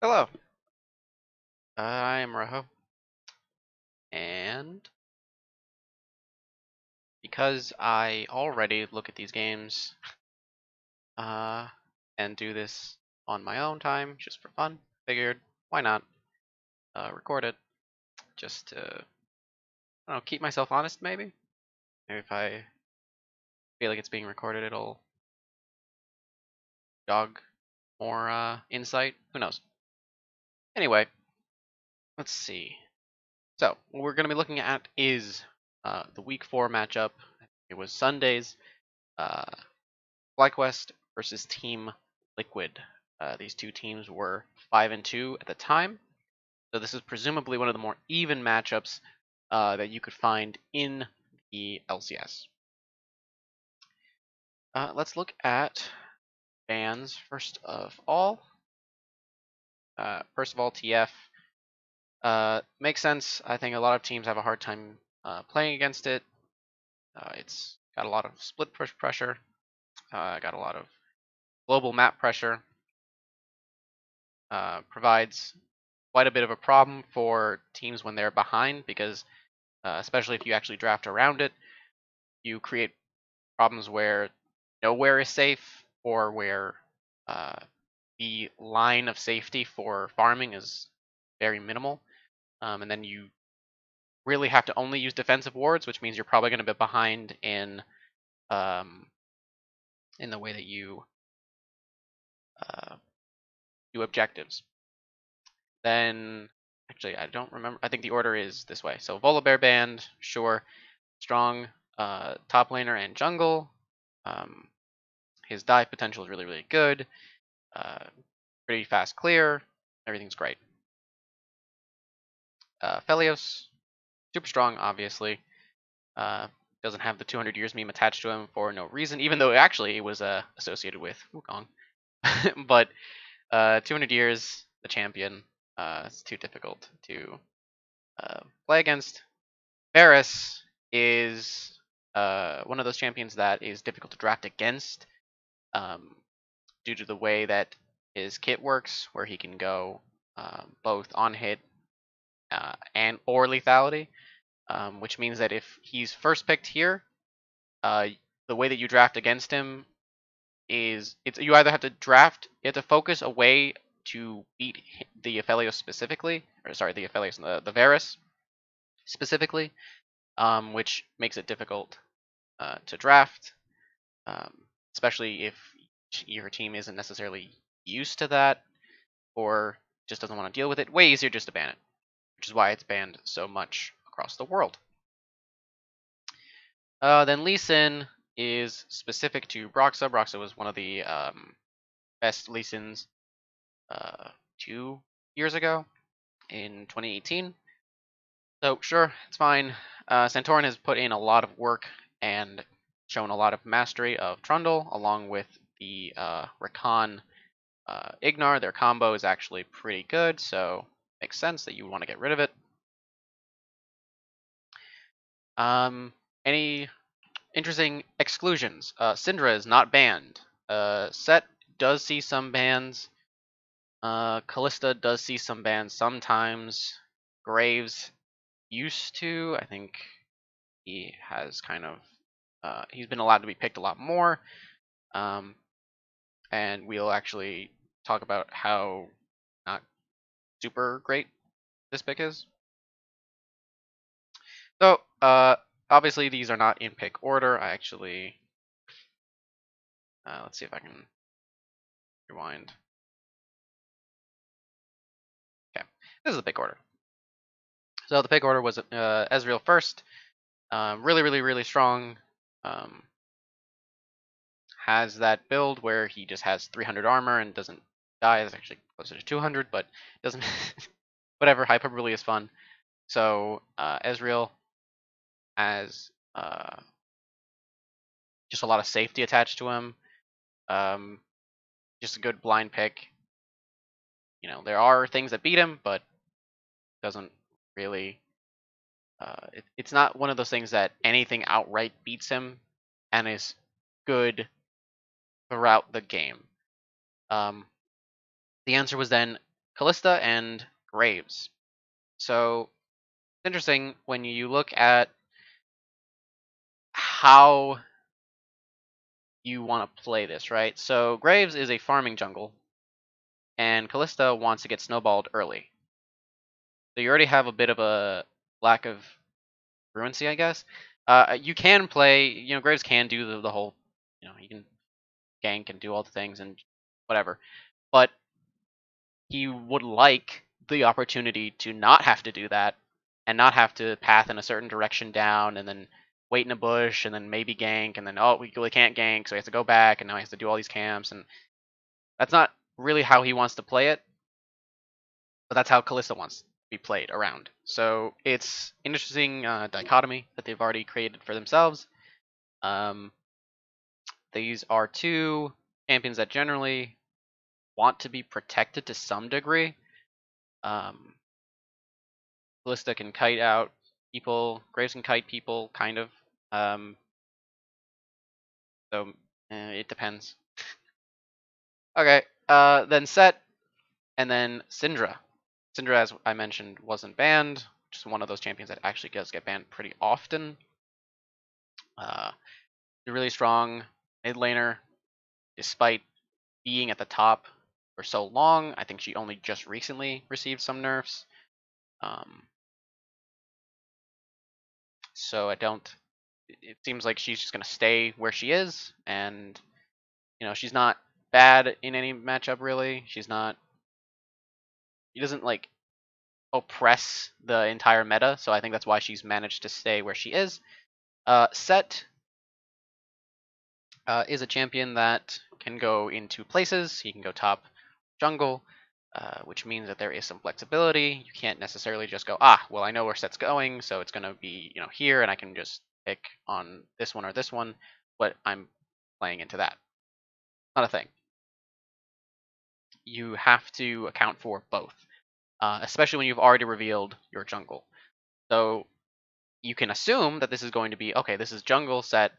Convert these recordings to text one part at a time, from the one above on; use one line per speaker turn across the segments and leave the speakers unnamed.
Hello, I am Rojo, and because I already look at these games uh, and do this on my own time, just for fun, figured why not record it, just to I don't know, keep myself honest. Maybe if I feel like it's being recorded, it'll jog more insight. Who knows? Anyway, let's see. So what we're going to be looking at is the Week 4 matchup. It was Sunday's. Uh, FlyQuest versus Team Liquid. These two teams were 5-2 at the time, so this is presumably one of the more even matchups that you could find in the LCS. Let's look at bans first of all. TF makes sense. I think a lot of teams have a hard time playing against it. It's got a lot of split push pressure, got a lot of global map pressure. Provides quite a bit of a problem for teams when they're behind because, especially if you actually draft around it, you create problems where nowhere is safe or where the line of safety for farming is very minimal. And then you really have to only use defensive wards, which means you're probably going to be behind um, in the way that you do objectives. Then, actually, I don't remember. I think the order is this way. So Volibear band, sure. Strong top laner and jungle. His dive potential is really, really good. Pretty fast clear. Everything's great. Felios, super strong, obviously. Doesn't have the 200 years meme attached to him for no reason, even though actually it was associated with Wukong. But 200 years, the champion, it's too difficult to play against. Varus is one of those champions that is difficult to draft against due to the way that his kit works, where he can go both on hit and or lethality, which means that if he's first picked here, the way that you draft against him is you either have to you have to focus a way to beat the Aphelios specifically, or sorry, the Aphelios, the Varus specifically, which makes it difficult to draft, especially if your team isn't necessarily used to that or just doesn't want to deal with it. Way easier just to ban it, which is why it's banned so much across the world. Then Lee Sin is specific to Broxa. Broxa was one of the best Lee Sins 2 years ago in 2018. So sure, it's fine. Santorin has put in a lot of work and shown a lot of mastery of Trundle, along with the Rakan Ignar. Their combo is actually pretty good, so makes sense that you would want to get rid of it. Any interesting exclusions? Syndra is not banned. Set does see some bans. Callista does see some bans sometimes. Graves used to. I think he has kind of he's been allowed to be picked a lot more. And we'll actually talk about how not super great this pick is. So obviously these are not in pick order. I actually let's see if I can rewind. Okay, this is the pick order. So the pick order was Ezreal first. Really, really, really strong. Has that build where he just has 300 armor and doesn't die. It's actually closer to 200, but doesn't. Whatever. Hyperbole is fun. So Ezreal has just a lot of safety attached to him. Just a good blind pick. You know, there are things that beat him, but doesn't really. It's not one of those things that anything outright beats him and is good throughout the game. The answer was then Callista and Graves. So it's interesting when you look at how you want to play this, right? So Graves is a farming jungle, and Callista wants to get snowballed early. So you already have a bit of a lack of fluency, I guess. You can play, Graves can do the whole, he can gank and do all the things and whatever. But he would like the opportunity to not have to do that and not have to path in a certain direction down and then wait in a bush and then maybe gank and then we really can't gank, so he has to go back and now he has to do all these camps, and that's not really how he wants to play it, but that's how Callista wants to be played around. So it's interesting dichotomy that they've already created for themselves. Um, these are two champions that generally want to be protected to some degree. Callista can kite out people. Graves can kite people, kind of. So it depends. Okay. Then Set, and then Syndra. Syndra, as I mentioned, wasn't banned. Just one of those champions that actually does get banned pretty often. A really strong mid laner, despite being at the top for so long. I think she only just recently received some nerfs. So I don't. It seems like she's just gonna stay where she is, and she's not bad in any matchup really. She's not. She doesn't like oppress the entire meta, so I think that's why she's managed to stay where she is. Set is a champion that can go in two places. He can go top jungle, which means that there is some flexibility. You can't necessarily just go, well, I know where Set's going, so it's going to be here, and I can just pick on this one or this one, but I'm playing into that. Not a thing. You have to account for both, especially when you've already revealed your jungle. So you can assume that this is going to be, okay, this is jungle Set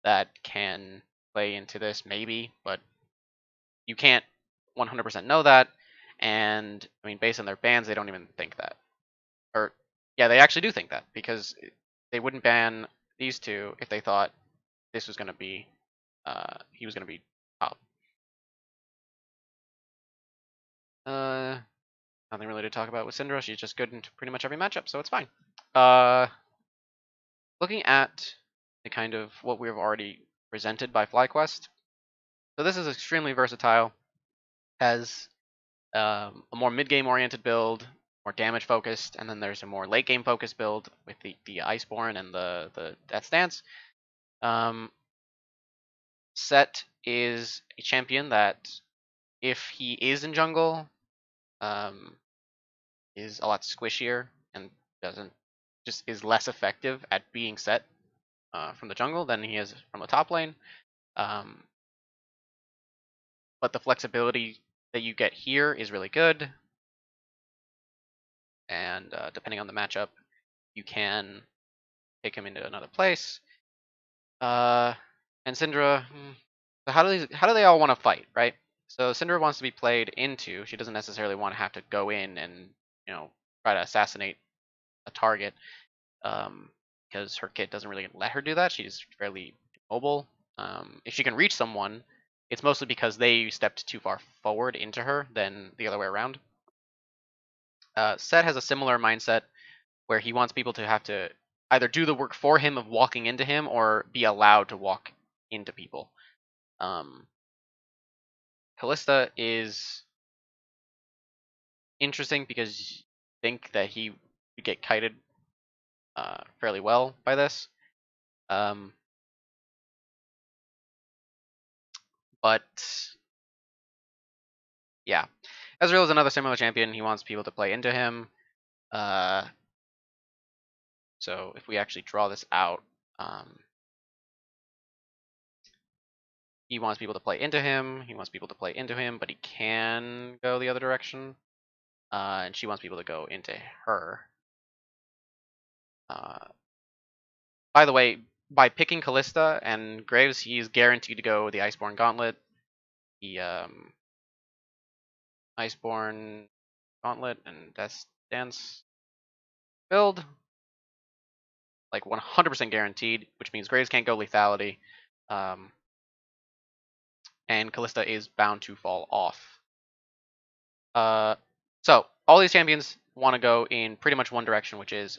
that can play into this, maybe, but you can't 100% know that. And I mean, based on their bans, they don't even think that. Or, yeah, they actually do think that, because they wouldn't ban these two if they thought this was going to be, he was going to be top. Nothing really to talk about with Syndra. She's just good in pretty much every matchup, so it's fine. Looking at the kind of what we've already presented by FlyQuest. So this is extremely versatile. Has a more mid-game oriented build, more damage focused, and then there's a more late game focused build with the Iceborne and the Death Stance. Set is a champion that, if he is in jungle, is a lot squishier and doesn't just is less effective at being Set from the jungle than he is from the top lane. But the flexibility that you get here is really good, and depending on the matchup, you can take him into another place. And Syndra, so how do they all want to fight, right? So Syndra wants to be played into. She doesn't necessarily want to have to go in and try to assassinate a target, because her kit doesn't really let her do that. She's fairly mobile. If she can reach someone, it's mostly because they stepped too far forward into her than the other way around. Set has a similar mindset where he wants people to have to either do the work for him of walking into him or be allowed to walk into people. Callista is interesting because you think that he would get kited fairly well by this. But yeah, Ezreal is another similar champion. He wants people to play into him. So if we actually draw this out, he wants people to play into him. He wants people to play into him, but he can go the other direction. And she wants people to go into her. By the way, by picking Callista and Graves, he's guaranteed to go the Iceborne Gauntlet. The Iceborne Gauntlet and Death Dance build. Like 100% guaranteed, which means Graves can't go lethality. And Callista is bound to fall off. So all these champions want to go in pretty much one direction, which is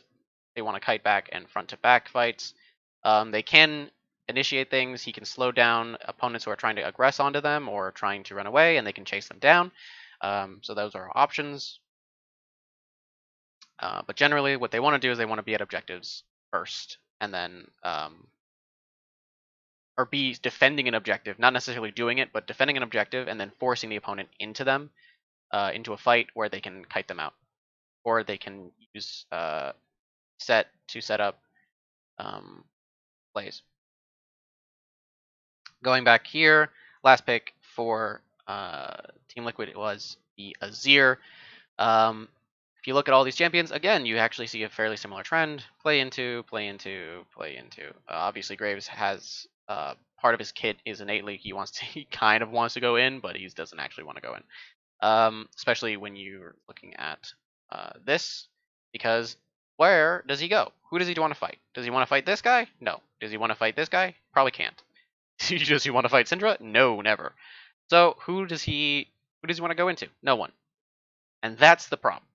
they want to kite back and front to back fights. They can initiate things. He can slow down opponents who are trying to aggress onto them or trying to run away, and they can chase them down. So those are options. But generally, what they want to do is they want to be at objectives first, and then or be defending an objective, not necessarily doing it, but defending an objective, and then forcing the opponent into them, into a fight where they can kite them out, or they can use set to set up plays. Going back here, last pick for Team Liquid it was the Azir. If you look at all these champions, again, you actually see a fairly similar trend. Play into, play into, play into. Obviously, Graves has part of his kit is innately he kind of wants to go in, but he doesn't actually want to go in. Especially when you're looking at this, because where does he go? Who does he want to fight? Does he want to fight this guy? No. Does he want to fight this guy? Probably can't. Does he want to fight Syndra? No, never. So who does he want to go into? No one. And that's the problem.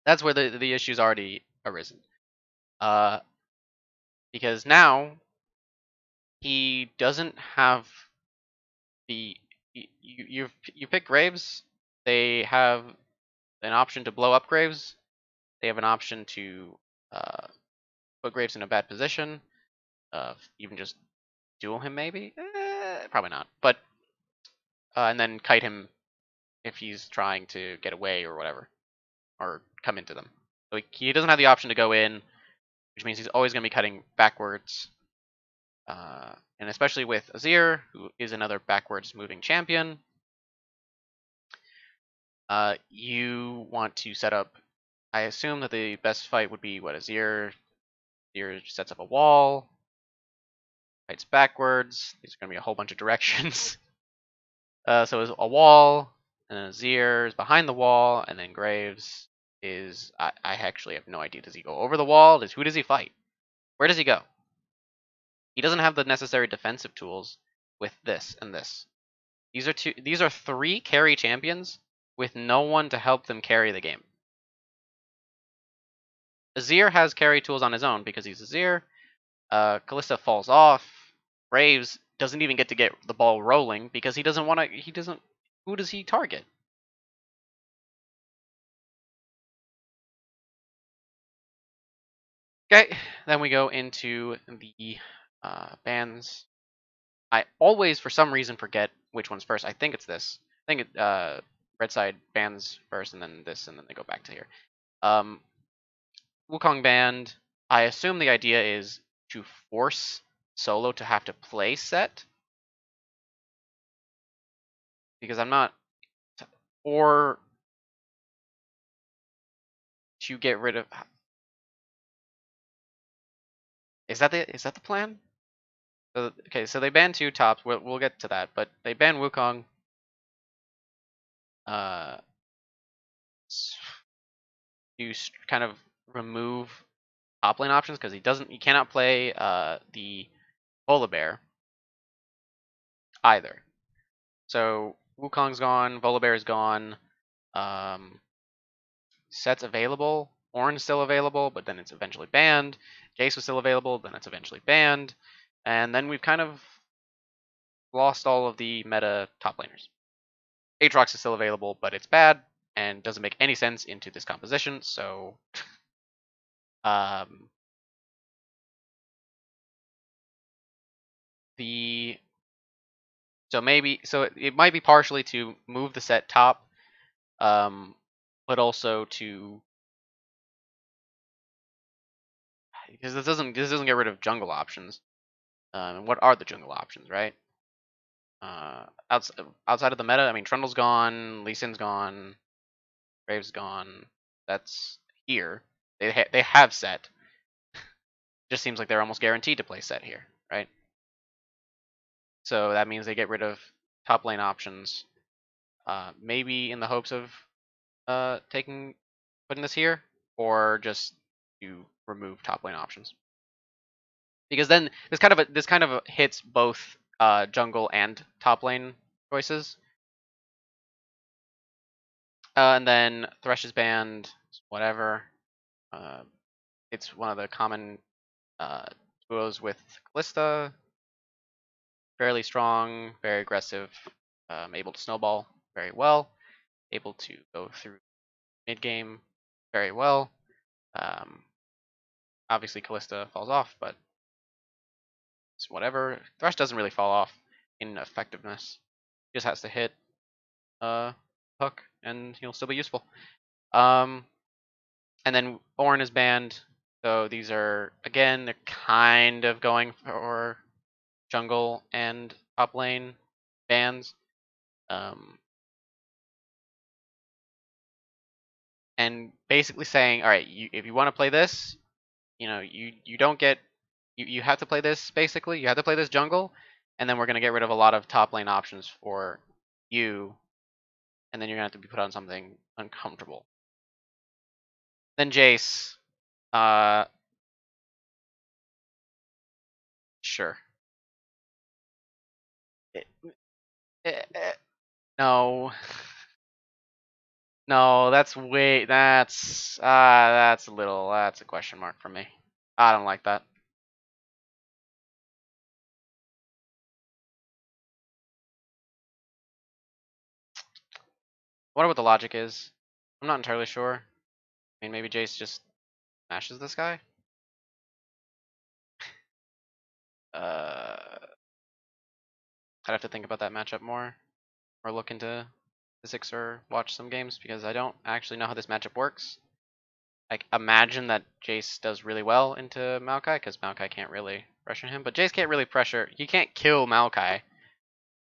That's where the issue's already arisen. Because now he doesn't have the you pick Graves. They have an option to blow up Graves. They have an option to put Graves in a bad position. Even just duel him maybe. Probably not. But and then kite him if he's trying to get away or whatever, or come into them. So he doesn't have the option to go in, which means he's always going to be cutting backwards. And especially with Azir, who is another backwards moving champion, you want to set up. I assume that the best fight would be what Azir sets up a wall, fights backwards. These are going to be a whole bunch of directions. So it's a wall, and Azir is behind the wall, and then Graves is. I actually have no idea. Does he go over the wall? Who does he fight? Where does he go? He doesn't have the necessary defensive tools with this and this. These are three carry champions with no one to help them carry the game. Azir has carry tools on his own because he's Azir. Kalista falls off. Graves doesn't even get to get the ball rolling because he doesn't want to. He doesn't. Who does he target? Okay, then we go into the bans. I always, for some reason, forget which one's first. I think it's this. I think it, red side bans first, and then this, and then they go back to here. Wukong banned. I assume the idea is to force Solo to have to play set, because I'm not, or to get rid of. Is that the plan? So, okay, so they banned two tops. We'll get to that, but they banned Wukong. To kind of remove top lane options because he cannot play the Volibear either. So Wukong's gone, Volibear's gone. Set's available. Ornn's still available, but then it's eventually banned. Jace was still available, then it's eventually banned. And then we've kind of lost all of the meta top laners. Aatrox is still available, but it's bad and doesn't make any sense into this composition. So, so it might be partially to move the set top, but also to, because this doesn't get rid of jungle options. And what are the jungle options, right? Outside of the meta, I mean, Trundle's gone, Lee Sin's gone, Graves gone. That's here. They have set. Just seems like they're almost guaranteed to play set here, right? So that means they get rid of top lane options, maybe in the hopes of putting this here, or just to remove top lane options. Because then this kind of hits both jungle and top lane choices. And then Thresh's banned, whatever. Uh, it's one of the common duos with Kalista. Fairly strong, very aggressive, able to snowball very well, able to go through mid game very well. Um, Obviously, Kalista falls off, but it's whatever. Thresh doesn't really fall off in effectiveness. He just has to hit hook, and he'll still be useful. And then Ornn is banned, so these are again they're kind of going for jungle and top lane bans. And basically saying, all right, if you want to play this, you don't get you have to play this basically. You have to play this jungle, and then we're gonna get rid of a lot of top lane options for you, and then you're gonna have to be put on something uncomfortable. Then Jace, uh, sure. Eh, no, no, that's a little that's a question mark for me. I don't like that. I wonder what the logic is. I'm not entirely sure. I mean, maybe Jace just smashes this guy. I'd have to think about that matchup more, or look into physics or watch some games because I don't actually know how this matchup works. I imagine that Jace does really well into Maokai because Maokai can't really pressure him, but Jace can't really pressure. He can't kill Maokai,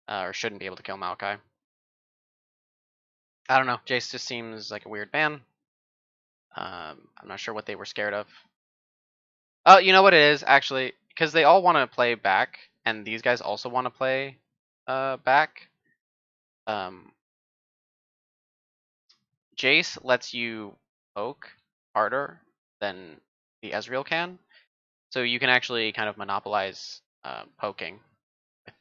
or shouldn't be able to kill Maokai. I don't know. Jace just seems like a weird ban. I'm not sure what they were scared of. Oh, you know what it is actually, because they all want to play back, and these guys also want to play back. Um, Jace lets you poke harder than the Ezreal can, so you can actually kind of monopolize poking with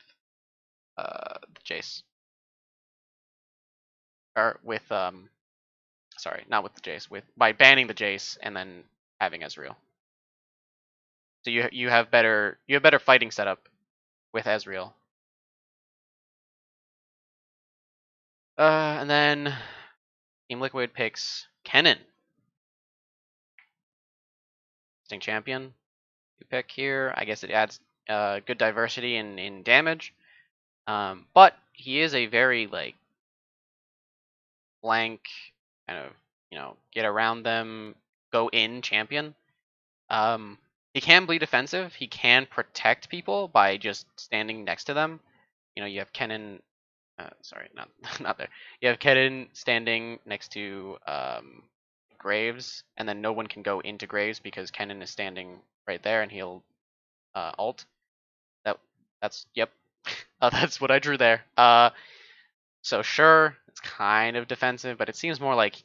the Jace, or with sorry, not with the Jace, with by banning the Jace and then having Ezreal. So you have better fighting setup with Ezreal. And then Team Liquid picks Kennen, distinct champion. You pick here. I guess it adds good diversity in damage. But he is a very like blank kind of get around them, go in champion. Um, he can be defensive. He can protect people by just standing next to them. You have Kennen. Sorry, not not there. You have Kennen standing next to Graves, and then no one can go into Graves because Kennen is standing right there, and he'll ult. That's yep. That's what I drew there. So sure, it's kind of defensive, but it seems more like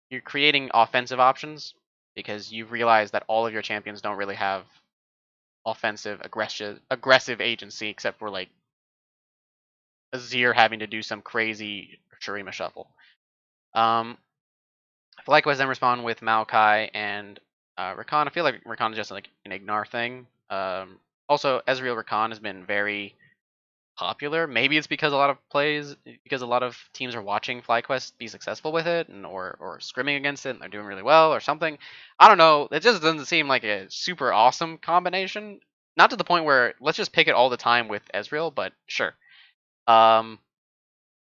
you're creating offensive options because you realize that all of your champions don't really have offensive aggressive agency except for like Azir having to do some crazy Shurima shuffle. FlyQuest then respond with Maokai and Rakan. I feel like Rakan is just like an Ignar thing. Also, Ezreal Rakan has been very popular. Maybe it's because a lot of teams are watching FlyQuest be successful with it, or scrimming against it, and they're doing really well, or something. I don't know. It just doesn't seem like a super awesome combination. Not to the point where let's just pick it all the time with Ezreal, but sure. Um,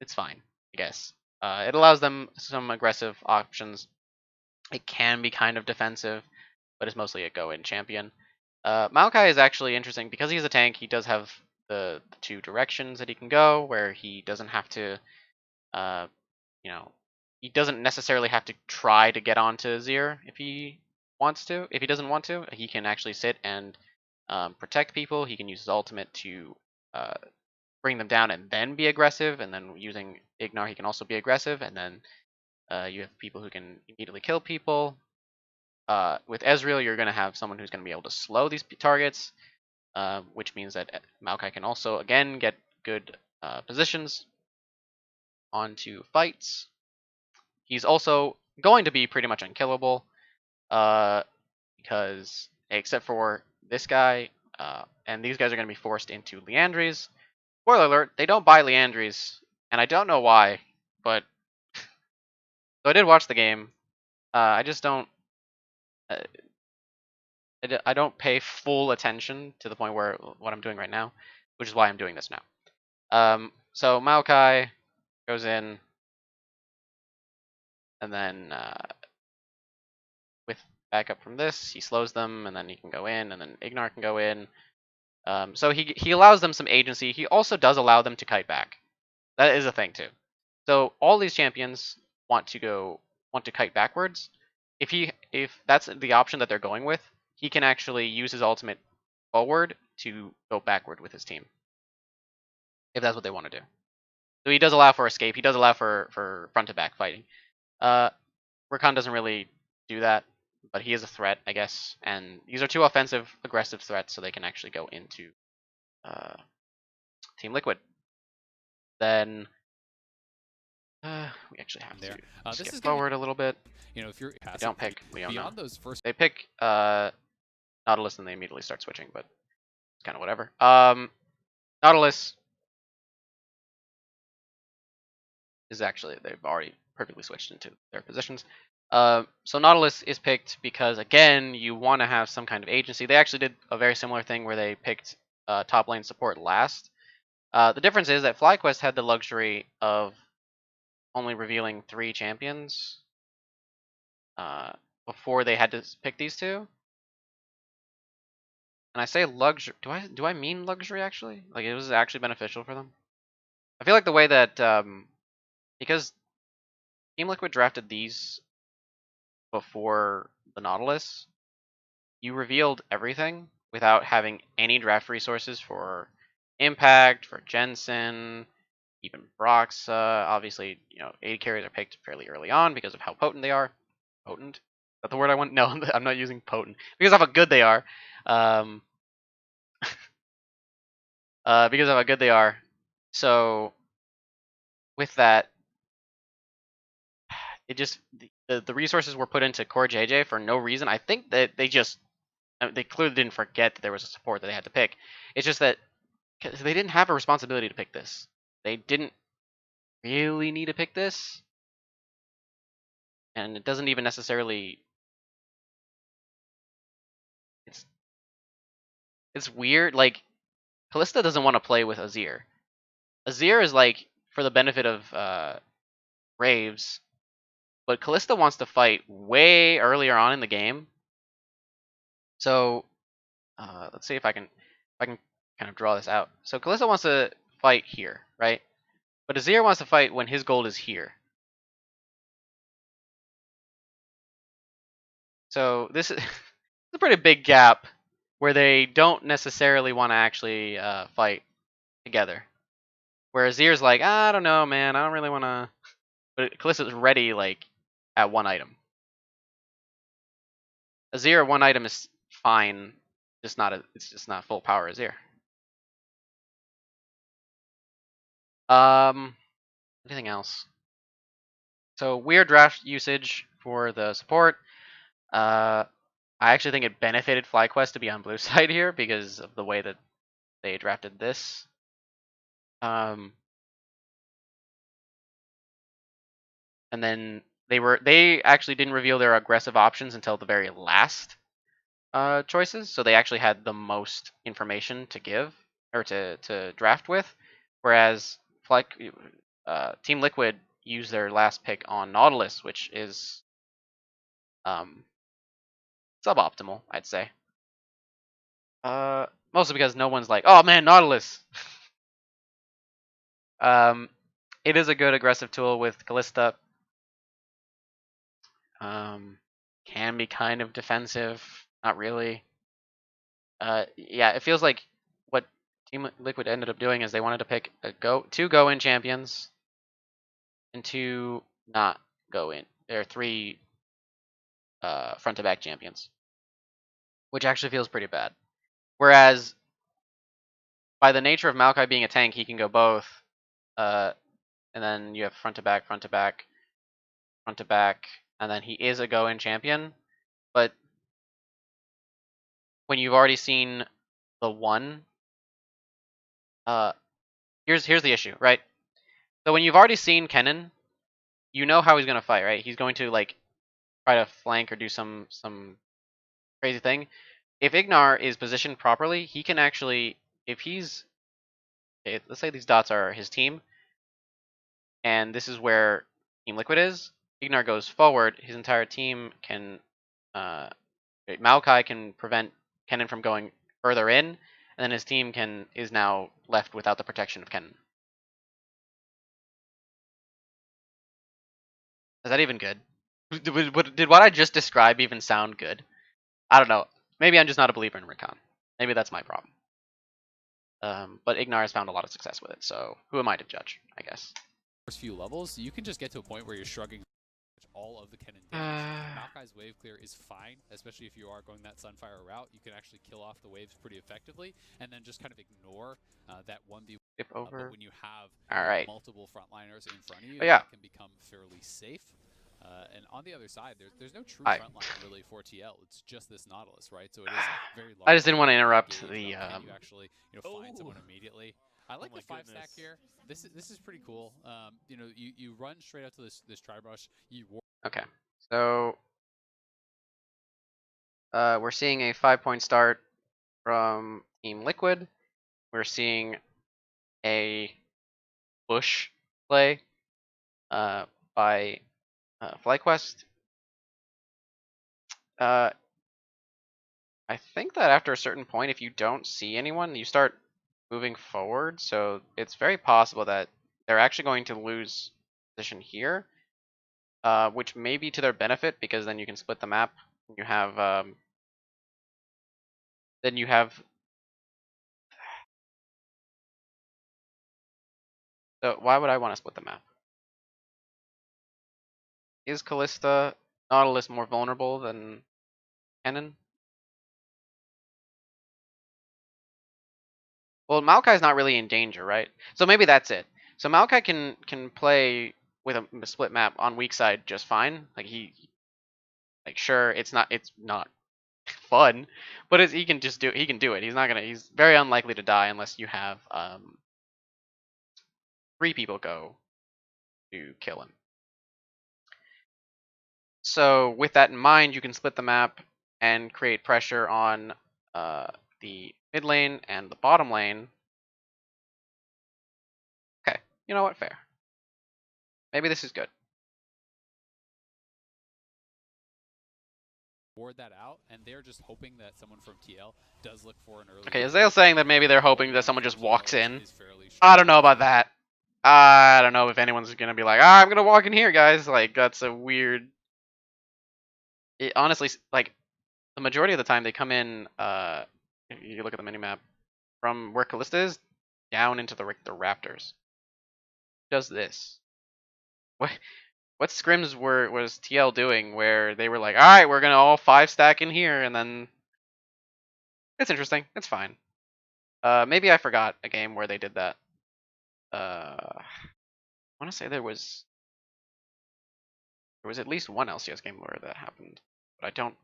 it's fine, I guess. It allows them some aggressive options. It can be kind of defensive, but it's mostly a go-in champion. Maokai is actually interesting because he's a tank. He does have the two directions that he can go, where he doesn't have to, uh, you know, he doesn't necessarily have to try to get onto Zir if he wants to. If he doesn't want to, he can actually sit and protect people. He can use his ultimate to uh, bring them down and then be aggressive. And then using Ignar, he can also be aggressive. And then You have people who can immediately kill people. With Ezreal, you're going to have someone who's going to be able to slow these targets, which means that Maokai can also, again, get good positions onto fights. He's also going to be pretty much unkillable, because except for this guy, and these guys are going to be forced into Liandry's. Spoiler alert, they don't buy Liandry's, and I don't know why, but so I did watch the game. I just don't. Uh, I don't pay full attention to the point where what I'm doing right now, which is why I'm doing this now. So Maokai goes in, and then with backup from this, he slows them, and then he can go in, and then Ignar can go in. So he allows them some agency. He also does allow them to kite back. That is a thing too. So all these champions want to kite backwards. If that's the option that they're going with, he can actually use his ultimate forward to go backward with his team, if that's what they want to do. So he does allow for escape. He does allow for front to back fighting. Rakan doesn't really do that, but he is a threat, I guess. And these are two offensive, aggressive threats, so they can actually go into Team Liquid. Then we actually have to skip forward a little bit.
If you're
They don't pick Leona.
beyond those first,
They pick Nautilus, and they immediately start switching, but it's kind of whatever. Nautilus is actually, they've already perfectly switched into their positions. So Nautilus is picked because, again, you want to have some kind of agency. They actually did a very similar thing where they picked top lane support last. The difference is that FlyQuest had the luxury of only revealing 3 champions before they had to pick these two. And I say luxury. Do I mean luxury actually? Like, it was actually beneficial for them. I feel like the way that because Team Liquid drafted these before the Nautilus, you revealed everything without having any draft resources for Impact, for Jensen, even Brox. Obviously, AD carries are picked fairly early on because of how potent they are. Potent? Is that the word I want? No, I'm not using potent. Because of how good they are. Because of how good they are. So, with that, it just the resources were put into Core JJ for no reason. I think that they clearly didn't forget that there was a support that they had to pick. It's just that they didn't have a responsibility to pick this. They didn't really need to pick this, and it doesn't even necessarily. It's weird. Like, Kalista doesn't want to play with Azir. Azir is like for the benefit of Raves, but Kalista wants to fight way earlier on in the game. So let's see if I can kind of draw this out. So Kalista wants to fight here, right? But Azir wants to fight when his gold is here. So this is a pretty big gap where they don't necessarily want to actually fight together. Where Azir's like, I don't know, man, I don't really want to. But Kalista's ready, like, at 1 item. Azir at 1 item is fine, it's just not full power Azir. Anything else? So weird draft usage for the support. I actually think it benefited FlyQuest to be on blue side here because of the way that they drafted this. And then they actually didn't reveal their aggressive options until the very last choices, so they actually had the most information to give or to draft with, whereas Team Liquid used their last pick on Nautilus, which is suboptimal, I'd say. Mostly because no one's like, oh man, Nautilus. It is a good aggressive tool with Kalista. Can be kind of defensive, not really. Yeah, it feels like what Team Liquid ended up doing is they wanted to pick 2 go-in champions and 2 not go in. There are 3 front to back champions, which actually feels pretty bad. Whereas by the nature of Maokai being a tank, he can go both. And then you have front to back, front to back, front to back, and then he is a go-in champion. But when you've already seen the one, here's the issue, right? So when you've already seen Kennen, you know how he's gonna fight, right? He's going to like try to flank or do some crazy thing. If Ignar is positioned properly, he can actually, if he's, okay, let's say these dots are his team, and this is where Team Liquid is. Ignar goes forward, his entire team can, Maokai can prevent Kennen from going further in, and then his team is now left without the protection of Kennen. Is that even good? Did what I just described even sound good? I don't know. Maybe I'm just not a believer in Recon. Maybe that's my problem. But Ignar has found a lot of success with it, so who am I to judge, I guess.
First few levels, you can just get to a point where you're shrugging all of the Kennen damage. Maokai's wave clear is fine, especially if you are going that Sunfire route. You can actually kill off the waves pretty effectively, and then just kind of ignore that 1v1.
If over.
But when you have multiple frontliners in front of you, that can become fairly safe. And on the other side, there's no true frontline really for TL. It's just this Nautilus, right? So it is very large.
I just didn't want to interrupt the.
You actually find someone immediately. I like the 5-stack here. This is pretty cool. You run straight out to this tri-brush.
Okay, so we're seeing a 5-point start from Team Liquid. We're seeing a push play by FlyQuest. I think that after a certain point, if you don't see anyone, you start moving forward. So it's very possible that they're actually going to lose position here, which may be to their benefit because then you can split the map. You have then you have. So why would I want to split the map? Is Kalista Nautilus more vulnerable than Kennen? Well, Maokai's not really in danger, right? So maybe that's it. So Maokai can play with a split map on weak side just fine. Sure, it's not fun, but he can do it. He's very unlikely to die unless you have 3 people go to kill him. So with that in mind, you can split the map and create pressure on the mid lane and the bottom lane. Okay, you know what? Fair. Maybe this is good.
That out, and they're just hoping that someone from TL does look for an early.
Okay, Azale's saying that maybe they're hoping that someone just walks in. I don't know about that. I don't know if anyone's gonna be like, I'm gonna walk in here, guys. Like, that's a weird. Honestly, like, the majority of the time they come in. If you look at the minimap, from where Kalista is down into the Raptors. Does this? What scrims was TL doing where they were like, all right, we're gonna all 5-stack in here, and then it's interesting. It's fine. Maybe I forgot a game where they did that. I want to say there was at least one LCS game where that happened, but I don't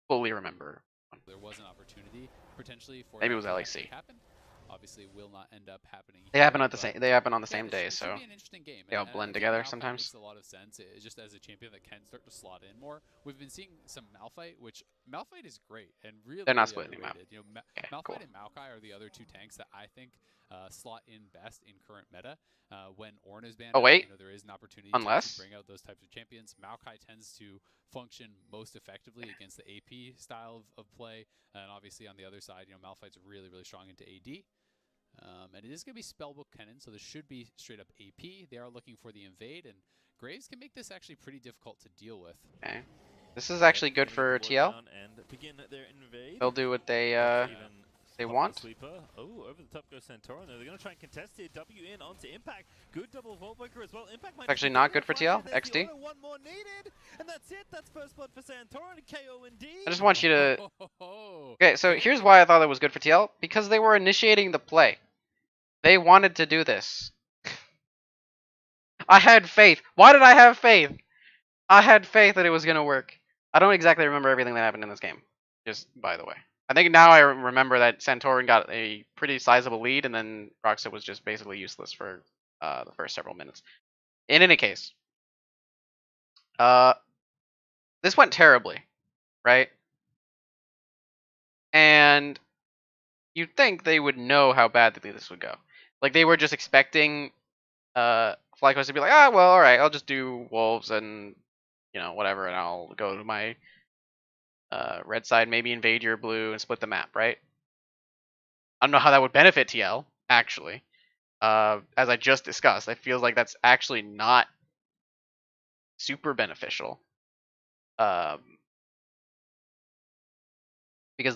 fully remember.
There was an opportunity potentially for
maybe it was LEC.
Obviously, will not end up happening.
They happen at the same. They happen on the same day, so
be an interesting game.
they all blend together sometimes.
Makes a lot of sense. Just as a champion that can start to slot in more. We've been seeing some Malphite, which Malphite is great and really.
They're not splitting them out.
Malphite and Maokai are the other 2 tanks that I think slot in best in current meta. When Ornn is banned, there is an opportunity to bring out those types of champions. Maokai tends to function most effectively against the AP style of play, and obviously on the other side, Malphite's really strong into AD. And it is going to be Spellbook Kennen, so this should be straight up AP. They are looking for the invade, and Graves can make this actually pretty difficult to deal with.
Okay. This is actually good for TL. They'll do what they want.
Oh, over the top goes Santorin. They're going to try and contest it. W in onto Impact. Good double vault breaker as well. Impact
actually not good for TL. XD.
more needed, and that's it. That's first blood for Santorin. KO indeed.
I just want you to... Okay, so here's why I thought it was good for TL. Because they were initiating the play. They wanted to do this. I had faith. Why did I have faith? I had faith that it was going to work. I don't exactly remember everything that happened in this game. Just by the way. I think now I remember that Santorin got a pretty sizable lead, and then Roxa was just basically useless for the first several minutes. In any case, this went terribly, right? And you'd think they would know how badly this would go. Like, they were just expecting FlyQuest to be like, ah, well, alright, I'll just do Wolves and, you know, whatever, and I'll go to my red side, maybe invade your blue and split the map, right? I don't know how that would benefit TL, actually. As I just discussed, I feel like that's actually not super beneficial. Because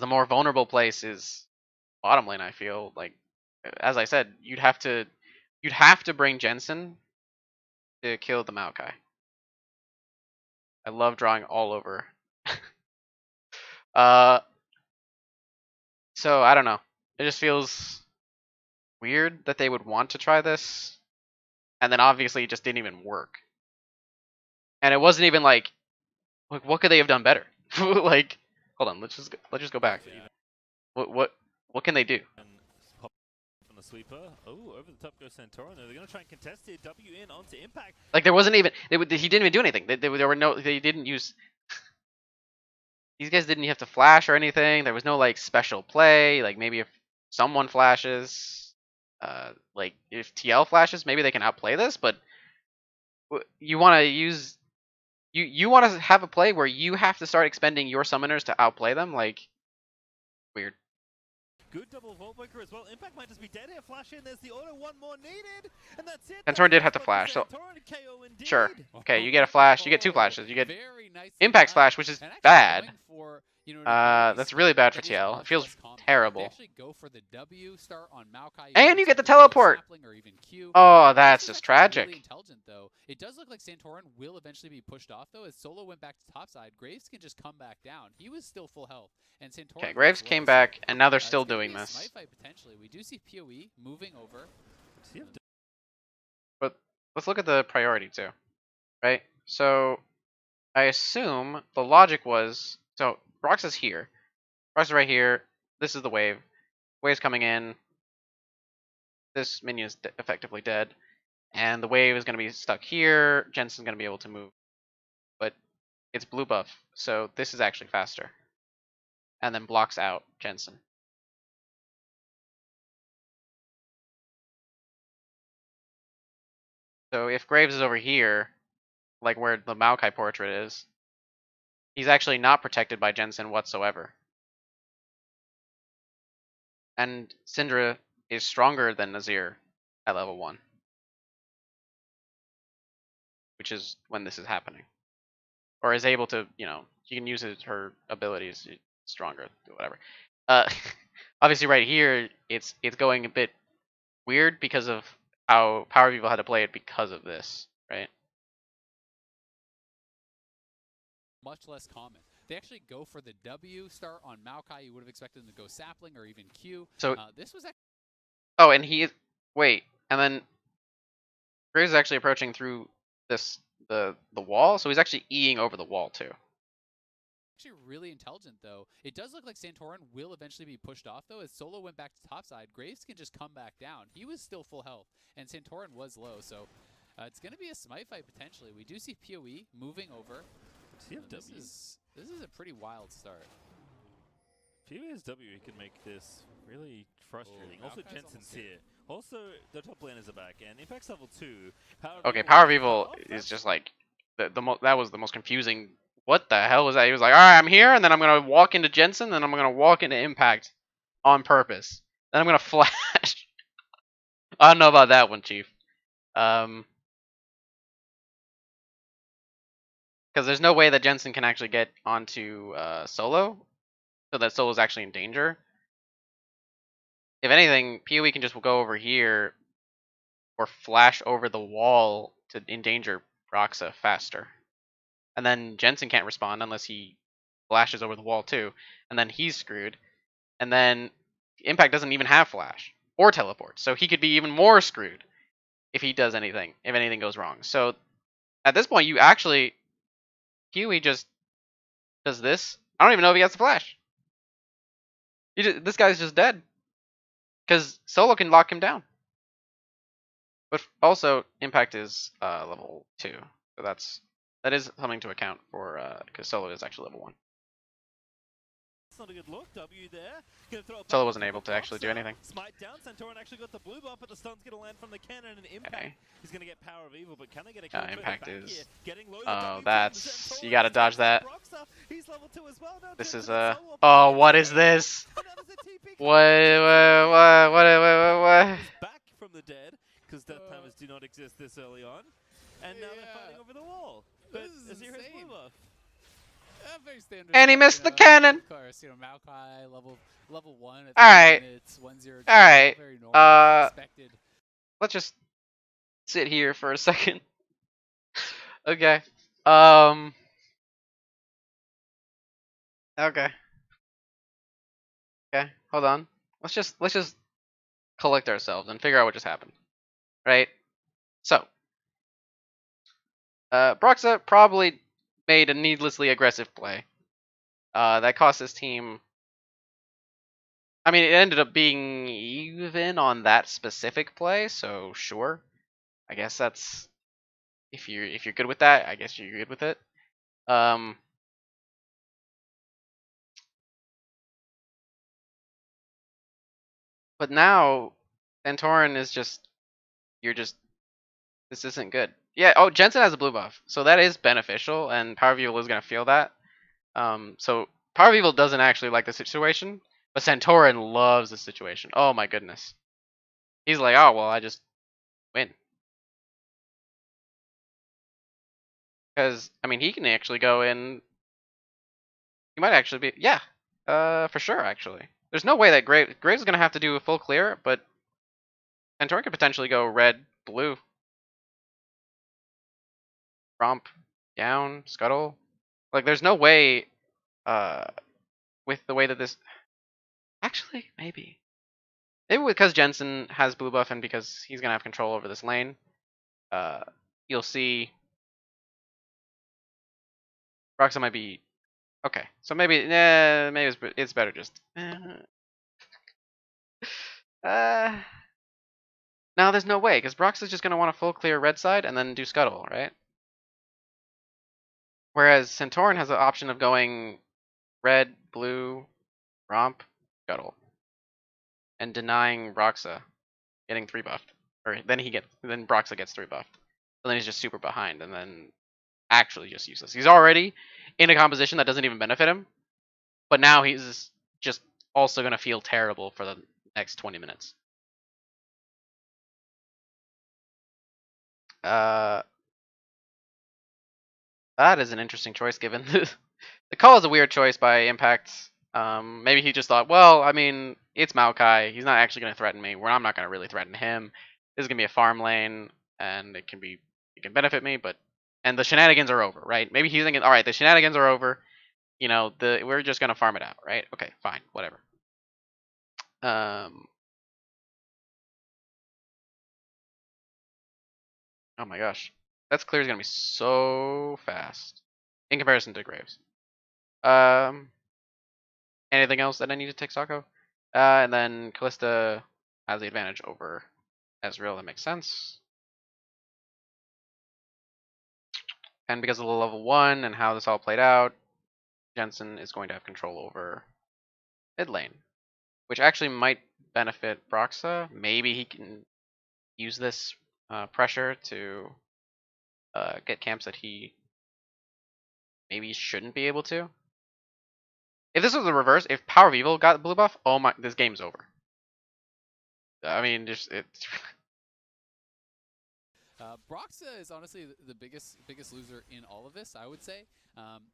the more vulnerable place is bottom lane, I feel like, as I said, you'd have to bring Jensen to kill the Maokai. I love drawing all over. So I don't know. It just feels weird that they would want to try this, and then obviously it just didn't even work. And it wasn't even like what could they have done better? Like, hold on, let's just go back. Yeah. What can they do?
From the sweeper. Oh, over the top goes Santorin. They're going to try and contest it. W in onto Impact.
Like, there wasn't even he didn't even do anything. There were no, they didn't use. These guys didn't have to flash or anything. There was no like special play. Like, maybe if someone flashes, like if TL flashes, maybe they can outplay this. But you want to use, you want to have a play where you have to start expending your summoners to outplay them. Like, weird.
Good double vault breaker as well. Impact might just be dead here. Flash in. There's the auto. One more needed, and that's it.
Santorin did have to flash, so sure. Okay, you get a flash. You get two flashes. You get Impact's flash, which is bad. That's really bad for TL. It feels terrible. And you get the teleport. Oh, that's just tragic.
It does look like Santorin will eventually be pushed off, though, as Solo went back to topside. Graves can just come back down. He was still full health. And Santorin,
okay, Graves came back, and now they're still doing this.
Smite fight, potentially. We do see PoE moving over.
But let's look at the priority, too. Right? So, I assume the logic was... So, Brox is here. Brox is right here. This is the wave. Wave's coming in. This minion is effectively dead. And the wave is going to be stuck here. Jensen's going to be able to move. But it's blue buff, so this is actually faster. And then blocks out Jensen. So if Graves is over here, like where the Maokai portrait is, he's actually not protected by Jensen whatsoever. And Syndra is stronger than Nazir at level 1. Which is when this is happening. Or is able to, you know, she can use her abilities stronger, whatever. Obviously right here, it's going a bit weird because of how Power People had to play it because of this, right?
Much less common. They actually go for the W start on Maokai. You would have expected them to go sapling or even Q.
So
this was actually...
Oh, and he is... Wait, and then Graves is actually approaching through this the wall, so he's actually Eing over the wall too.
Actually really intelligent, though. It does look like Santorin will eventually be pushed off, though, as Solo went back to topside. Graves can just come back down. He was still full health, and Santorin was low, so it's going to be a smite fight potentially. We do see PoE moving over. This is a pretty wild start.
PoE's W can make this really frustrating. Also, Jensen's here. Also, the top laners are back, and Impact's level 2.
Okay, Power of Evil is just like that was the most confusing. What the hell was that? He was like, all right, I'm here, and then I'm gonna walk into Jensen, then I'm gonna walk into Impact on purpose. Then I'm gonna flash. I don't know about that one, Chief. Because there's no way that Jensen can actually get onto Solo, so that Solo's actually in danger. If anything, PoE can just go over here or flash over the wall to endanger Roxa faster. and then Jensen can't respond unless he flashes over the wall too, and then he's screwed. And then Impact doesn't even have flash or teleport, so he could be even more screwed if he does anything, if anything goes wrong. So at this point, you actually Huey just does this. I don't even know if he has the flash. This guy's just dead because Solo can lock him down. But also, Impact is level 2, so that is something to account for because Solo is actually level 1.
Not a good look. W there. Gonna throw
Solo wasn't able to actually do anything.
Smite down. Santorin actually got the blue buff, but the stun's gonna land from the cannon and Impact.
Okay.
He's gonna get Power of Evil, but can they get a kill?
Impact is.
Oh,
that's you gotta dodge that.
He's level 2 as well.
This is Oh, what is this? What?
Back from the dead because death timers do not exist this early on, and now they're fighting over the wall. But Azir has blue buff.
Very standard.
And he missed the cannon.
Of course, Maokai level 1 at
Alright.
minutes, 1-0.
Alright.
Very normal, expected.
Let's just sit here for a second. Okay. Okay. Okay. Hold on. Let's just collect ourselves and figure out what just happened. Right? So, Broxa probably made a needlessly aggressive play. That cost his team. I mean, it ended up being even on that specific play, so sure. I guess that's if you're good with that, I guess you're good with it. But now Santorin is this isn't good. Yeah, oh, Jensen has a blue buff, so that is beneficial, and Power of Evil is gonna feel that. So Power of Evil doesn't actually like the situation, but Santorin loves the situation. Oh my goodness. He's like, oh well, I just win. Because I mean, he can actually go in. He might actually be, yeah, for sure. Actually, there's no way that Graves is gonna have to do a full clear, but Santorin could potentially go red, blue, romp, down, scuttle. Like, there's no way, with the way that this. Actually, maybe because Jensen has blue buff and because he's gonna have control over this lane. You'll see. Roxa might be okay. So maybe it's better just. No, there's no way, because Brox is just going to want a full clear red side and then do Scuttle, right? Whereas Santorin has the option of going red, blue, romp, Scuttle. And denying Broxa getting 3 buffed. Or then Broxa gets 3 buffed. So then he's just super behind and then actually just useless. He's already in a composition that doesn't even benefit him. But now he's just also going to feel terrible for the next 20 minutes. That is an interesting choice given the call is a weird choice by Impact. Maybe he just thought, well, I mean, it's Maokai. He's not actually going to threaten me. I'm not going to really threaten him. This is going to be a farm lane, and it can benefit me, and the shenanigans are over, right? Maybe he's thinking, all right, the shenanigans are over. You know, we're just going to farm it out, right? Okay, fine, whatever. Oh my gosh. That's clear is going to be so fast in comparison to Graves. Anything else that I need to take Sako? And then Kalista has the advantage over Ezreal. That makes sense. And because of the level 1 and how this all played out, Jensen is going to have control over mid lane, which actually might benefit Broxa. Maybe he can use this pressure to get camps that he maybe shouldn't be able to. If this was the reverse, if Power of Evil got the blue buff, oh my, this game's over. I mean, just it's.
Broxa is honestly the biggest loser in all of this, I would say.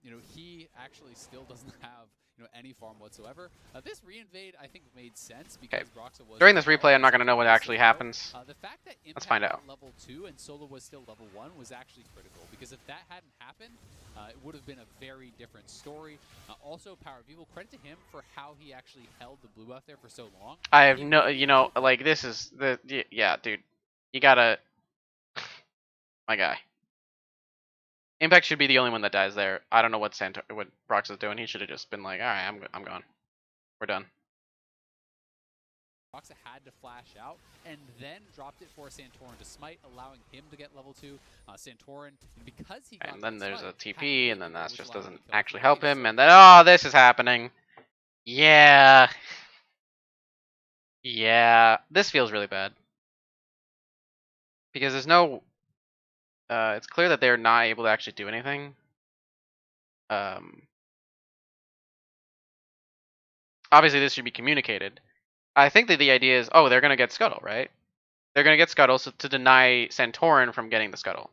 You know, he actually still doesn't have any farm whatsoever. This reinvade, I think, made sense because Broxa was
during this replay. I'm not gonna know what actually happens.
The fact that
Let's find out.
level 2 and Solo was still level 1 was actually critical because if that hadn't happened, it would have been a very different story. Also, Power of Evil, credit to him for how he actually held the blue buff there for so long.
I have no, like this is yeah, dude, you gotta, my guy. Impact should be the only one that dies there. I don't know what Brox is doing. He should have just been like, all right, I'm gone. We're done.
Broxa had to flash out and then dropped it for Santorin to smite, allowing him to get level 2. Santorin, because he got
and then there's
smite,
a TP, and then that just
allowed him
doesn't
to kill
actually
for
help
free.
him. And then, oh, this is happening. Yeah. Yeah. This feels really bad. Because there's no... it's clear that they're not able to actually do anything. Obviously, this should be communicated. I think that the idea is, oh, they're going to get Scuttle, right? They're going to get Scuttle to deny Santorin from getting the Scuttle.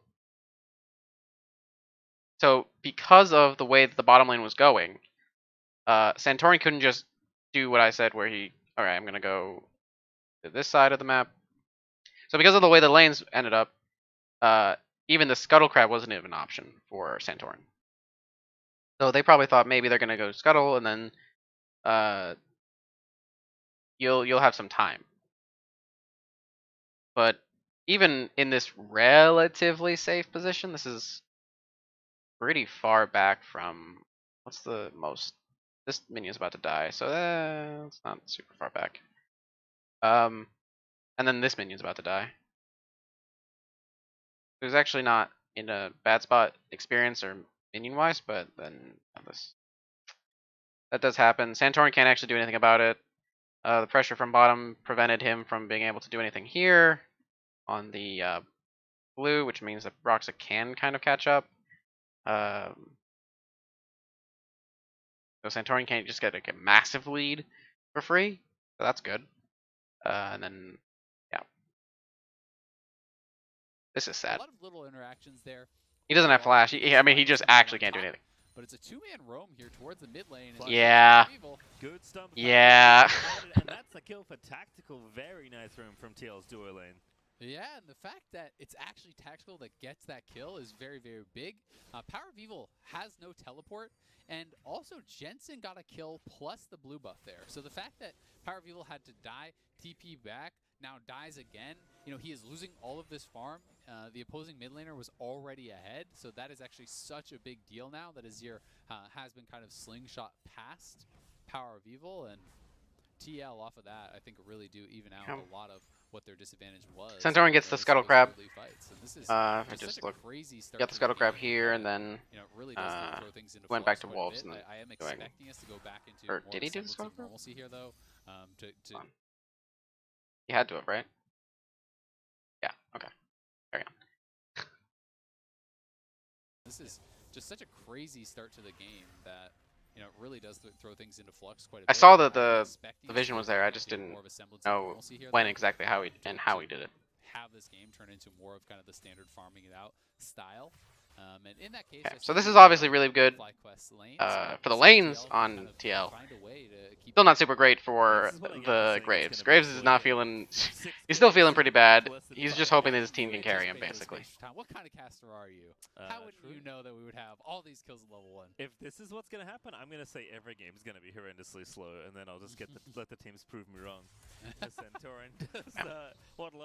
So, because of the way that the bottom lane was going, Santorin couldn't just do what I said where he, alright, I'm going to go to this side of the map. So because of the way the lanes ended up, even the Scuttle Crab wasn't even an option for Santorin. So they probably thought maybe they're going to go Scuttle, and then you'll have some time. But even in this relatively safe position, this is pretty far back from, what's the most, this minion's about to die, so it's not super far back. And then this minion's about to die. It was actually not in a bad spot experience or minion wise, but then that does happen. Santorin can't actually do anything about it. The pressure from bottom prevented him from being able to do anything here on the blue, which means that Broxa can kind of catch up. So Santorin can't just get like a massive lead for free, so that's good. And then, yeah. This is sad.
A lot of little interactions there.
He doesn't have flash. I mean, he just actually can't do anything.
But it's a two-man roam here towards the mid lane.
Yeah.
Good stump.
Yeah.
And that's a kill for tactical. Very nice room from TL's duo lane.
Yeah, and the fact that it's actually tactical that gets that kill is very, very big. Power of Evil has no teleport, and also Jensen got a kill plus the blue buff there. So the fact that Power of Evil had to die, TP back, now dies again, he is losing all of this farm. The opposing mid laner was already ahead, so that is actually such a big deal now that Azir has been kind of slingshot past Power of Evil, and TL off of that, I think really do even out a lot of what their disadvantage was.
Santorin gets the Scuttle Crab.
I
just look. Got the Scuttle Crab here, and then
really
went back to Wolves. And
I am expecting us to go back into
or did he do the Scuttle Crab?
Normalcy here, though.
He had to have, right? Yeah. Okay. Carry on.
This is just such a crazy start to the game that it really does throw things into flux quite a bit.
I saw that the vision was there. I just didn't know when exactly how he did it.
Have this game turn into more of kind of the standard farming it out style. And in that case,
okay, so this is obviously really good for the lanes on TL. Still not super great for the Graves. Graves is not feeling... he's still feeling pretty bad. He's just hoping that his team can carry him, basically.
What kind of caster are you? How would you know that we would have all these kills at level 1?
If this is what's going to happen, I'm going to say every game is going to be horrendously slow, and then I'll just let the teams prove me wrong.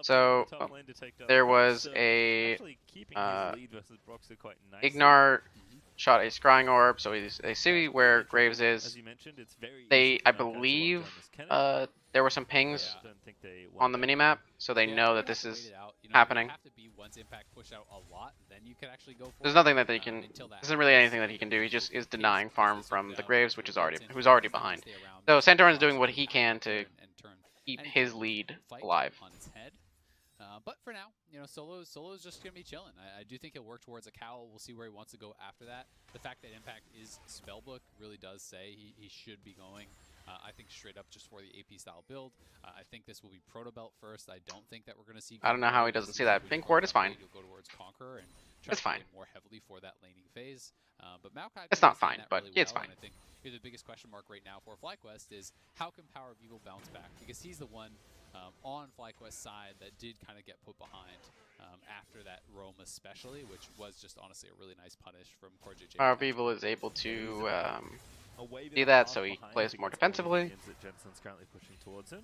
So, there was a Ignar shot a scrying orb, so they see where Graves is. I believe, there were some pings on the minimap, so they know that this is happening. There's nothing that they can. There isn't really anything that he can do. He just is denying farm from the Graves, who's already behind. So Santorin's doing what he can to keep his lead alive.
But for now, Solo's just going to be chilling. I do think he'll work towards a cowl. We'll see where he wants to go after that. The fact that Impact is Spellbook really does say he should be going I think straight up just for the AP style build. I think this will be Proto Belt first. I don't think that we're going to see.
I don't know how he doesn't see that. Pink ward is fine.
You'll go towards Conqueror and try
it's
to
fine.
get in more heavily for that laning phase. But Maokai,
it's not fine, but
really
it's fine.
And I think the biggest question mark right now for FlyQuest is how can Power of Evil bounce back? Because he's the one on FlyQuest's side that did kind of get put behind after that roam especially, which was just honestly a really nice punish from CoreJJ.
Power of Evil is able to do that, so he plays more defensively.
Jensen's currently pushing towards him.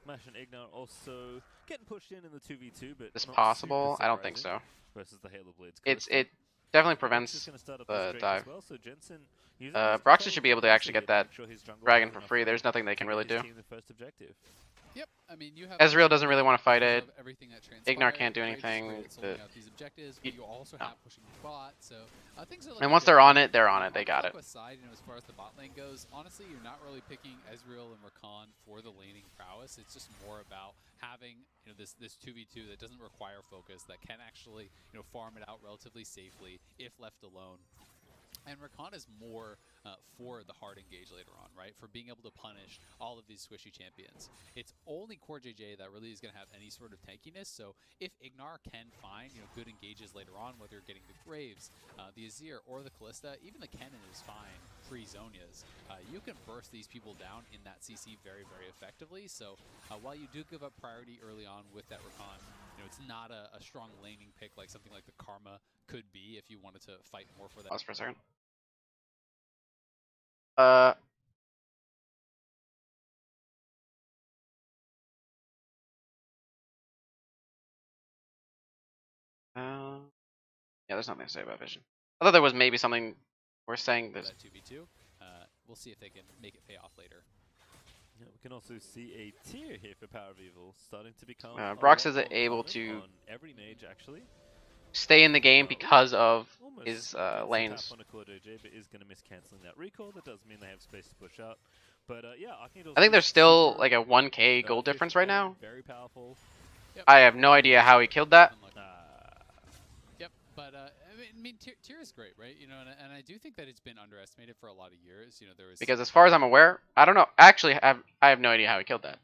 Mash and Ignar also getting pushed in the 2v2, but
it's possible. I don't think so.
Versus the Halo Blades.
It definitely prevents the dive.
Well, so Jensen,
Broxy should be able to actually get that dragon for free. There's nothing they can really do.
Yep, I mean, you have
Ezreal doesn't really want to fight it.
Ignar
can't do anything.
These objectives, but you also have pushing the bot, so things are
and once they're on it, they're on it. They got it.
Side, as far as the bot lane goes, honestly, you're not really picking Ezreal and Rakan for the laning prowess. It's just more about having this 2v2 that doesn't require focus, that can actually farm it out relatively safely if left alone. And Rakan is more for the hard engage later on, right? For being able to punish all of these squishy champions. It's only CoreJJ that really is going to have any sort of tankiness. So if Ignar can find good engages later on, whether you're getting the Graves, the Azir, or the Kalista, even the Kennen is fine pre-Zonias. You can burst these people down in that CC very, very effectively. So while you do give up priority early on with that Rakan, it's not a strong laning pick like something like the Karma could be if you wanted to fight more for that.
Pause for a second. Yeah, there's nothing to say about Vision. I thought there was maybe something we're saying this.
2v2. We'll see if they can make it pay off later.
Yeah, we can also see a tier here for Power of Evil starting to become.
Brox is able to
on every mage actually
stay in the game because of his lanes.
On a CoreJJ, but is going to miss canceling that recall. That does mean they have space to push out. But yeah,
I think there's still like a 1k gold difference right now.
Very powerful.
Yep.
I have no idea how he killed that.
Yep, but I mean, tier is great, right? And I do think that it's been underestimated for a lot of years. There was
because as far as I'm aware, I don't know. Actually, I have no idea how he killed that.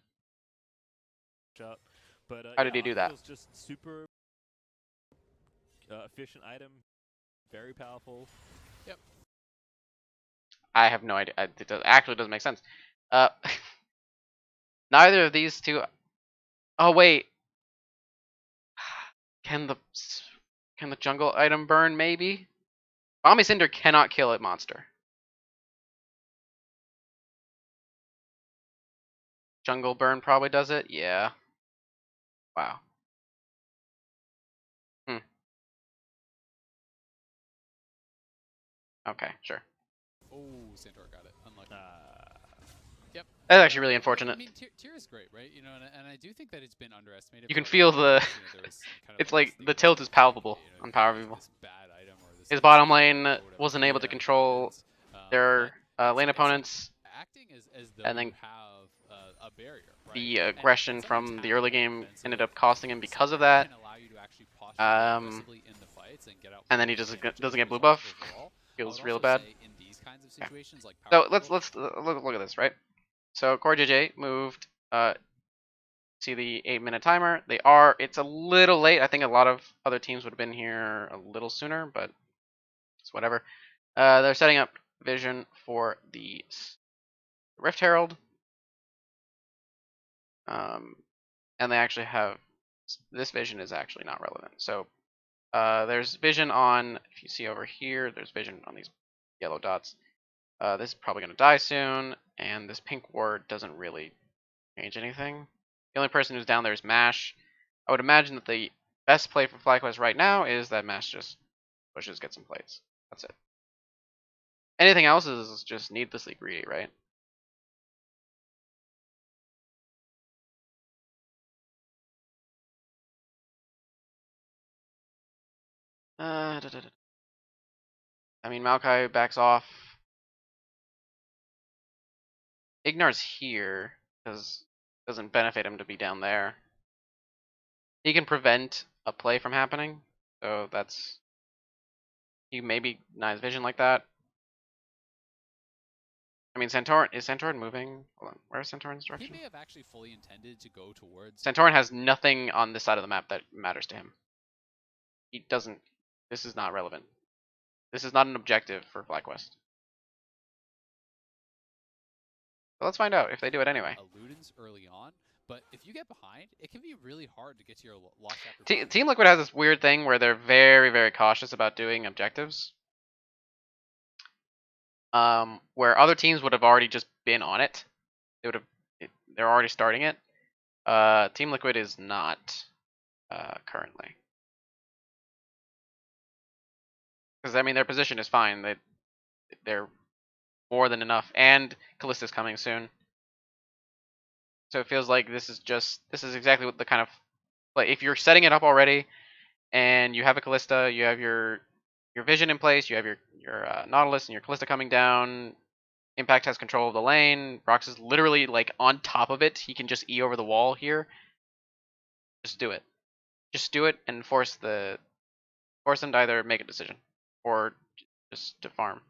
But
how did he do that?
It was just super efficient item, very powerful.
Yep.
I have no idea. It actually doesn't make sense. Neither of these two. Oh wait. Can the jungle item burn? Maybe. Bomby Cinder cannot kill a monster. Jungle burn probably does it. Yeah. Wow. Okay, sure.
Oh, Centaur got it. Unlucky. Yep.
That's actually really unfortunate.
I mean, tier is great, right? And I do think that it's been underestimated.
You can feel the. It's like the tilt is palpable on Power of Evil. His bottom lane wasn't able to control their lane opponents, and then
a barrier, right?
the aggression from the early game ended up costing him because of that. And then he just doesn't get blue buff. Feels real bad. Okay. So let's look at this, right? So CoreJJ moved to the 8-minute timer. It's a little late. I think a lot of other teams would have been here a little sooner, but it's whatever. They're setting up Vision for the Rift Herald. And they actually have this Vision is actually not relevant. So there's Vision on, if you see over here, there's Vision on these yellow dots. This is probably going to die soon, and this pink ward doesn't really change anything. The only person who's down there is Mash. I would imagine that the best play for FlyQuest right now is that Mash just pushes, gets some plates. That's it. Anything else is just needlessly greedy, right? I mean, Maokai backs off. Ignar's here because it doesn't benefit him to be down there. He can prevent a play from happening, so that's he maybe denies Vision like that. I mean, Santorin is Santorin moving? Hold on, where's Santorin's
He
direction?
may have actually fully intended to go towards.
Santorin has nothing on this side of the map that matters to him. He doesn't. This is not relevant. This is not an objective for FlyQuest. So let's find out if they do it anyway.
Ludens early on, but if you get behind, it can be really hard to get to your lost chapter.
Team Liquid has this weird thing where they're very, very cautious about doing objectives. Where other teams would have already just been on it. They're already starting it. Team Liquid is not currently. Because I mean their position is fine. They're more than enough, and Callista's coming soon. So it feels like this is exactly what the kind of, like, if you're setting it up already, and you have a Callista, you have your vision in place, you have your Nautilus and your Callista coming down. Impact has control of the lane. Brox is literally like on top of it. He can just E over the wall here. Just do it. Just do it and force them to either make a decision or just to farm.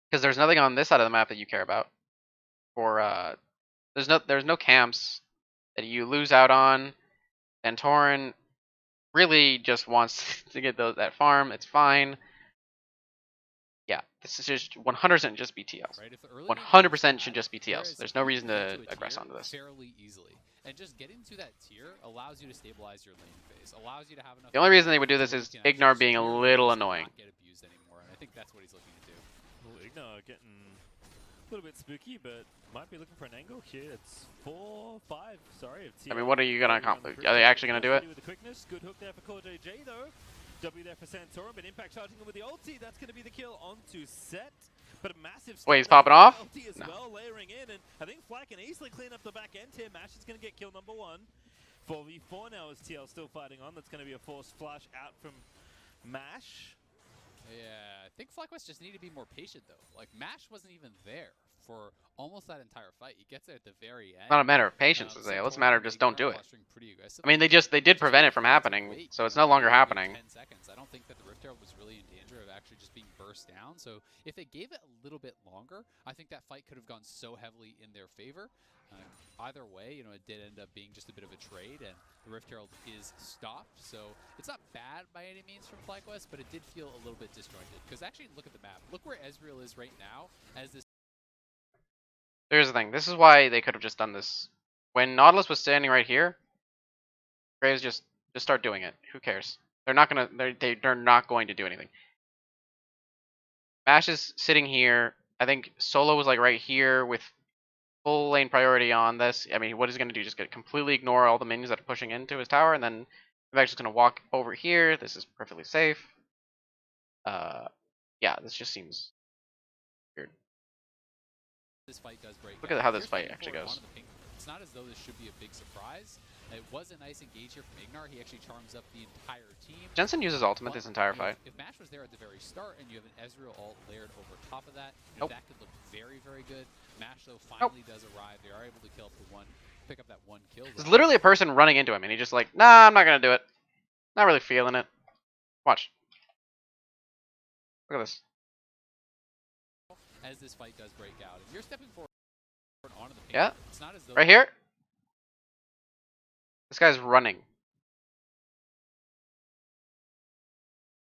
Because there's nothing on this side of the map that you care about. Or there's no camps that you lose out on. And Torin really just wants to get that farm. It's fine. Yeah, this is just 100% just BTLs. 100% should just BTLs. There's no reason to aggress onto this.
Fairly easily, and just getting to that tier allows you to stabilize your lane phase. Allows you to have enough.
The only reason they would do this is Ignar being a little annoying.
Get abused anymore, and I think that's what he's looking to do.
Well, Ignar getting a little bit spooky, but might be looking for an angle here. It's 4-5. Sorry.
I mean, what are you gonna accomplish? Are they actually gonna do it?
With the quickness, good hook there for CoreJJ though. W there for Santorin, but Impact charging him with the ulti. That's going to be the kill onto Set. But a massive.
Wait, he's popping off?
Ulti as well, layering in, and I think Fly can easily clean up the back end here. Mash is going to get kill number 1. 4v4 now is TL still fighting on. That's going to be a forced flash out from Mash.
Yeah, I think FlyQuest just needed to be more patient though. Like Mash wasn't even there for almost that entire fight. He gets there at the very end.
Not a matter of patience, is it? It's a matter of just don't do it. I mean, they did prevent it from happening, so it's no longer happening.
10 seconds. I don't think that the Rift Herald was really in danger of actually just being burst down. So if they gave it a little bit longer, I think that fight could have gone so heavily in their favor. Either way, it did end up being just a bit of a trade, and the Rift Herald is stopped. So it's not bad by any means from FlyQuest, but it did feel a little bit disjointed. Because actually, look at the map. Look where Ezreal is right now as this.
Here's the thing. This is why they could have just done this. When Nautilus was standing right here, Graves just start doing it. Who cares? They're not going to do anything. Mash is sitting here. I think Solo was like right here with full lane priority on this. I mean, what is he going to do? Just completely ignore all the minions that are pushing into his tower, and then Vivek's just going to walk over here. This is perfectly safe. Yeah, this just seems weird.
This fight does break.
Look at how this fight actually goes.
It's not as though this should be a big surprise. It was a nice engage here from Ignar. He actually charms up the entire team.
Jensen uses ultimate this entire fight.
If Mash was there at the very start and you have an Ezreal ult layered over top of that, that could look very, very good. Mash, though, finally does arrive. They are able to kill up the pick up that 1 kill.
There's literally a person running into him, and he's just like, nah, I'm not going to do it. Not really feeling it. Watch. Look at this.
As this fight does break out, and you're stepping forward onto the paint.
Yeah,
it's not as though
right here. This guy's running.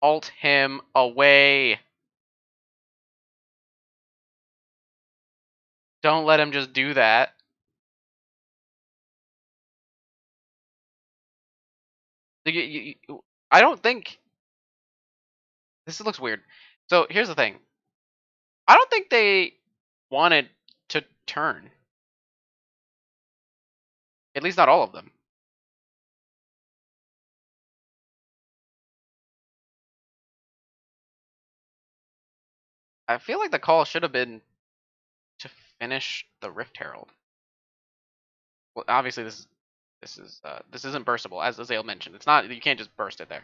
Ult him away. Don't let him just do that. I don't think... This looks weird. So here's the thing. I don't think they wanted to turn. At least not all of them. I feel like the call should have been to finish the Rift Herald. Well, obviously this isn't burstable, as Azale mentioned. It's not, you can't just burst it there.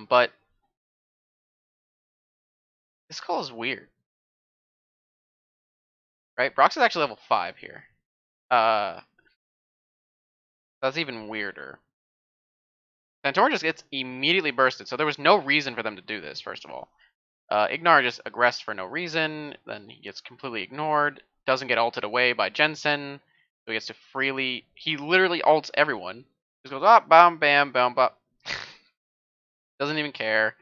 But this call is weird. Right? Brox is actually level 5 here. That's even weirder. Santorin just gets immediately bursted, so there was no reason for them to do this, first of all. Ignar just aggressed for no reason, then he gets completely ignored, doesn't get ulted away by Jensen, so he gets to freely, he literally ults everyone. Just goes, ah, bam, bam, bam, bam. Doesn't even care.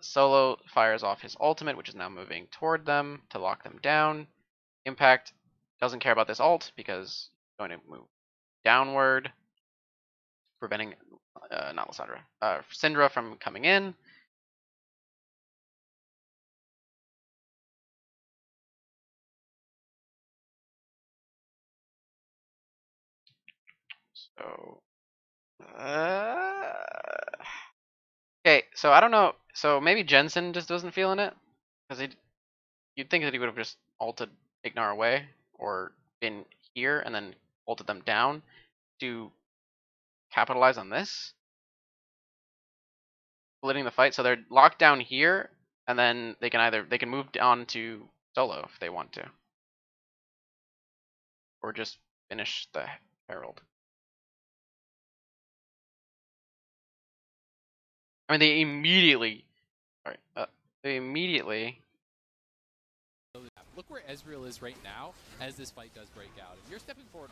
Solo fires off his ultimate, which is now moving toward them to lock them down. Impact doesn't care about this ult because it's going to move downward, preventing, not Lissandra, Syndra from coming in. So, okay, so I don't know. So maybe Jensen just wasn't feeling it, because you'd think that he would have just ulted Ignar away or been here and then ulted them down to capitalize on this, splitting the fight. So they're locked down here, and then they can move on to solo if they want to, or just finish the Herald. I mean, they immediately. Alright, they immediately.
Look where Ezreal is right now as this fight does break out. If you're stepping forward.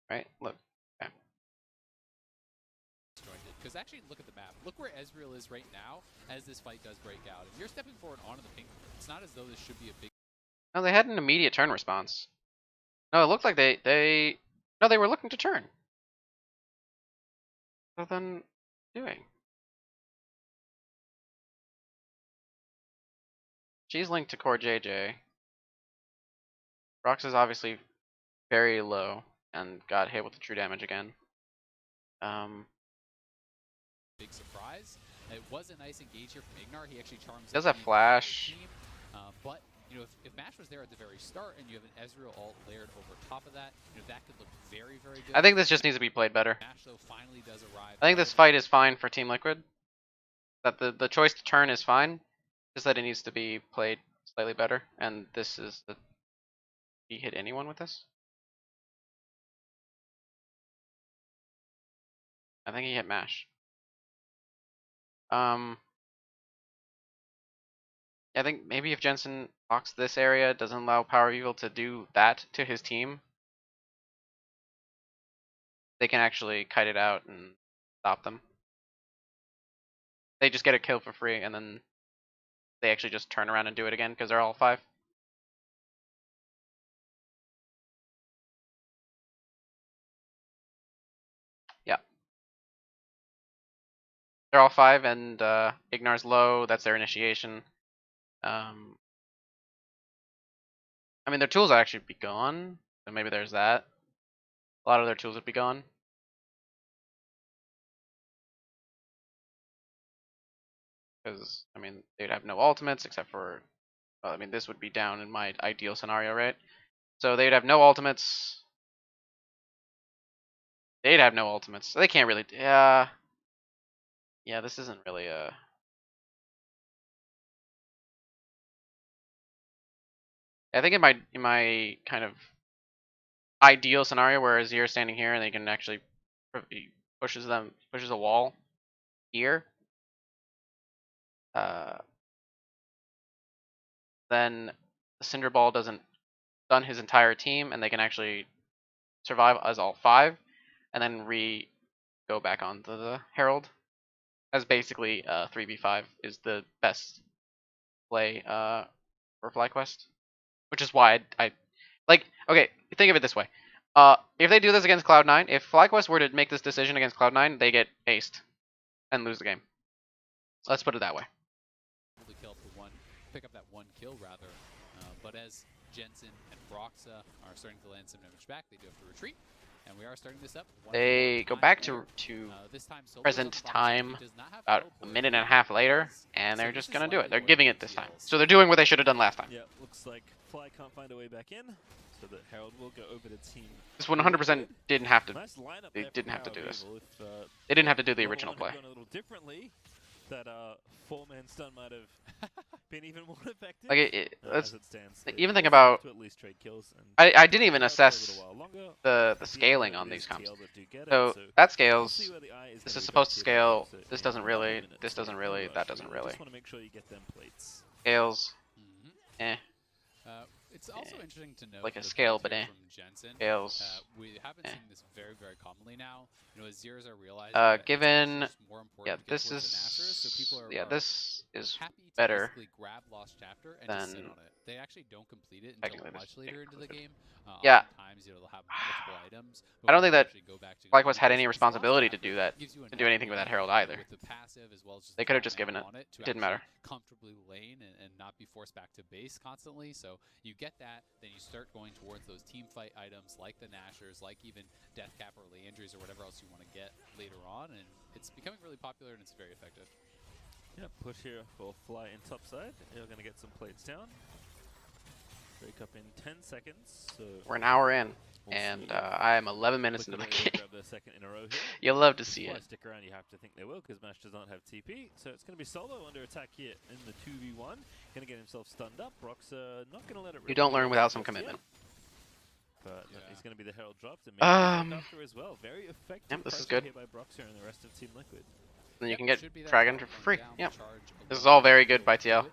Right, look. Okay.
Because actually, look at the map. Look where Ezreal is right now as this fight does break out. If you're stepping forward onto the pink, it's not as though this should be a big.
No, they had an immediate turn response. No, it looked like they were looking to turn. So then, doing. She's linked to core JJ. Rox is obviously very low and got hit with the true damage again.
Big surprise. It was a nice engage here from Ignar. He actually charms.
He does have flash.
But you know, if Mash was there at the very start and you have an Ezreal ult layered over top of that, you know, that could look very, very good.
I think this just needs to be played better.
Mash though finally does arrive.
I think this fight is fine for Team Liquid. That the choice to turn is fine, just that it needs to be played slightly better. And this is the. Did he hit anyone with this? I think he hit Mash. I think maybe if Jensen locks this area, doesn't allow Power Evil to do that to his team, they can actually kite it out and stop them. They just get a kill for free, and then they actually just turn around and do it again because they're all 5. Yeah. They're all 5, and Ignar's low. That's their initiation. I mean, their tools would actually be gone, so maybe there's that. A lot of their tools would be gone. Because, I mean, they'd have no ultimates except for, well, I mean, this would be down in my ideal scenario, right? So they'd have no ultimates. They'd have no ultimates. So they can't really, yeah, this isn't really a... I think in my kind of ideal scenario where Azir's standing here and they can actually pushes a wall here, then the Cinder Ball doesn't stun his entire team and they can actually survive as all 5 and then go back onto the Herald as basically 3v5 is the best play for FlyQuest, which is why I like. Okay, think of it this way: if they do this against Cloud9, if FlyQuest were to make this decision against Cloud9, they get aced and lose the game. Let's put it that way.
Pick up that 1 kill rather, but as Jensen and Broxa are starting to land some damage back, they do have to retreat. And we are starting this up.
They go back to present time about a minute and a half later, and they're just going to do it. They're giving it this time. So they're doing what they should have done last time.
Yeah, looks like Fly can't find a way back in, so that Herald will go over to team.
This 100% didn't have to. They didn't have to do this. They didn't have to do the original play.
A little differently, that 4-man stun might have been even more effective.
Like
As it stands,
even think
Force
about.
to at least trade kills. And
I didn't even
Herald for a
assess
little while longer.
the
At the end of
scaling
the day,
on
it
these
is
comps.
TL that do get it,
So
so
that
we'll see
scales.
where the eye is
This
gonna
is
be
supposed to
directed in
scale.
terms of
This
in
doesn't
a couple
really.
minutes.
This
So
doesn't
no
really. That
rush
doesn't
here.
really.
Just want to make sure you get them plates.
Scales. Eh.
It's also interesting to note
Like a
the
scale,
build
but
here
eh.
from Jensen.
Scales.
We haven't
Eh.
seen this very, very commonly now. You know, as Zeros are realizing that
Given.
it's more important to get
This
towards
is.
the Nashers, so people are
This is
happy to
better
basically grab Lost Chapter and
than
just sit on it. They actually don't complete it until
technically this
much later into the game.
Yeah.
Oftentimes, you know, they'll have multiple items.
I don't think
they
that
actually go back to
FlyQuest had
complete
any
this. This Lost
responsibility to
Chapter
do that,
gives you
to do anything with that Herald either.
with the passive as well as just
They
the
could have
fat
just given
mana
it.
on it to
It didn't
actually
matter.
comfortably lane and not be forced back to base constantly. So you get that, then you start going towards those team fight items like the Nashers, like even Death Cap or Leandries or whatever else you want to get later on, and it's becoming really popular and it's very effective.
Yeah, push here for Fly in top side. You're going to get some plates down. Break up in 10 seconds. So
We're an hour in, and I'm 11 minutes into the game.
Grab their second in a row here.
You'll love to see it.
Stick around, you have to think they will, because Mash does not have TP. So it's going to be Solo under attack here in the 2v1. Going to get himself stunned up. Brock's not going to let it.
You don't learn without some commitment.
But
yeah.
he's going to be the Herald dropped and maybe after as well. Very effective.
Yep, this is good.
Here by Broxer and the rest of Team Liquid.
Then you can get
Should
Dragon for free. Yep. This is all very good by TL.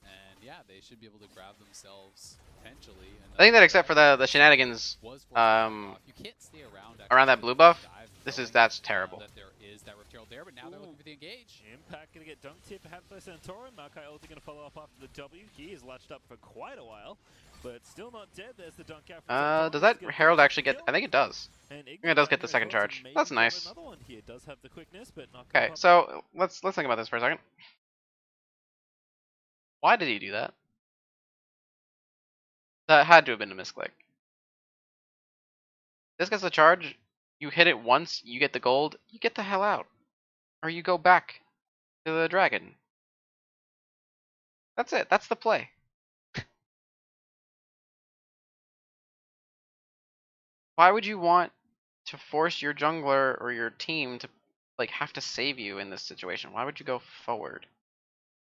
And yeah, they should be able to grab themselves potentially.
I think that except for the shenanigans
you can't stay
around that blue buff, that's terrible.
That there is that Rift Herald there, but now they're looking for the engage.
Impact going to get dunked here perhaps by Santorin. Maokai also going to follow up after the W. He is latched up for quite a while, but still not dead. There's the dunk out.
Does that Herald actually get? I think it does. I think it does get the second charge. That's nice.
Another one here does have the quickness, but not
Okay, so let's think about this for a second. Why did he do that? That had to have been a misclick. This gets a charge. You hit it once, you get the gold. You get the hell out, or you go back to the dragon. That's it. That's the play. Why would you want to force your jungler or your team to like have to save you in this situation? Why would you go forward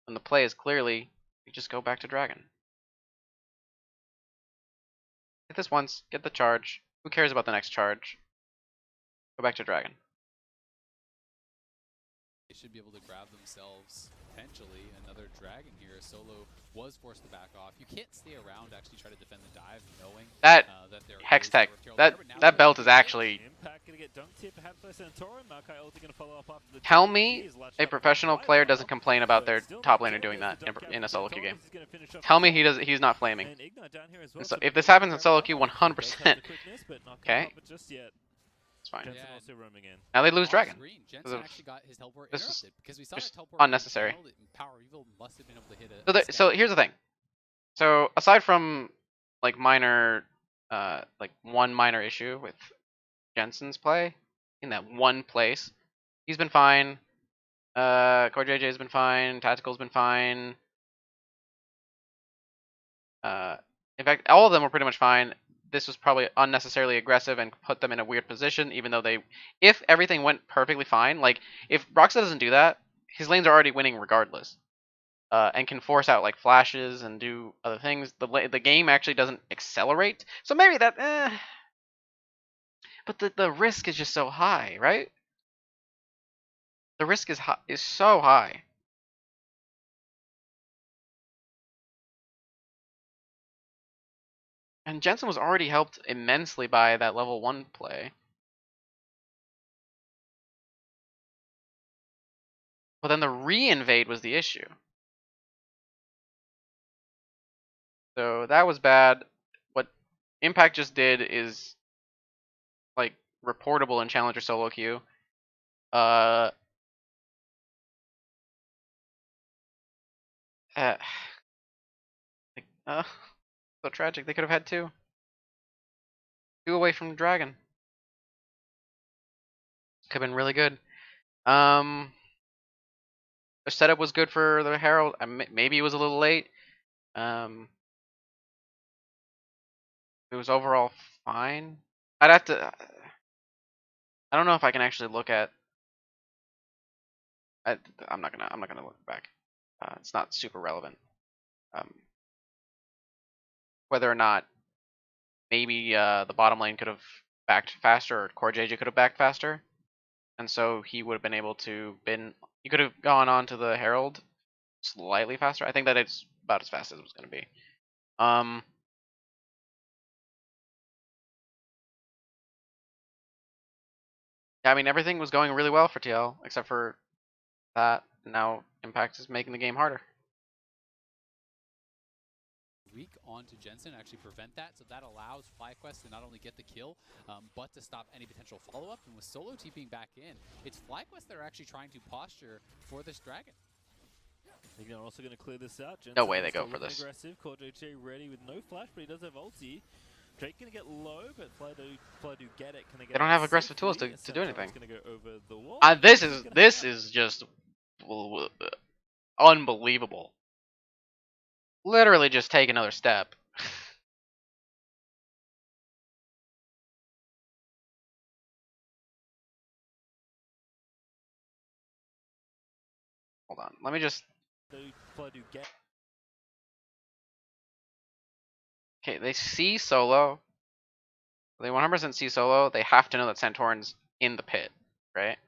when the play is clearly you just go back to dragon? Hit this once, get the charge. Who cares about the next charge? Go back to dragon.
They should be able to grab themselves potentially another dragon here. Solo was forced to back off. You can't stay around to actually try to defend the dive, knowing
that
there
Hex
is
Tech,
that
that belt is actually.
Impact going to get dunked here perhaps by Santorin. Maokai also going to follow up after the
Tell me a professional player doesn't complain about their top laner doing that in a solo queue game. Tell me he's not flaming. And so if this happens in solo queue, 100%. Okay. It's fine.
Jensen also roaming in.
Now they lose dragon.
Jensen actually got his teleport
This
interrupted because we saw
just
that teleport
unnecessary.
Power Evil must have been able to hit it.
So here's the thing. So aside from like minor, like one minor issue with Jensen's play in that one place, he's been fine. Core JJ's been fine. Tactical's been fine. In fact, all of them were pretty much fine. This was probably unnecessarily aggressive and put them in a weird position, even though if everything went perfectly fine, like if Roxa doesn't do that, his lanes are already winning regardless, and can force out like flashes and do other things. The game actually doesn't accelerate, so maybe that. But the risk is just so high, right? The risk is so high. And Jensen was already helped immensely by that level 1 play. But then the re-invade was the issue. So that was bad. What Impact just did is like reportable in Challenger solo queue. So tragic. They could have had two. Two away from the dragon. Could have been really good. The setup was good for the Herald. Maybe it was a little late. It was overall fine. I'd have to. I don't know if I can actually look at. I'm not gonna look back. It's not super relevant. whether or not maybe the bottom lane could have backed faster, or Core JJ could have backed faster, and so he would have been able to he could have gone on to the Herald slightly faster. I think that it's about as fast as it was going to be. Yeah, I mean, everything was going really well for TL, except for that. Now Impact is making the game harder.
Weak onto Jensen, actually prevent that, so that allows FlyQuest to not only get the kill, but to stop any potential follow-up. And with Solo TPing back in, it's FlyQuest that are actually trying to posture for this dragon.
They're also going to clear this out. Jensen
no way they go for this.
Aggressive. Core JJ ready with no flash, but he does have ulti. Drake going to get low, but Fly do get it. Can they get
they don't have aggressive tools to do anything.
Going to go over the wall.
This is just unbelievable. Literally just take another step. Hold on, let me just. Okay, they see Solo. They 100% see Solo. They have to know that Santorin's in the pit, right?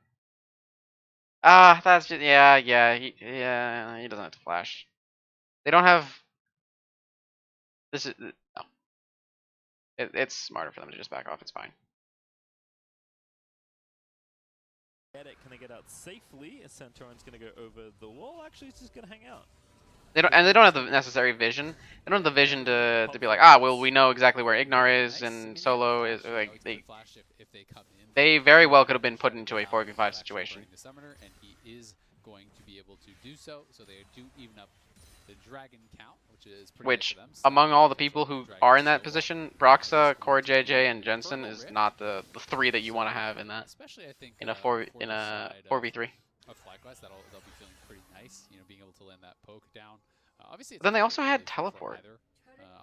Ah, that's just yeah. He doesn't have to flash. They don't have. This is no. It's smarter for them to just back off. It's fine.
Can they get out safely? As Santorin's going to go over the wall. Actually, it's just going to hang out.
They don't have the necessary vision. They don't have the vision to be like, ah, well, we know exactly where Ignar is and Solo is. Like they very well could have been put into a 4v5 situation.
The summoner, and he is going to be able to do so. So they do even up the dragon count, which is pretty good for them.
Among all the people who are in that position, Broxa, Core JJ, and Jensen is not the three that you want to have in that.
Especially, I think,
in a 4v3.
Of FlyQuest, they'll be feeling pretty nice, you know, being able to land that poke down. Obviously, it's
then they also had teleport.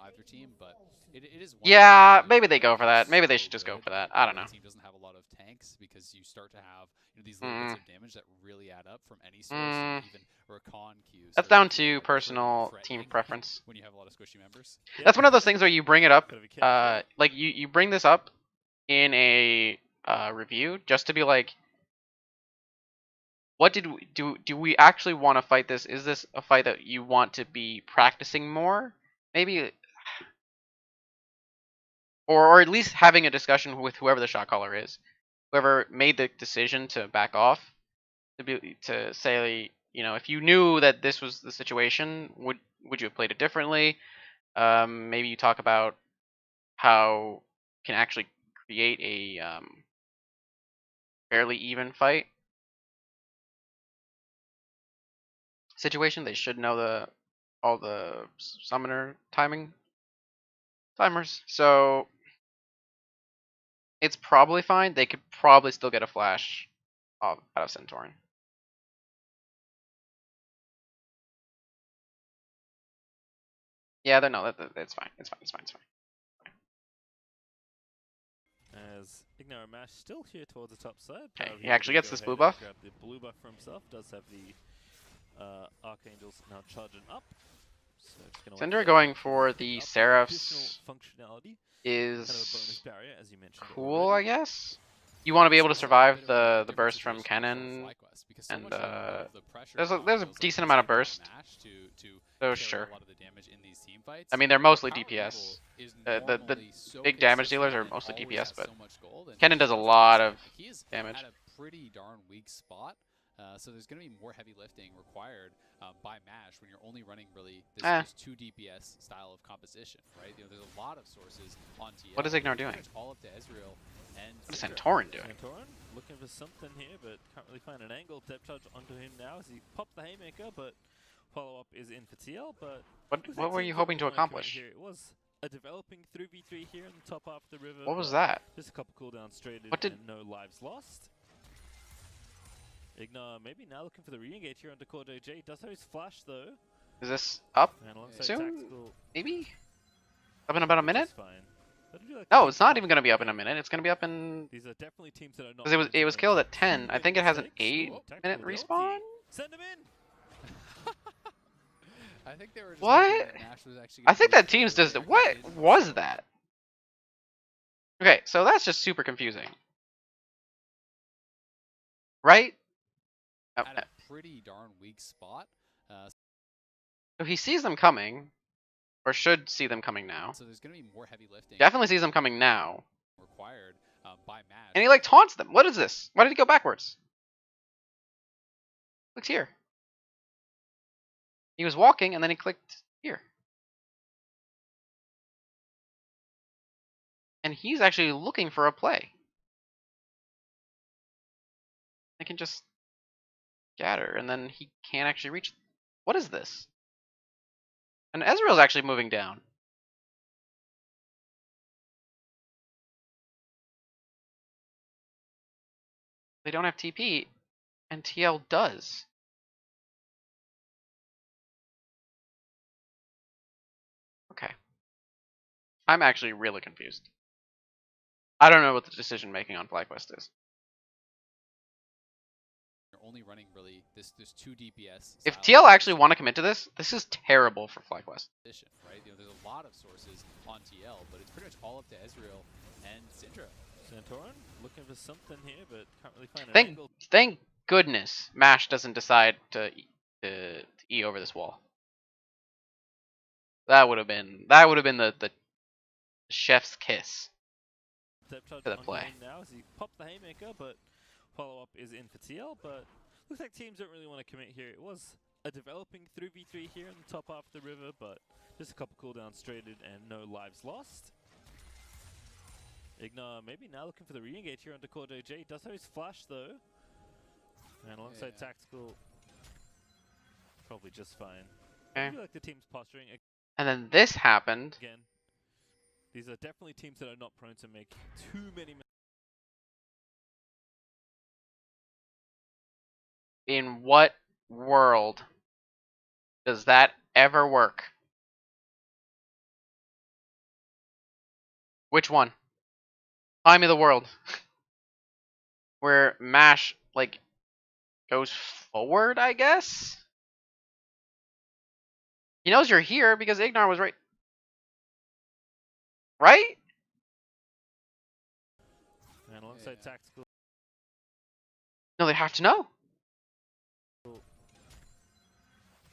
Either team, but it is.
Yeah, maybe they go for that. Maybe they should just go for that. I don't know.
The team doesn't have a lot of tanks because you start to have these little bits of damage that really add up from any source, even Rakan Qs.
That's down to personal team preference.
When you have a lot of squishy members.
That's one of those things where you bring it up, like you bring this up in a review just to be like, what did we do we actually want to fight this? Is this a fight that you want to be practicing more? Maybe, or at least having a discussion with whoever the shot caller is, whoever made the decision to back off, to say, you know, if you knew that this was the situation, would you have played it differently? Maybe you talk about how you can actually create a fairly even fight situation. They should know all the summoner timers, so it's probably fine. They could probably still get a flash out of Santorin. Yeah, no, it's fine. It's fine.
As Ignar and Mash still here towards the top side.
Okay, he actually gets this blue buff.
Grab the blue buff for himself. Does have the Archangels now charging up. So
Cinder going for the Seraphs
functionality
is
kind of a bonus barrier, as you mentioned
cool, I guess. You want to be able to survive the burst from Cannon, and there's a decent amount of burst. So sure. I mean, they're mostly DPS. The big damage dealers are mostly DPS, but Cannon does a lot of damage.
At a pretty darn weak spot. So there's going to be more heavy lifting required by MASH when you're only running really this 2 DPS style of composition, right? You know, there's a lot of sources on TL.
What is Ignar doing?
All up to Ezreal and
what is Santorin doing?
Santorin looking for something here, but can't really find an angle. Depth charge onto him now as he popped the haymaker, but follow-up is in for TL. But
what were you hoping to accomplish?
Here? It was a developing 3v3 here in the top half of the river.
What was that?
Just a couple cooldowns straight in and no lives lost. Ignar maybe now looking for the re-engage here onto Core JJ. Does have his flash though.
Is this up soon?
Tactical,
maybe? Up in about a minute?
Like
no, it's not even going to be up in a minute. It's going to be up in...
These are definitely teams that are not...
Because it was killed at 10. I think it has an 8-minute respawn?
Send him in!
I think they were just
What?
hoping that Nash was actually
I
gonna
think
move
that team's
forward
just.
there. He
What
didn't,
was
so-
that? Okay, so that's just super confusing. Right?
At a pretty darn weak spot.
So he sees them coming, or should see them coming now.
So there's going to be more heavy lifting.
Definitely sees them coming now.
Required by Mash.
And he like taunts them. What is this? Why did he go backwards? Clicks here. He was walking and then he clicked here. And he's actually looking for a play. I can just scatter and then he can't actually reach. What is this? And Ezreal's actually moving down. They don't have TP, and TL does. Okay. I'm actually really confused. I don't know what the decision making on FlyQuest is.
You're only running really this 2 DPS.
If TL actually want to commit to this, this is terrible for FlyQuest.
Right? You know, there's a lot of sources on TL, but it's pretty much all up to Ezreal and Syndra.
Santorin looking for something here, but can't really find an angle.
Thank goodness Mash doesn't decide to E over this wall. That would have been the chef's kiss
To
the play.
Now as he pops the haymaker, but follow up is in for TL. But looks like teams don't really want to commit here. It was a developing 3v3 here in the top half of the river, but just a couple cooldowns traded and no lives lost. Ignar maybe now looking for the re-engage here onto CoreJJ. Does have his flash though. And alongside Tactical, probably just fine.
Okay.
I feel like the team's posturing
And then this happened.
again. These are definitely teams that are not prone to make too many mistakes.
In what world does that ever work? Which one? Time of the world. Where Mash, like, goes forward, I guess? He knows you're here because Ignar was right. Right?
And alongside Tactical.
No, they have to know.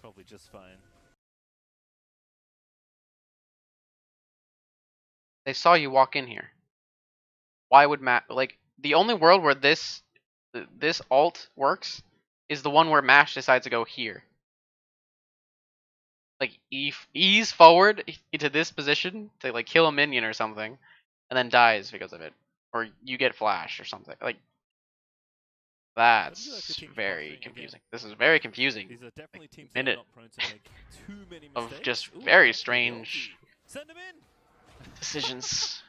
Probably just fine.
They saw you walk in here. Why would like, the only world where this alt works is the one where Mash decides to go here. Like, ease forward into this position to, like, kill a minion or something, and then dies because of it. Or you get flash or something. Like, that's very confusing. This is very confusing.
These are definitely teams
that are
not prone to make too many mistakes.
Of just very strange
Send him in.
decisions.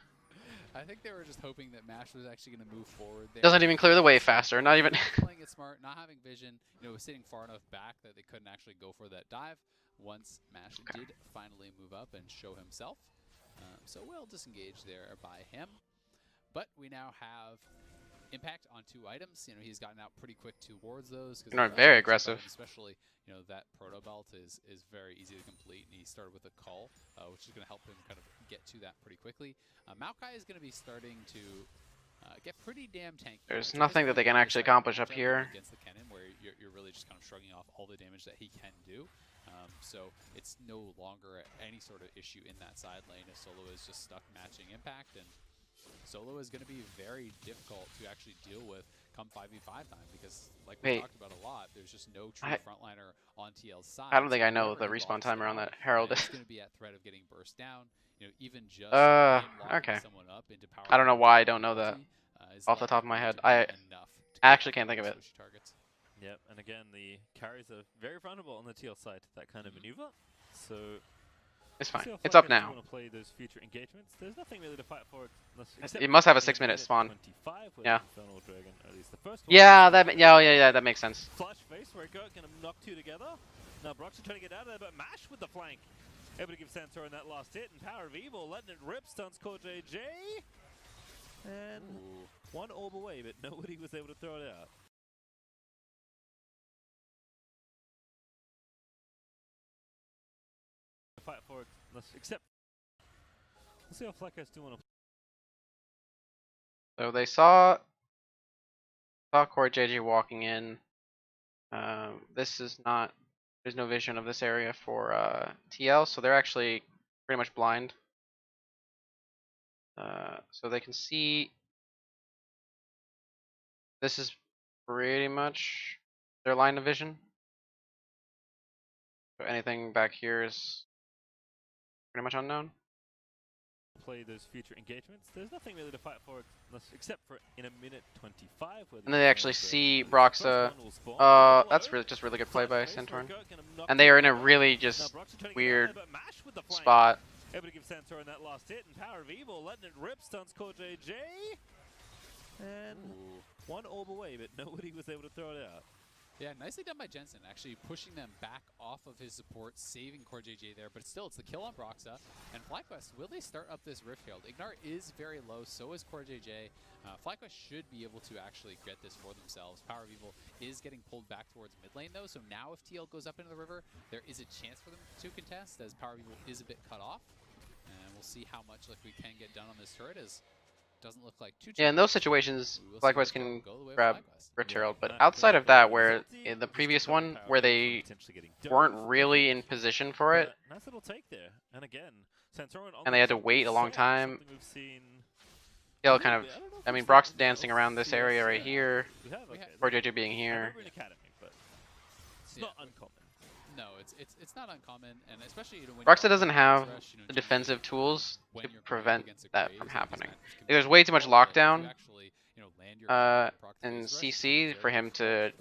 I think they were just hoping that Mash was actually going to move forward there.
Doesn't even clear the way faster. Not even
playing it smart, not having vision. You know, was sitting far enough back that they couldn't actually go for that dive. Once Mash did finally move up and show himself, so well disengaged there by him. But we now have Impact on 2 items. You know, he's gotten out pretty quick towards those.
They're very aggressive.
Especially, you know, that proto belt is very easy to complete, and he started with a call, which is going to help him kind of get to that pretty quickly. Maokai is going to be starting to get pretty damn tanky.
There's nothing that they can actually accomplish up here.
Against the cannon, where you're really just kind of shrugging off all the damage that he can do. So it's no longer any sort of issue in that side lane if Solo is just stuck matching Impact, and Solo is going to be very difficult to actually deal with come 5v5 time because, like we talked about a lot, there's just no true frontliner on TL's side.
I don't think I know the respawn timer on that Herald.
It's going to be at threat of getting burst down. You know, even just
okay.
someone up into power.
I don't know why I don't know that off the top of my head. I actually can't think of it.
Yep, and again, the carries are very vulnerable on the TL side to that kind of maneuver. So
it's fine. It's up now.
Want to play those future engagements. There's nothing really to fight for.
It must have a 6-minute spawn.
25
Yeah.
Dragon, at least the first one.
Yeah, that makes sense.
Flash face where it gonna knock 2 together. Now Broxy trying to get out of there, but Mash with the flank. Able to give Santorin that last hit, and Power of Evil letting it rip, stuns CoreJJ. And one orb away, but nobody was able to throw it out. fight for it, except let's see how FlyQuest do on a.
So they saw Core JJ walking in. This is not. There's no vision of this area for TL, so they're actually pretty much blind. So they can see. This is pretty much their line of vision. So anything back here is pretty much unknown.
Play those future engagements. There's nothing really to fight for except for in a minute 25.
And then they actually see Broxa. That's just really good play by Santorin. And they are in a really just weird spot.
Able to give Santorin that last hit, and Power of Evil letting it rip, stuns Core JJ. And one orb away, but nobody was able to throw it out.
Yeah, nicely done by Jensen, actually pushing them back off of his support, saving Core JJ there, but still, it's the kill on Broxa. And FlyQuest, will they start up this Rift Herald? Ignar is very low, so is Core JJ. FlyQuest should be able to actually get this for themselves. Power of Evil is getting pulled back towards mid lane, though, so now if TL goes up into the river, there is a chance for them to contest, as Power of Evil is a bit cut off. And we'll see how much we can get done on this turret, as doesn't look like too.
Yeah, in those situations, FlyQuest can grab Rift Herald, but outside of that, where in the previous one, where they weren't really in position for it,
nice little take there. And again,
and they had to wait a long time. TL kind of, I mean, Brock's dancing around this area right here, or JJ being here.
It's not uncommon.
No, it's not uncommon, and especially when
Broxa doesn't have the defensive tools to prevent that from happening. There's way too much lockdown and CC for him to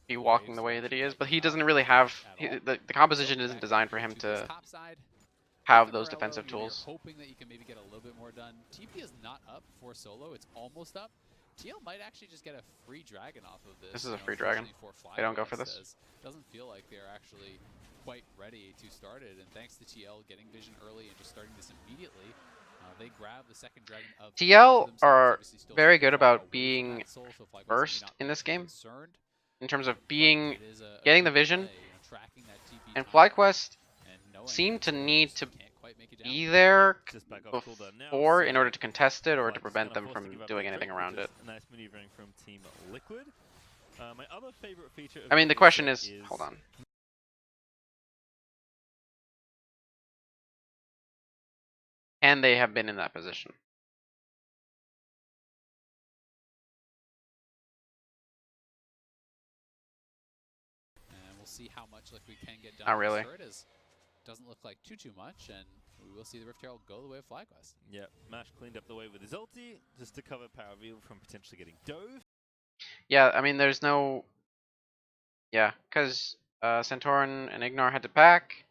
be walking the way that he is, but he doesn't really have the composition isn't designed for him to have those defensive tools.
Hoping that you can maybe get a little bit more done. TP is not up for solo; it's almost up. TL might actually just get a free dragon off of this.
This is a free dragon. They don't go for this.
Doesn't feel like they're actually quite ready to start it, and thanks to TL getting vision early and just starting this immediately, they grab the second dragon of
TL are very good about being first in this game in terms of getting the vision, and FlyQuest seem to need to be there before in order to contest it or to prevent them from doing anything around it.
Nice maneuvering from Team Liquid. My other favorite feature.
I mean, the question is, hold on. And they have been in that position.
And we'll see how much we can get done.
Not really.
Doesn't look like too much, and we will see the Rift Herald go the way of FlyQuest.
Yeah, Mash cleaned up the way with his ulti, just to cover Power of Evil from potentially getting dove.
Yeah, I mean, there's no... Yeah, because Santorin and Ignar had to back.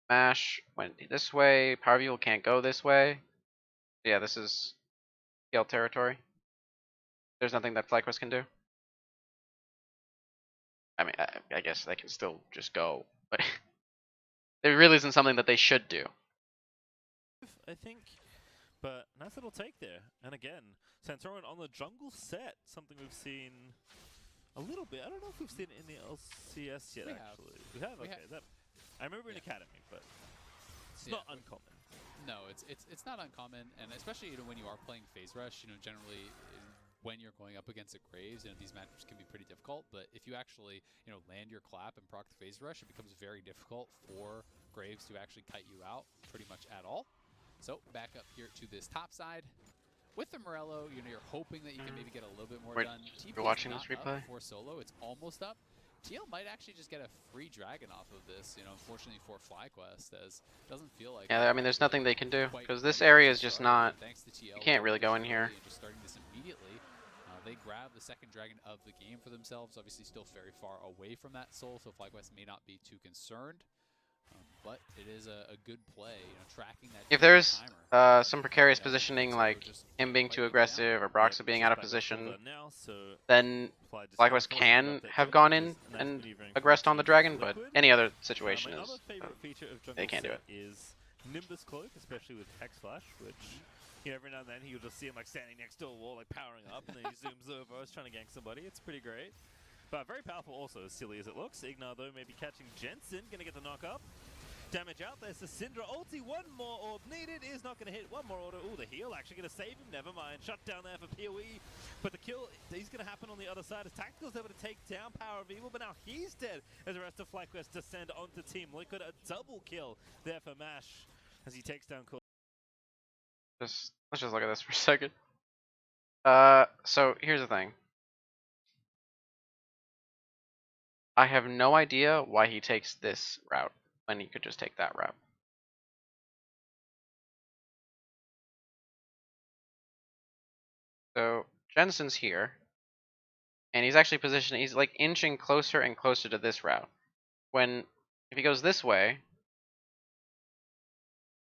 Mash went this way. Power of Evil can't go this way. Yeah, this is TL territory. There's nothing that FlyQuest can do. I mean, I guess they can still just go, but there really isn't something that they should do.
I think, but nice little take there. And again, Santorin on the jungle set, something we've seen a little bit. I don't know if we've seen it in the LCS yet, actually. We have? Okay. I remember in Academy, but it's not uncommon.
No, it's not uncommon, and especially when you are playing Phase Rush, generally when you're going up against a Graves, these matchups can be pretty difficult, but if you actually, land your clap and proc the Phase Rush, it becomes very difficult for Graves to actually kite you out pretty much at all. So back up here to this top side. With the Morello, you're hoping that you can maybe get a little bit more done.
You're watching this replay?
For solo, it's almost up. TL might actually just get a free dragon off of this, unfortunately for FlyQuest, as it doesn't feel like...
Yeah, I mean, there's nothing they can do, because this area is just not... You can't really go in here.
Just starting this immediately. They grab the second dragon of the game for themselves, obviously still very far away from that soul, so FlyQuest may not be too concerned. But it is a good play, tracking that.
If there's some precarious positioning, like him being too aggressive or Broxa being out of position, then FlyQuest can have gone in and aggressed on the dragon, but any other situation is they can't do it.
Is Nimbus Cloak, especially with Hex Flash, which every now and then you'll just see him standing next to a wall, powering up, and then he zooms over, is trying to gank somebody. It's pretty great. But very powerful also, as silly as it looks. Ignar, though, maybe catching Jensen, going to get the knock up. Damage out, there's the Syndra ulti, one more orb needed, is not going to hit, one more order. Ooh, the heal actually going to save him, never mind. Shut down there for PoE, but the kill is going to happen on the other side as Tactical's able to take down Power of Evil, but now he's dead as the rest of FlyQuest descend onto Team Liquid. A double kill there for Mash as he takes down Core.
Let's just look at this for a second. So here's the thing. I have no idea why he takes this route when he could just take that route. So Jensen's here, and he's actually positioned. He's like inching closer and closer to this route. When if he goes this way,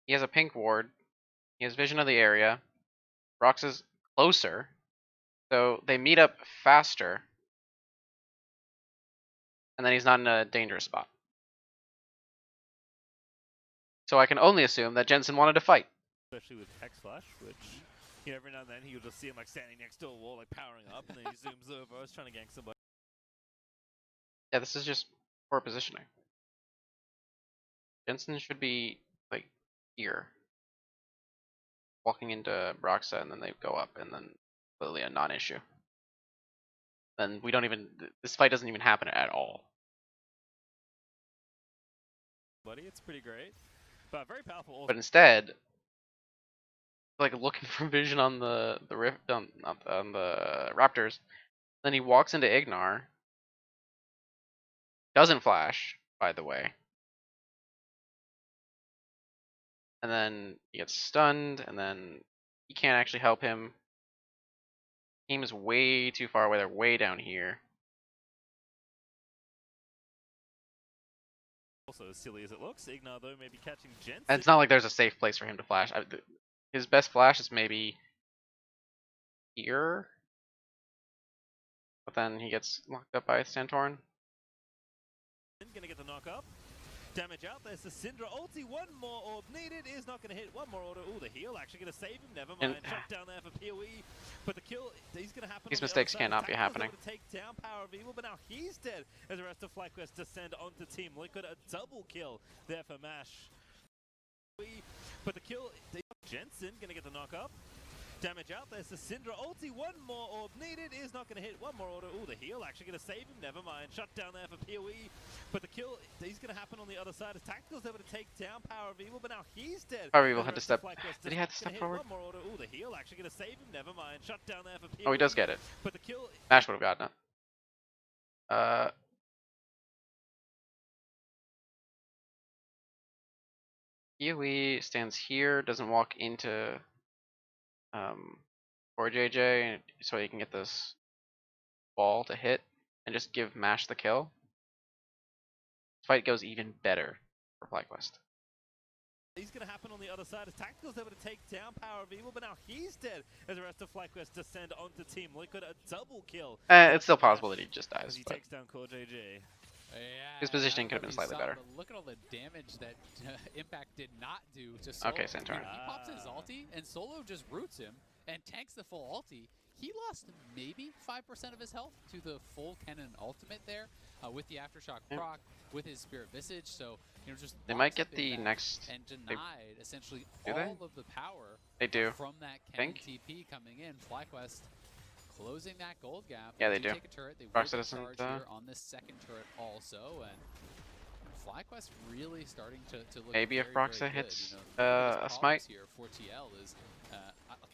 he has a pink ward. He has vision of the area. Rox is closer, so they meet up faster, and then he's not in a dangerous spot. So I can only assume that Jensen wanted to fight.
Especially with Hex Flash, which, you know, every now and then you'll just see him like standing next to a wall, like powering up, and then he zooms over. I was trying to gank somebody.
Yeah, this is just poor positioning. Jensen should be like here, walking into Broxa, and then they go up, and then clearly a non-issue. Then we don't even. This fight doesn't even happen at all.
Buddy, it's pretty great, but very powerful.
But instead, like looking for vision on the rift on the Raptors, then he walks into Ignar. Doesn't flash, by the way. And then he gets stunned, and then he can't actually help him. Team is way too far away. They're way down here.
Also, as silly as it looks, Ignar though may be catching Jensen.
And it's not like there's a safe place for him to flash. His best flash is maybe here, but then he gets locked up by Santorin.
Gonna get the knock up. Damage out, there's the Syndra ulti, one more orb needed, is not going to hit, one more order. Ooh, the heal actually going to save him, never mind. Shut down there for PoE, but the kill is going to happen.
These mistakes cannot be happening.
To take down Power of Evil, but now he's dead as the rest of FlyQuest descend onto Team Liquid. A double kill there for Mash. But the kill, Jensen going to get the knock up. Damage out, there's the Syndra ulti, one more orb needed, is not going to hit, one more order. Ooh, the heal actually going to save him, never mind. Shut down there for PoE, but the kill is going to happen on the other side as Tactical's able to take down Power of Evil, but now he's dead.
Power of Evil had to step. Did he have to step forward?
One more order. Ooh, the heal actually going to save him, never mind. Shut down there for PoE.
Oh, he does get it.
But the kill.
Mash would have gotten it. Yui stands here, doesn't walk into or JJ, so he can get this ball to hit and just give Mash the kill. This fight goes even better for FlyQuest.
He's going to happen on the other side as Tactical's able to take down Power of Evil, but now he's dead as the rest of FlyQuest descend onto Team Liquid. A double kill.
It's still possible that he just dies.
As he takes down Core JJ.
Yeah,
his positioning could have been slightly better.
Look at all the damage that Impact did not do to Solo.
Okay, Santorin.
He pops his ulti, and Solo just roots him and tanks the full ulti. He lost maybe 5% of his health to the full cannon ultimate there with the Aftershock proc, with his Spirit Visage. So, you know, just
they might get the next
and denied essentially
all
of the power
they do
from that cannon TP coming in. FlyQuest closing that gold gap.
Yeah, they do.
Take a turret. They will
Proxy
charge
doesn't,
here on this second turret also, and FlyQuest really starting to look
maybe
very,
if Proxy
very
hits
good. You know,
a smite
here for TL is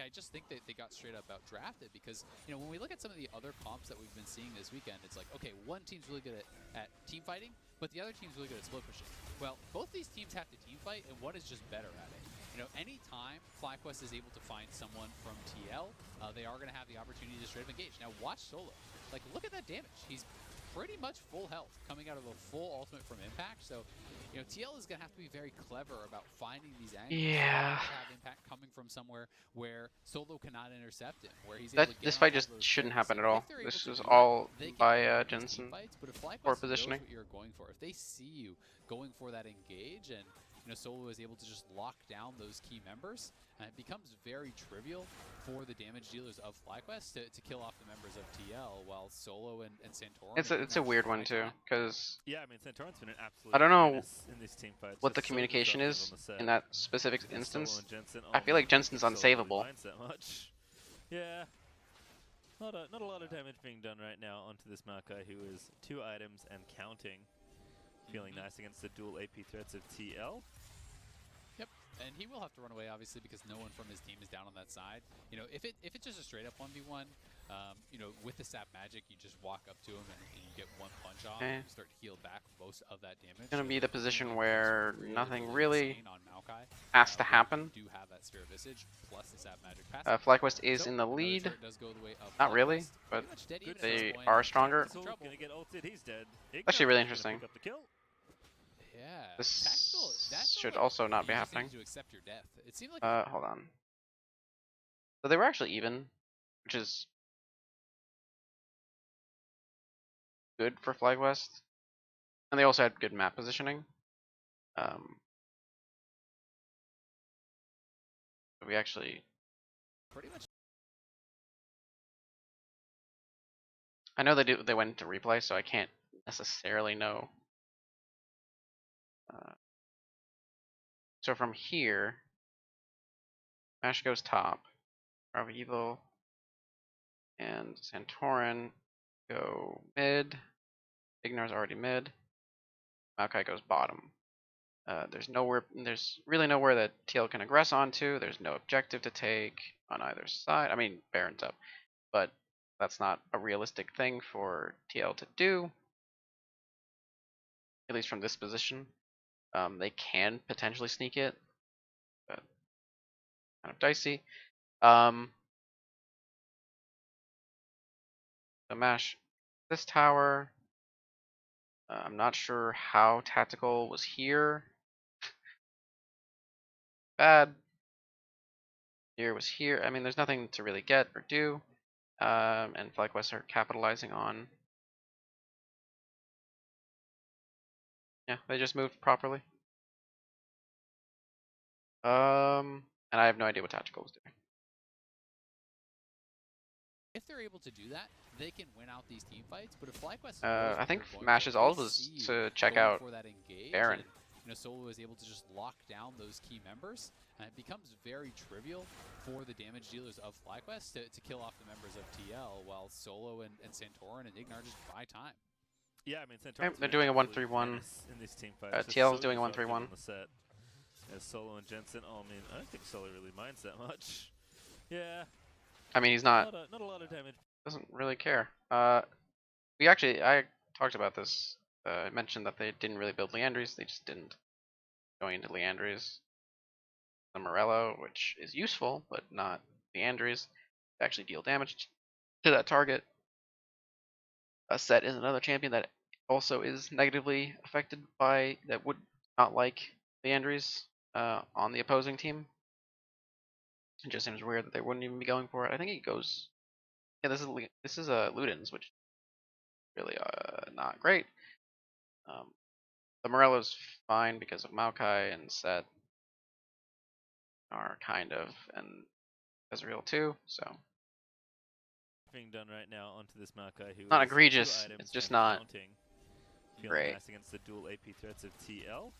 I just think that they got straight up out drafted because, you know, when we look at some of the other comps that we've been seeing this weekend, it's like, okay, one team's really good at team fighting, but the other team's really good at split pushing. Well, both these teams have to team fight, and one is just better at it. You know, anytime FlyQuest is able to find someone from TL, they are going to have the opportunity to straight up engage. Now, watch Solo. Like, look at that damage. He's pretty much full health coming out of a full ultimate from Impact. So, you know, TL is going to have to be very clever about finding these angles.
Yeah.
Have Impact coming from somewhere where Solo cannot intercept him, where he's able to get
this fight just shouldn't happen at all. This is all by Jensen
fights, but if FlyQuest
for positioning.
knows what you're going for, if they see you going for that engage and Solo is able to just lock down those key members, and it becomes very trivial for the damage dealers of FlyQuest to kill off the members of TL, while Solo and Santorin.
It's a weird one too, because
yeah, I mean Santorin's been an absolute
I don't know
menace in this team fight.
what the communication is in that specific instance. I feel like Jensen's unsavable.
That much. Yeah. Not a lot of damage being done right now onto this Maokai, who is 2 items and counting. Feeling nice against the dual AP threats of TL.
Yep, and he will have to run away, obviously, because no one from his team is down on that side. If it's just a straight up 1v1, with the sap magic, you just walk up to him and you get 1 punch off, and you start to heal back most of that damage.
It's gonna be the position where nothing really
on Maokai,
has to happen.
Do have that Sphere of Visage plus the sap magic passive.
FlyQuest is in the lead. Not really, but they are stronger. Actually, really interesting.
Yeah.
This should also not be happening. Hold on. So they were actually even, which is good for FlyQuest, and they also had good map positioning. We actually
pretty much.
I know they went into replay, so I can't necessarily know. So from here, Mash goes top, Evil and Santorin go mid, Ignor's already mid, Maokai goes bottom. There's really nowhere that TL can aggress onto. There's no objective to take on either side. I mean, Baron's up, but that's not a realistic thing for TL to do, at least from this position. They can potentially sneak it, but kind of dicey. So Mash this tower. I'm not sure how tactical was here. Bad. Here was here. I mean, there's nothing to really get or do. And FlyQuest are capitalizing on. Yeah, they just moved properly. And I have no idea what tactical was doing.
If they're able to do that, they can win out these team fights. But if FlyQuest,
I think Mash's ult was to check out Baron.
Solo is able to just lock down those key members, and it becomes very trivial for the damage dealers of FlyQuest to kill off the members of TL, while Solo and Santorin and Ignar just buy time.
Yeah, I mean Santorin.
They're doing a 1-3-1.
In this team fight.
TL's doing a 1-3-1.
As Solo and Jensen. Oh man, I don't think Solo really minds that much. Yeah.
I mean, he's not
a lot of damage.
Doesn't really care. I talked about this. I mentioned that they didn't really build Leandries. They just didn't go into Leandries. The Morello, which is useful, but not Leandries, to actually deal damage to that target. Set is another champion that also is negatively affected by, that would not like Leandries on the opposing team. It just seems weird that they wouldn't even be going for it. I think he goes. Yeah, this is Ludens, which is really not great. The Morello's fine because of Maokai, and Set are kind of, and Ezreal too. So
being done right now onto this Maokai, who
not egregious. It's just not great.
Nice against the dual AP threats of TL.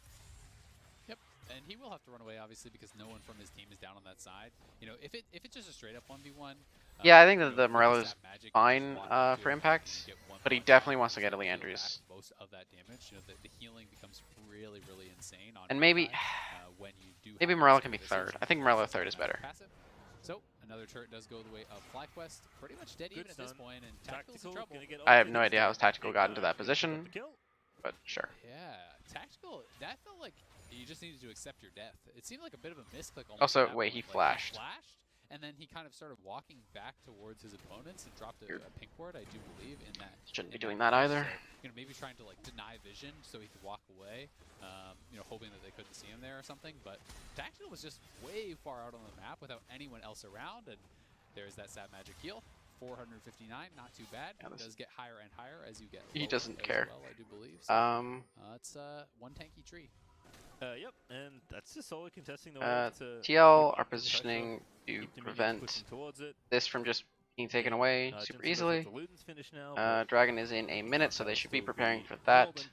Yep, and he will have to run away, obviously, because no one from his team is down on that side. If it's just a straight up 1v1.
Yeah, I think that the Morello's fine for impact, but he definitely wants to get a Leandries.
Most of that damage, the healing becomes really, really insane.
And maybe Morello can be third. I think Morello third is better.
So another turret does go the way of FlyQuest, pretty much dead even at this point, and Tactical's in trouble.
I have no idea how Tactical got into that position, but sure.
Yeah, Tactical, that felt like you just needed to accept your death. It seemed like a bit of a misclick.
Also, wait, he flashed.
And then he kind of started walking back towards his opponents and dropped a pink ward, I do believe, in that.
Shouldn't be doing that either.
So, maybe trying to deny vision so he could walk away, hoping that they couldn't see him there or something. But Tactical was just way far out on the map without anyone else around, and there's that Sap Magic heal. 459, not too bad. Yeah, it does get higher and higher as you get.
He doesn't care.
Well, I do believe. So, it's one tanky tree.
Yep, and that's just solely contesting the wave to
TL are
keep
positioning to
keep the minions
prevent
pushing towards it.
this from just being taken away super easily. Dragon is in a minute, so they should be preparing for that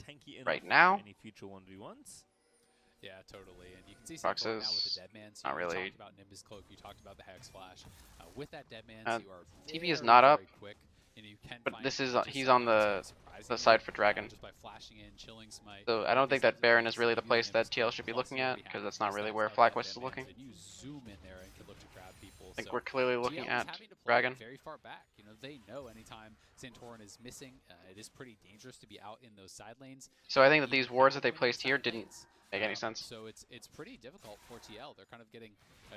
right now.
Any future 1v1s.
Yeah, totally. And you can see
Proxes,
now with the Deadman. So
not
you
really.
talked about Nimbus Cloak, you talked about the Hex Flash. With that Deadman, you are
TV is not up,
quick, and you can
but
find
this is he's on the side for Dragon.
just by flashing in, chilling smite.
So I don't think that Baron is really the place that TL should be looking at, because that's not really where FlyQuest is looking.
You zoom in there and can look to grab people.
I think we're clearly looking at Dragon.
Very far back. You know, they know anytime Santorin is missing, it is pretty dangerous to be out in those side lanes.
So I think that these wards that they placed here didn't make any sense.
So it's pretty difficult for TL. They're kind of getting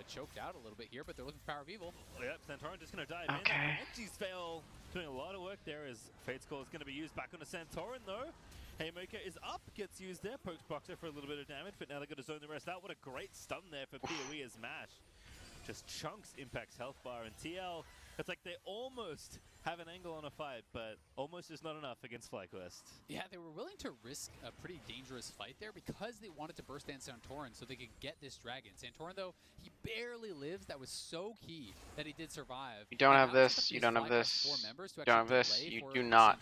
choked out a little bit here, but they're looking for Power of Evil.
Yep, Santorin just going to dive
in.
Edgy's fail doing a lot of work there as Fate's Call is going to be used back onto Santorin though. Haymaker is up, gets used there, pokes Proxer for a little bit of damage, but now they're going to zone the rest out. What a great stun there for PoE as Mash just chunks Impact's health bar, and TL, it's like they almost have an angle on a fight, but almost is not enough against FlyQuest.
Yeah, they were willing to risk a pretty dangerous fight there because they wanted to burst down Santorin so they could get this dragon. Santorin, though, he barely lives. That was so key that he did survive.
You don't have this, you don't have this, you don't have this, you do not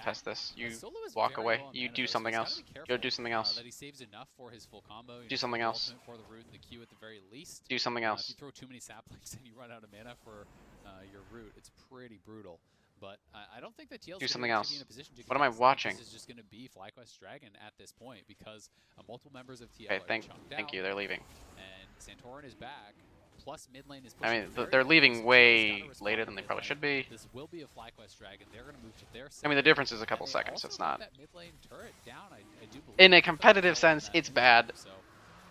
test this. You walk away, you do something else. Go do something else.
That he saves enough for his full combo.
Do something else.
For the root and the Q at the very least.
Do something else.
If you throw too many saplings and you run out of mana for your root, it's pretty brutal. But I don't think that TL's
do something else.
In a position to
what am I watching?
This is just going to be FlyQuest Dragon at this point because multiple members of TL
okay,
are
thank you, they're leaving.
And Santorin is back. Plus mid lane is
I mean, they're leaving way later than they probably should be.
This will be a FlyQuest Dragon. They're going to move to their side.
I mean, the difference is a couple seconds. It's not.
That mid lane turret down, I do believe.
In a competitive sense, it's bad.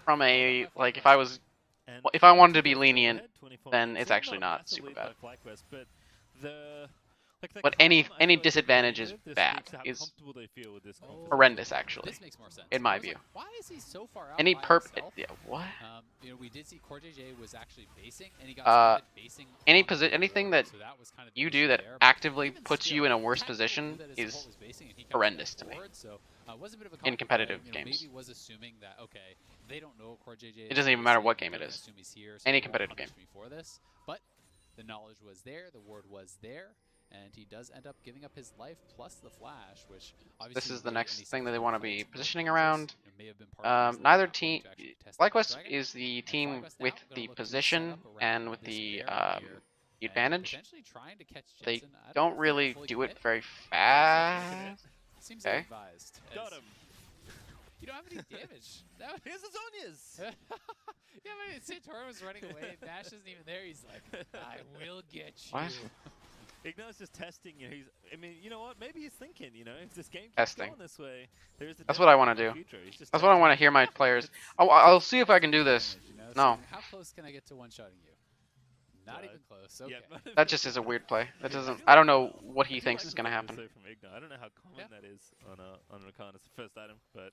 From a like, if I wanted to be lenient, then it's actually not super bad. But any disadvantage is bad. Is horrendous, actually.
This makes more sense.
In my view.
Why is he so far out?
Any yeah, what?
You know, we did see CoreJJ was actually basing, and he got basing.
Anything that you do that actively puts you in a worse position is horrendous to me. In competitive games.
Maybe was assuming that okay, they don't know CoreJJ.
It doesn't even matter what game it is. Any competitive game.
For this, but the knowledge was there, the word was there. And he does end up giving up his life plus the flash, which obviously
this is the next thing that they want to be positioning around. Neither team, FlyQuest is the team with the position and with the advantage. They don't really do it very fast. Okay.
Got him.
You don't have any damage.
Here's the Zonias!
Yeah, but Santorin was running away. Nash isn't even there. He's like, I will get you.
What?
Igno's just testing, you know, I mean, you know what, maybe he's thinking, you know, if this game keeps going this way, there's
That's what I want to do. That's what I want to hear my players. I'll see if I can do this. No.
How close can I get to one-shotting you? Not even close, okay.
Yeah.
That just is a weird play. That doesn't, I don't know what he thinks is going to happen.
I don't know how common that is on Rakan as the first item, but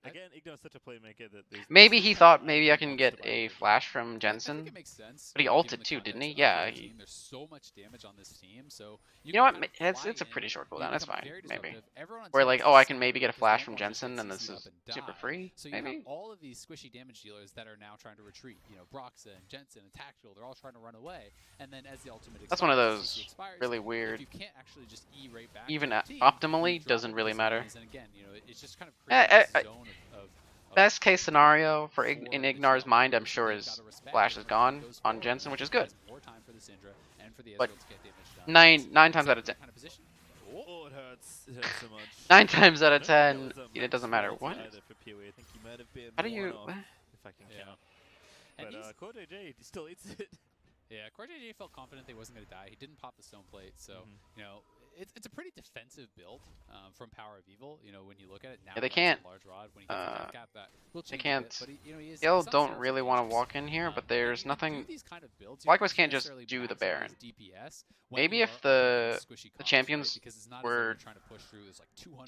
again, Igno's such a playmaker that
maybe he thought maybe I can get a flash from Jensen.
I think it makes sense.
But he ulted too, didn't he? Yeah.
There's so much damage on this team, so
you know what? It's a pretty short cooldown. That's fine. Maybe. We're like, oh, I can maybe get a flash from Jensen, and this is super free.
So you
maybe.
have all of these squishy damage dealers that are now trying to retreat. You know, Broxa and Jensen and Tactical, they're all trying to run away. And then as the ultimate expires,
that's one of those really weird.
You can't actually just E right back.
Even optimally doesn't really matter.
And again, you know, it's just kind of creating a zone of
best case scenario for in Ignar's mind, I'm sure his flash is gone on Jensen, which is good. But 9 times out of 10.
Oh, it hurts. It hurts so much.
9 times out of 10, it doesn't matter what. How do you?
If I can count. But CoreJJ still eats it.
Yeah, CoreJJ felt confident they wasn't going to die. He didn't pop the stone plate, so you know. It's a pretty defensive build from Power of Evil. You know, when you look at it now,
yeah, they can't.
Large rod, when he gets the cap, that will
They can't.
bit, but he
Gil don't really want to walk in here, but there's nothing. FlyQuest can't just do the Baron. Maybe if the champions were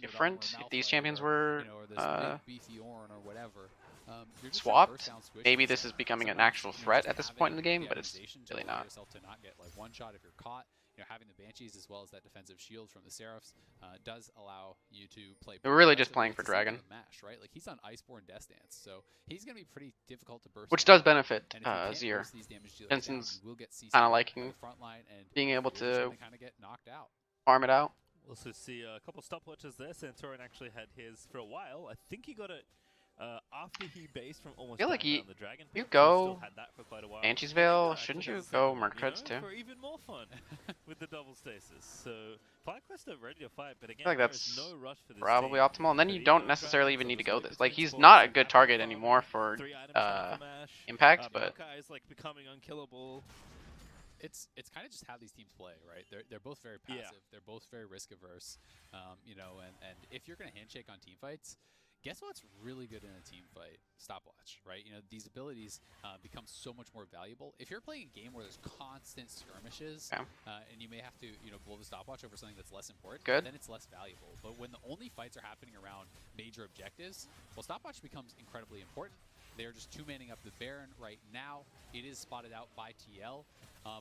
different, if these champions were swapped, maybe this is becoming an actual threat at this point in the game, but it's really not.
you know, having the Banshees as well as that defensive shield from the Seraphs does allow you to play.
We're really just playing for Dragon.
Mash, right? Like he's on Iceborne Death Dance, so he's gonna be pretty difficult to burst.
Which does benefit Zier. Jensen's kind of liking being able to
kind of get knocked out.
Farm it out.
We'll also see a couple stopwatches there. Santorin actually had his for a while. I think he got it after he based from almost.
I feel like
the Dragon
you
Pit,
go
had that for quite a while.
Banshees Veil, shouldn't you go Mercreds too?
For even more fun with the double stasis. So FlyQuest are ready to fight, but again,
I feel like that's
no rush for this
probably
team.
optimal. And then you don't necessarily even need to go this. Like he's not a good target anymore for impact, but
Maokai is like becoming unkillable.
It's kind of just how these teams play, right? They're both very passive. Yeah. They're both very risk averse. You know, and if you're gonna handshake on team fights, guess what's really good in a team fight? Stopwatch, right? You know, these abilities become so much more valuable. If you're playing a game where there's constant skirmishes, and you may have to, you know, blow the stopwatch over something that's less important, then it's less valuable. But when the only fights are happening around major objectives, well, stopwatch becomes incredibly important. They're just two-manning up the Baron right now. It is spotted out by TL.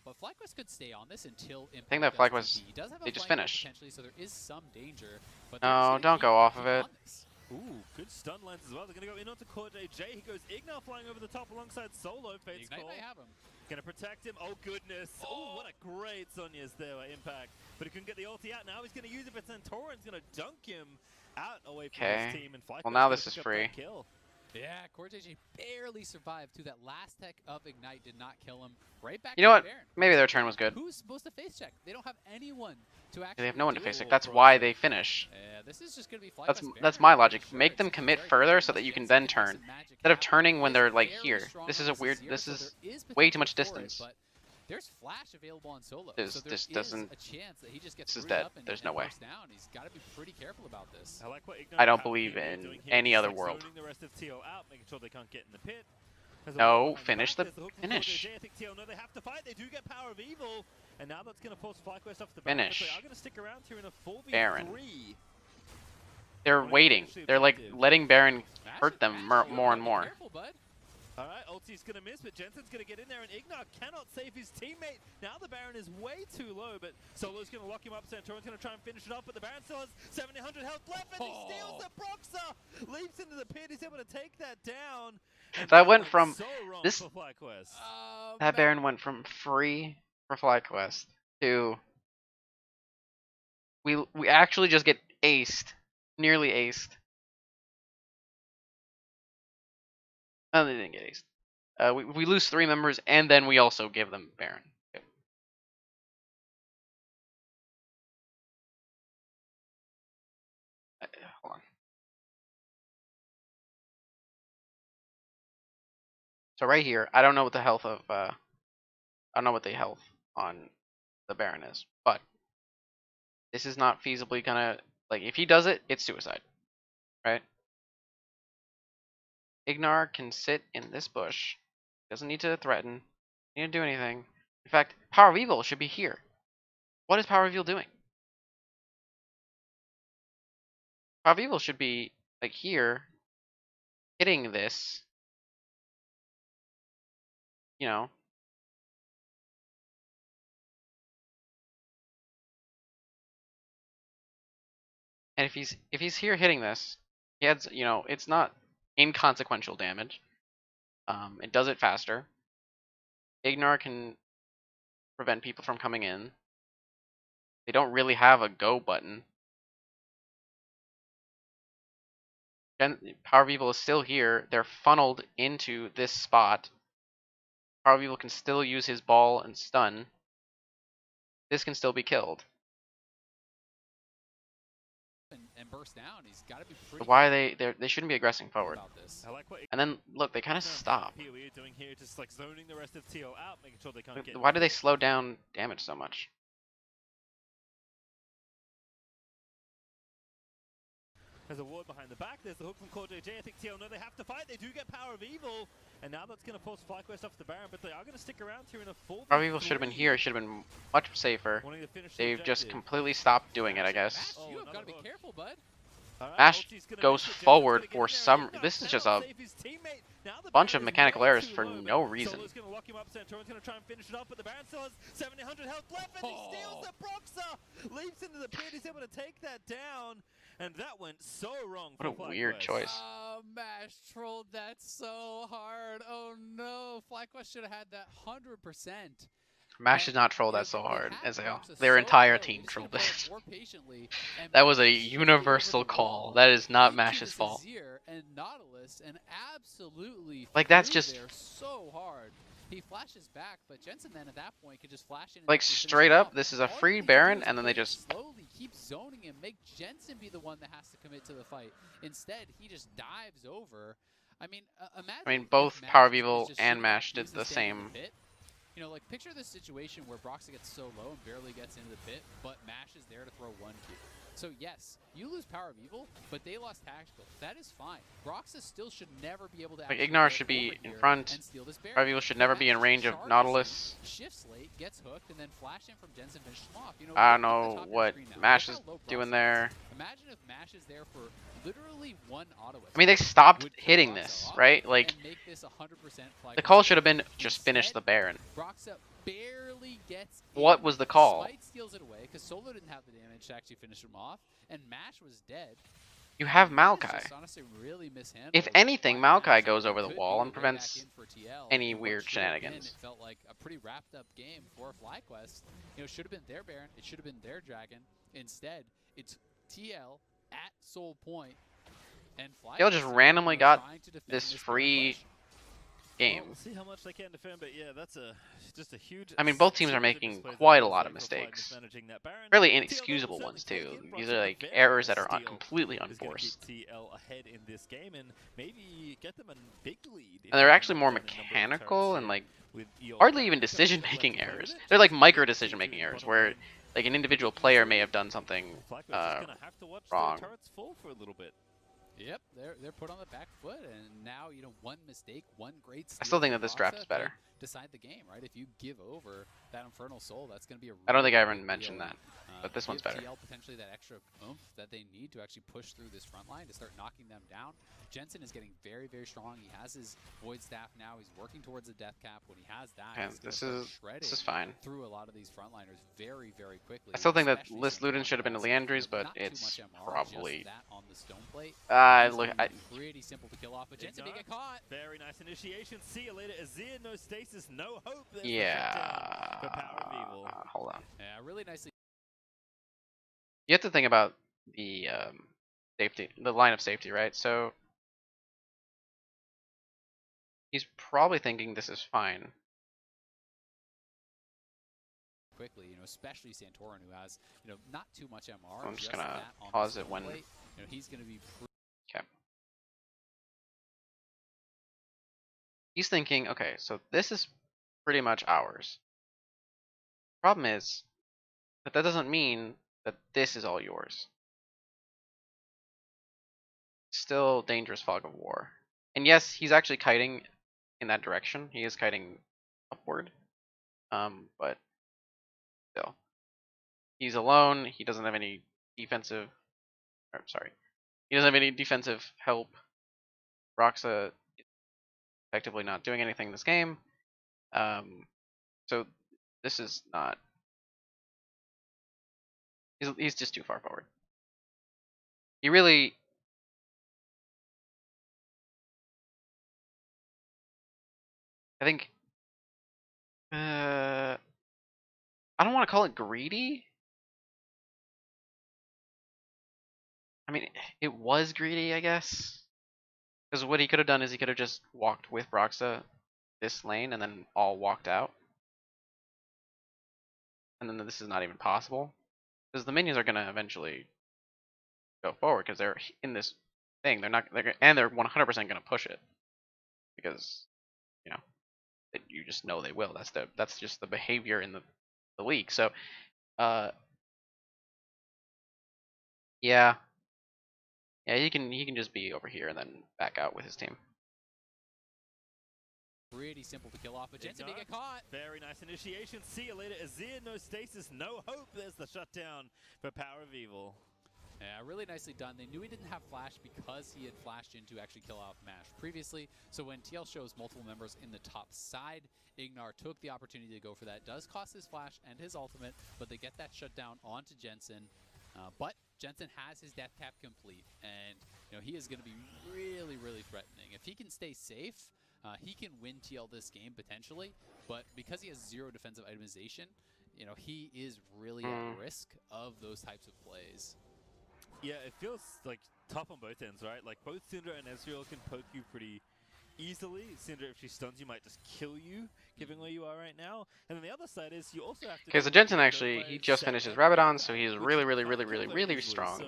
But FlyQuest could stay on this until Impact.
I think that FlyQuest, they just finished.
Potentially, so there is some danger. But
no, don't go off of it.
Ooh, good stun lines as well. They're going to go in onto CoreJJ. He goes Ignar flying over the top alongside Solo. Fates call.
May have him.
Going to protect him. Oh, goodness. Oh, what a great Sonya's there by Impact. But he couldn't get the ulti out. Now he's going to use it, but Santorin's going to dunk him out away from his team. And FlyQuest,
well, now this is free.
Yeah, CoreJJ barely survived to that last tech of Ignite, did not kill him. Right back.
You know what?
Baron.
Maybe their turn was good.
Who's supposed to face check? They don't have anyone to actually.
They have no one to face check. That's why they finish.
Yeah, this is just gonna be
that's my logic. Make them commit further so that you can then turn, instead of turning when they're like here. This is a weird. This is way too much distance.
There's flash available on Solo.
So this doesn't.
A chance that he just gets
this is dead. There's no way.
Down. He's got to be pretty careful about this.
I don't believe in any other world.
The rest of TL out, making sure they can't get in the pit.
No, finish the finish.
I think TL know they have to fight. They do get Power of Evil, and now that's going to force FlyQuest off the
back. Finish.
They are going to stick around here in a 4v3.
Baron. They're waiting. They're like letting Baron hurt them more and more.
Careful, bud.
Alright, ulti's gonna miss, but Jensen's gonna get in there, and Ignar cannot save his teammate. Now the Baron is way too low, but Solo's gonna lock him up. Santorin's gonna try and finish it off, but the Baron still has 700 health left, and he steals the Proxer! Leaps into the pit, he's able to take that down.
That went from
so wrong
this.
For FlyQuest.
That Baron went from free for FlyQuest to we actually just get aced, nearly aced. No, they didn't get aced. We lose 3 members, and then we also give them Baron. Okay. Hold on. So right here, I don't know what the health of I don't know what the health on the Baron is, but this is not feasibly gonna, like, if he does it, it's suicide, right? Ignar can sit in this bush. Doesn't need to threaten. Need to do anything. In fact, Power of Evil should be here. What is Power of Evil doing? Power of Evil should be like here, hitting this. You know. And if he's here hitting this, he adds, you know, it's not inconsequential damage. It does it faster. Ignar can prevent people from coming in. They don't really have a go button. Power of Evil is still here. They're funneled into this spot. Power of Evil can still use his ball and stun. This can still be killed.
And burst down. He's got to be pretty.
Why are they shouldn't be aggressing forward.
I like what
and then look, they kind of stop.
PoE doing here, just like zoning the rest of TL out, making sure they can't get.
Why do they slow down damage so much?
There's a ward behind the back. There's the hook from CoreJJ. I think TL know they have to fight. They do get Power of Evil, and now that's going to force FlyQuest off the Baron, but they are going to stick around here in a 4v3.
Power of Evil should have been here. It should have been much safer. They've just completely stopped doing it, I guess.
Mash, you have got to be careful, bud.
Mash goes forward for some. This is just a bunch of mechanical errors for no reason.
Solo's going to lock him up. Santorin's going to try and finish it off, but the Baron still has 700 health left, and he steals the Broxa! Leaps into the pit, he's able to take that down, and that went so wrong for
What a weird choice.
Oh, Mash trolled that so hard. Oh no, FlyQuest should have had that 100%.
Mash did not troll that so hard, Ezreal. Their entire team trolled this. That was a universal call. That is not Mash's fault. Like, that's just...
so hard. He flashes back, but Jensen then at that point could just flash in.
Like, straight up, this is a free Baron, and then they just...
slowly keep zoning him, make Jensen be the one that has to commit to the fight. Instead, he just dives over. I mean,
both Power of Evil and Mash did the same.
You know, like, picture this situation where Broxa gets so low and barely gets into the pit, but Mash is there to throw 1Q. So, yes, you lose Power of Evil, but they lost Tactical. That is fine. Broxa still should never be able to...
Like, Ignar should be in front. Power of Evil should never be in range of Nautilus.
Shifts late, gets hooked, and then flash in from Jensen, finish him off. You know,
I don't know what Mash is doing there.
Imagine if Mash is there for literally one auto.
I mean, they stopped hitting this, right? Like, the call should have been just finish the Baron.
Broxa barely gets
what was the call?
Smite steals it away because Solo didn't have the damage to actually finish him off, and Mash was dead.
You have Maokai.
Really
if anything, Maokai goes over the wall and prevents any weird shenanigans.
It felt like a pretty wrapped up game for FlyQuest. You know, should have been their Baron. It should have been their Dragon. Instead, it's TL at Soul Point, and
FlyQuest just randomly got this free game.
We'll see how much they can defend, but yeah, that's just a huge...
I mean, both teams are making quite a lot of mistakes. Really inexcusable ones, too. These are like errors that are completely unforced. And they're actually more mechanical and like hardly even decision-making errors. They're like micro decision-making errors where like an individual player may have done something wrong.
Yep, they're put on the back foot, and now, you know, one mistake, one great steal.
I still think that this draft is better.
Decide the game, right? If you give over that Infernal Soul, that's going to be a really
I don't think I ever mentioned that, but this one's better.
TL potentially that extra oomph that they need to actually push through this front line to start knocking them down. Jensen is getting very, very strong. He has his Void Staff now. He's working towards the death cap. When he has that,
and this is fine.
Through a lot of these frontliners very, very quickly.
I still think that List Luden should have been to Leandri's, but it's probably...
on the stone plate.
Look,
pretty simple to kill off, but Jensen may get caught.
Very nice initiation. See you later, Azir. No stasis, no hope. There's
yeah.
the Power of Evil.
Hold on.
Yeah, really nicely.
You have to think about the safety, the line of safety, right? So he's probably thinking this is fine.
Quickly, you know, especially Santorin, who has, you know, not too much MR.
I'm just gonna pause it when.
You know, he's gonna be.
Okay. He's thinking, okay, so this is pretty much ours. Problem is that that doesn't mean that this is all yours. Still dangerous fog of war. And yes, he's actually kiting in that direction. He is kiting upward. But still. He's alone. He doesn't have any defensive... sorry. He doesn't have any defensive help. Broxa is effectively not doing anything in this game. So this is not... He's just too far forward. He really... I think... I don't want to call it greedy. I mean, it was greedy, I guess. Because what he could have done is he could have just walked with Broxa this lane and then all walked out. And then this is not even possible. Because the minions are going to eventually go forward because they're in this thing. They're 100% going to push it. Because, you know, you just know they will. That's just the behavior in the league. So, yeah, he can just be over here and then back out with his team.
Pretty simple to kill off, but Jensen may get caught.
Very nice initiation. See you later, Azir. No stasis, no hope. There's the shutdown for Power of Evil.
Yeah, really nicely done. They knew he didn't have flash because he had flashed in to actually kill off Mash previously. So when TL shows multiple members in the top side, Ignar took the opportunity to go for that. Does cost his flash and his ultimate, but they get that shutdown onto Jensen. But Jensen has his death cap complete, and he is going to be really, really threatening. If he can stay safe, he can win TL this game potentially. But because he has 0 defensive itemization, he is really at risk of those types of plays.
Yeah, it feels like tough on both ends, right? Like both Syndra and Ezreal can poke you pretty easily. Syndra, if she stuns you, might just kill you, given where you are right now. And then the other side is you also have to...
Okay, so Jensen actually, he just finished his Rabadon, so he's really strong.
So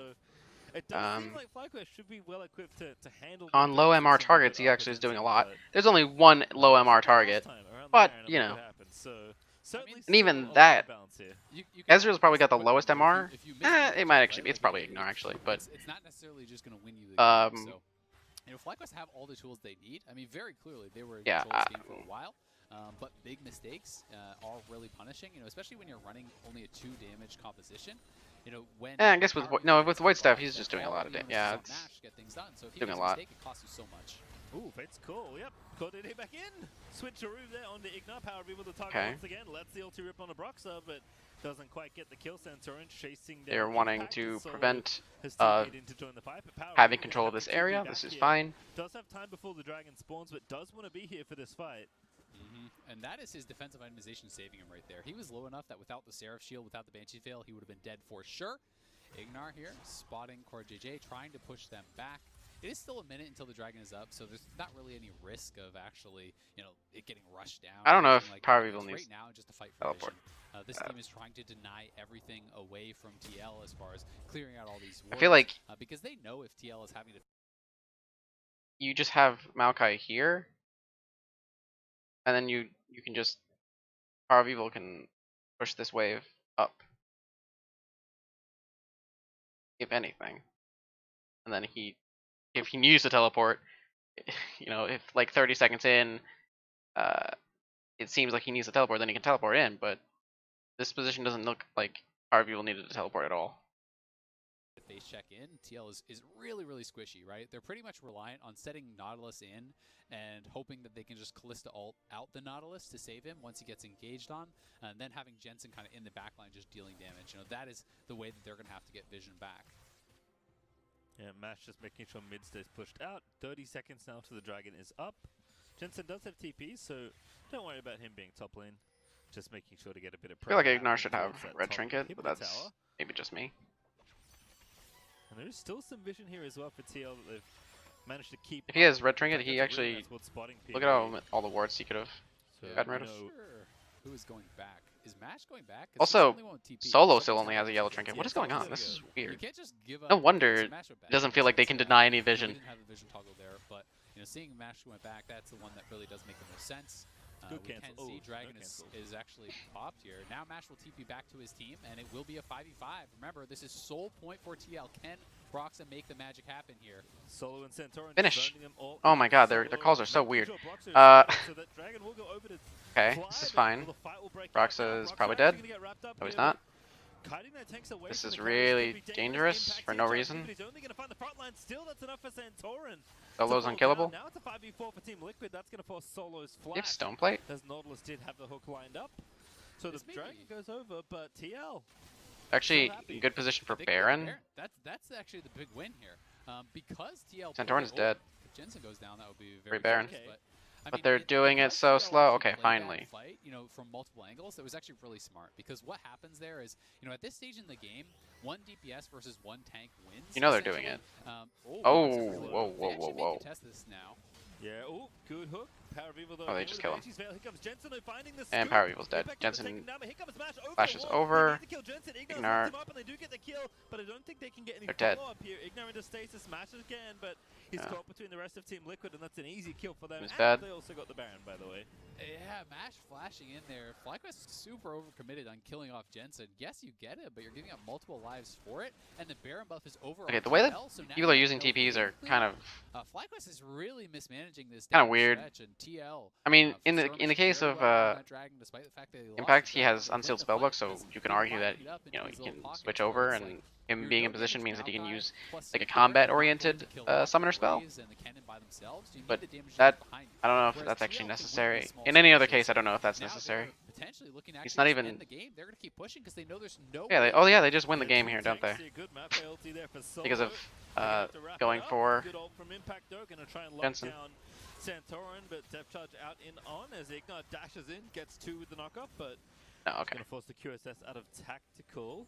it does seem like FlyQuest should be well equipped to handle...
On low MR targets, he actually is doing a lot. There's only one low MR target, but, and even that, Ezreal's probably got the lowest MR. It might actually be. It's probably Ignar, actually, but...
It's not necessarily just going to win you the game, so... FlyQuest have all the tools they need. I mean, very clearly, they were in control of this game for a while. But big mistakes are really punishing, especially when you're running only a 2 damage composition. When
I guess with Void Staff, he's just doing a lot of damage. Yeah, it's
get things done. So if he
doing
makes
a lot.
Mistake, it costs you so much.
Ooh, Fate's cool. Yep, caught it back in. Switcheroo there on the Ignar. Power Reaver the target once again. Lets the ulti rip on the Broxah, but doesn't quite get the kill. Santorin chasing down.
They're wanting to prevent
having
control of this area. This is fine.
Does have time before the dragon spawns, but does want to be here for this fight.
And that is his defensive itemization saving him right there. He was low enough that without the Seraph Shield, without the Banshee Veil, he would have been dead for sure. Ignar here, spotting Core JJ, trying to push them back. It is still a minute until the dragon is up, so there's not really any risk of actually, it getting rushed down.
I don't know if
like
Power Evil needs
right now just to fight for
teleport.
vision. This team is trying to deny everything away from TL as far as clearing out all these wards,
I feel like
because they know if TL is having to...
You just have Maokai here, and then you can just... Power of Evil can push this wave up, if anything. And then if he needs to teleport, if like 30 seconds in, it seems like he needs to teleport, then he can teleport in, but this position doesn't look like Power of Evil needed to teleport at all.
Face check in, TL is really, really squishy, right? They're pretty much reliant on setting Nautilus in and hoping that they can just Callista ult out the Nautilus to save him once he gets engaged on, and then having Jensen kind of in the backline just dealing damage. That is the way that they're going to have to get vision back.
Yeah, Mash just making sure mid stays pushed out. 30 seconds now till the dragon is up. Jensen does have TP, so don't worry about him being top lane. Just making sure to get a bit of pressure.
I feel like Ignar should have Red Trinket, but that's maybe just me.
And there's still some vision here as well for TL that they've managed to keep.
If he has Red Trinket, he actually... Look at all the wards he could have gotten rid of.
Who is going back? Is Mash going back?
Also, Solo still only has a yellow trinket. What is going on? This is weird. No wonder it doesn't feel like they can deny any vision.
Didn't have a vision toggle there, but seeing Mash went back, that's the one that really does make the most sense. We can see Dragon is actually popped here. Now Mash will TP back to his team, and it will be a 5v5. Remember, this is sole point for TL. Can Broxah make the magic happen here?
Solo and Santorin
finish. Oh my god, their calls are so weird. Okay, this is fine. Broxah is probably dead. No, he's not. This is really dangerous for no reason. Solo's unkillable.
Now it's a 5v4 for Team Liquid. That's going to force Solo's flash.
They have Stone Plate.
As Nautilus did have the hook lined up. So the dragon goes over, but TL.
Actually, in good position for Baron.
That's actually the big win here. Because TL...
Santorin's dead.
If Jensen goes down, that would be very
Baron.
Okay.
But they're doing it so slow. Okay, finally.
Fight, from multiple angles, it was actually really smart because what happens there is, at this stage in the game, one DPS versus one tank wins.
They're doing it. Whoa.
Test this now.
Yeah. Oh, good hook. Power of Evil, though.
Oh, they just kill him.
Here comes Jensen, finding the
and Power of Evil's dead. Jensen flashes over. Ignar.
But I don't think they can get any
follow-up
here. Ignar into stasis, smashes again, but he's caught between the rest of Team Liquid, and that's an easy kill for them. And they also got the Baron, by the way.
Yeah, Mash flashing in there. FlyQuest super overcommitted on killing off Jensen. Yes, you get it, but you're giving up multiple lives for it, and the Baron buff is over.
Okay, the way that people are using TPs are kind of...
FlyQuest is really mismanaging this.
Kind of weird.
And TL,
I mean, in the case of Impact, he has unsealed spellbook, so you can argue that he can switch over and him being in position means that he can
Maokai,
use
plus
like a
if they're not going
combat-oriented
to kill off
summoner
the
spell.
Rays and the cannon by themselves, you
But
need the damage
that,
dealers behind you.
I don't know if
Whereas
that's
TL
actually
can win
necessary.
these small
In any other
skirmishes.
case, I don't know if that's
Now
necessary.
they're potentially looking to
It's
actually
not
just
even.
end the game. They're going to keep pushing because they know there's no
Yeah,
way.
oh yeah, they just win the
Yeah,
game
two
here, don't they?
tanks here, good map ulti there for Solo.
Because of
They have to wrap it
going
up.
for
Good ult from Impact though, gonna try and lock
Jensen.
down Santorin, but depth charge out in on as Ignite dashes in, gets 2 with the knockup, but
Oh, okay.
gonna force the QSS out of tactical.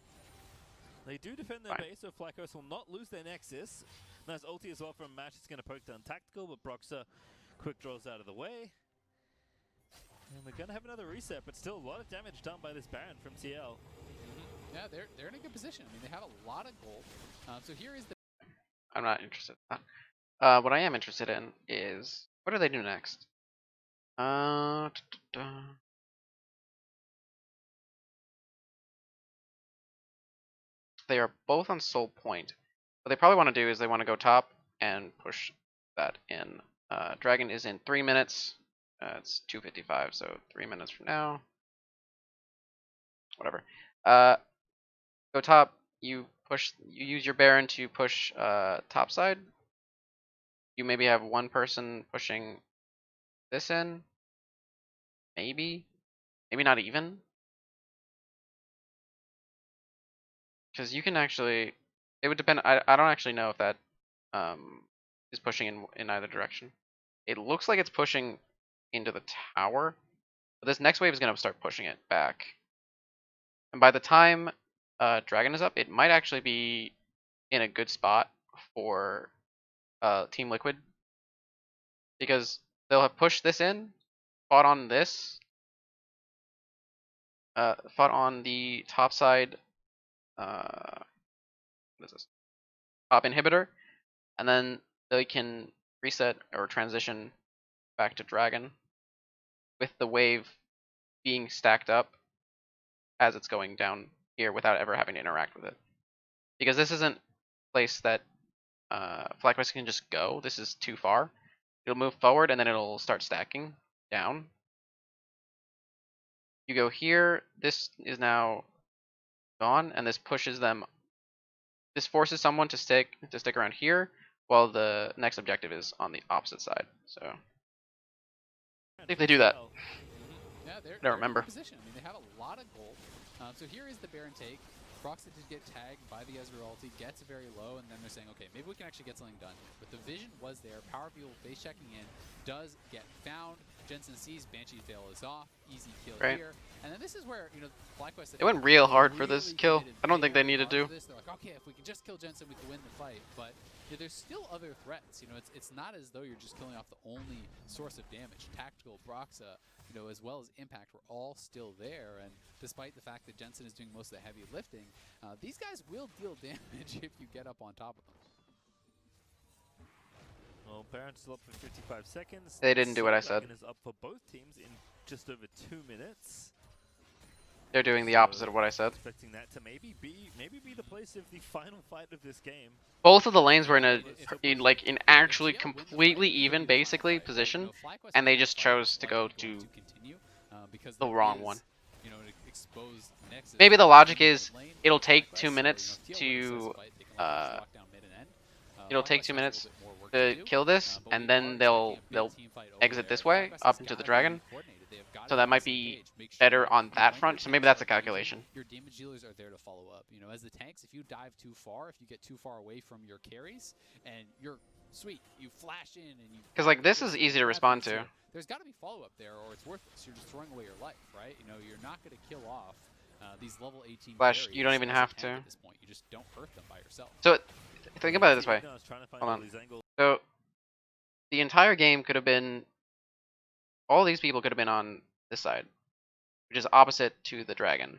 They do defend their
Fine.
base, so FlyQuest will not lose their Nexus. Nice ulti as well from Mash. It's gonna poke down tactical, but Broxer quick draws out of the way. And we're gonna have another reset, but still a lot of damage done by this Baron from TL.
Yeah, they're in a good position. I mean, they have a lot of gold. So here is the.
I'm not interested in that. What I am interested in is what do they do next? They are both on Soul Point. What they probably want to do is they want to go top and push that in. Dragon is in 3 minutes. It's 2:55, so 3 minutes from now. Whatever. Go top. You push. You use your Baron to push top side. You maybe have one person pushing this in. Maybe not even. Because you can actually, it would depend. I don't actually know if that is pushing in either direction. It looks like it's pushing into the tower, but this next wave is gonna start pushing it back. And by the time Dragon is up, it might actually be in a good spot for Team Liquid, because they'll have pushed this in, fought on this, fought on the top side. What is this? Top inhibitor, and then they can reset or transition back to Dragon with the wave being stacked up as it's going down here without ever having to interact with it. Because this isn't a place that FlyQuest can just go. This is too far. It'll move forward and then it'll start stacking down. You go here, this is now gone, and this pushes them. This forces someone to stick around here while the next objective is on the opposite side. So I think they do that.
Yeah,
I don't
they're
remember.
in a good position. I mean, they have a lot of gold. So here is the Baron take. Proxy did get tagged by the Ezreal ulti, gets very low, and then they're saying, okay, maybe we can actually get something done here. But the vision was there. Power View base checking in, does get found. Jensen sees Banshee fail is off. Easy kill here. And then this is where, FlyQuest.
It went real hard for this kill. I don't think they needed to.
They're like, okay, if we can just kill Jensen, we can win the fight. But there's still other threats. It's not as though you're just killing off the only source of damage. Tactical, Broxa, as well as Impact, were all still there. And despite the fact that Jensen is doing most of the heavy lifting, these guys will deal damage if you get up on top of them.
Well, Baron's still up for 55 seconds.
They didn't do what I said.
Is up for both teams in just over 2 minutes.
They're doing the opposite of what I said.
Expecting that to maybe be the place of the final fight of this game.
Both of the lanes were in actually completely even, basically, position, and they just chose to go to the wrong one. Maybe the logic is it'll take 2 minutes to kill this, and then they'll exit this way up into the Dragon. So that might be better on that front. So maybe that's a calculation.
Your damage dealers are there to follow up. As the tanks, if you dive too far, if you get too far away from your carries, and you're sweet, you flash in and you.
Because like this is easy to respond to.
There's got to be follow up there, or it's worthless. You're just throwing away your life, right? You're not going to kill off these level 18.
Flash, you don't even have to.
At this point, you just don't hurt them by yourself.
So think about it this way. Hold on. So the entire game could have been. All these people could have been on this side, which is opposite to the Dragon.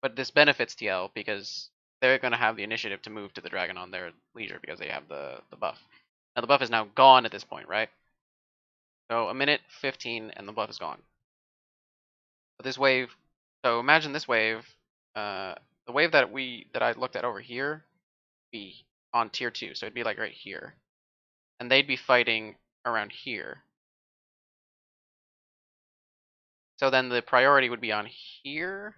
But this benefits TL because they're going to have the initiative to move to the Dragon on their leisure because they have the buff. Now the buff is now gone at this point, right? So 1:15 and the buff is gone. But this wave, so imagine this wave, the wave that I looked at over here, be on tier 2, so it'd be like right here, and they'd be fighting around here. So then the priority would be on here.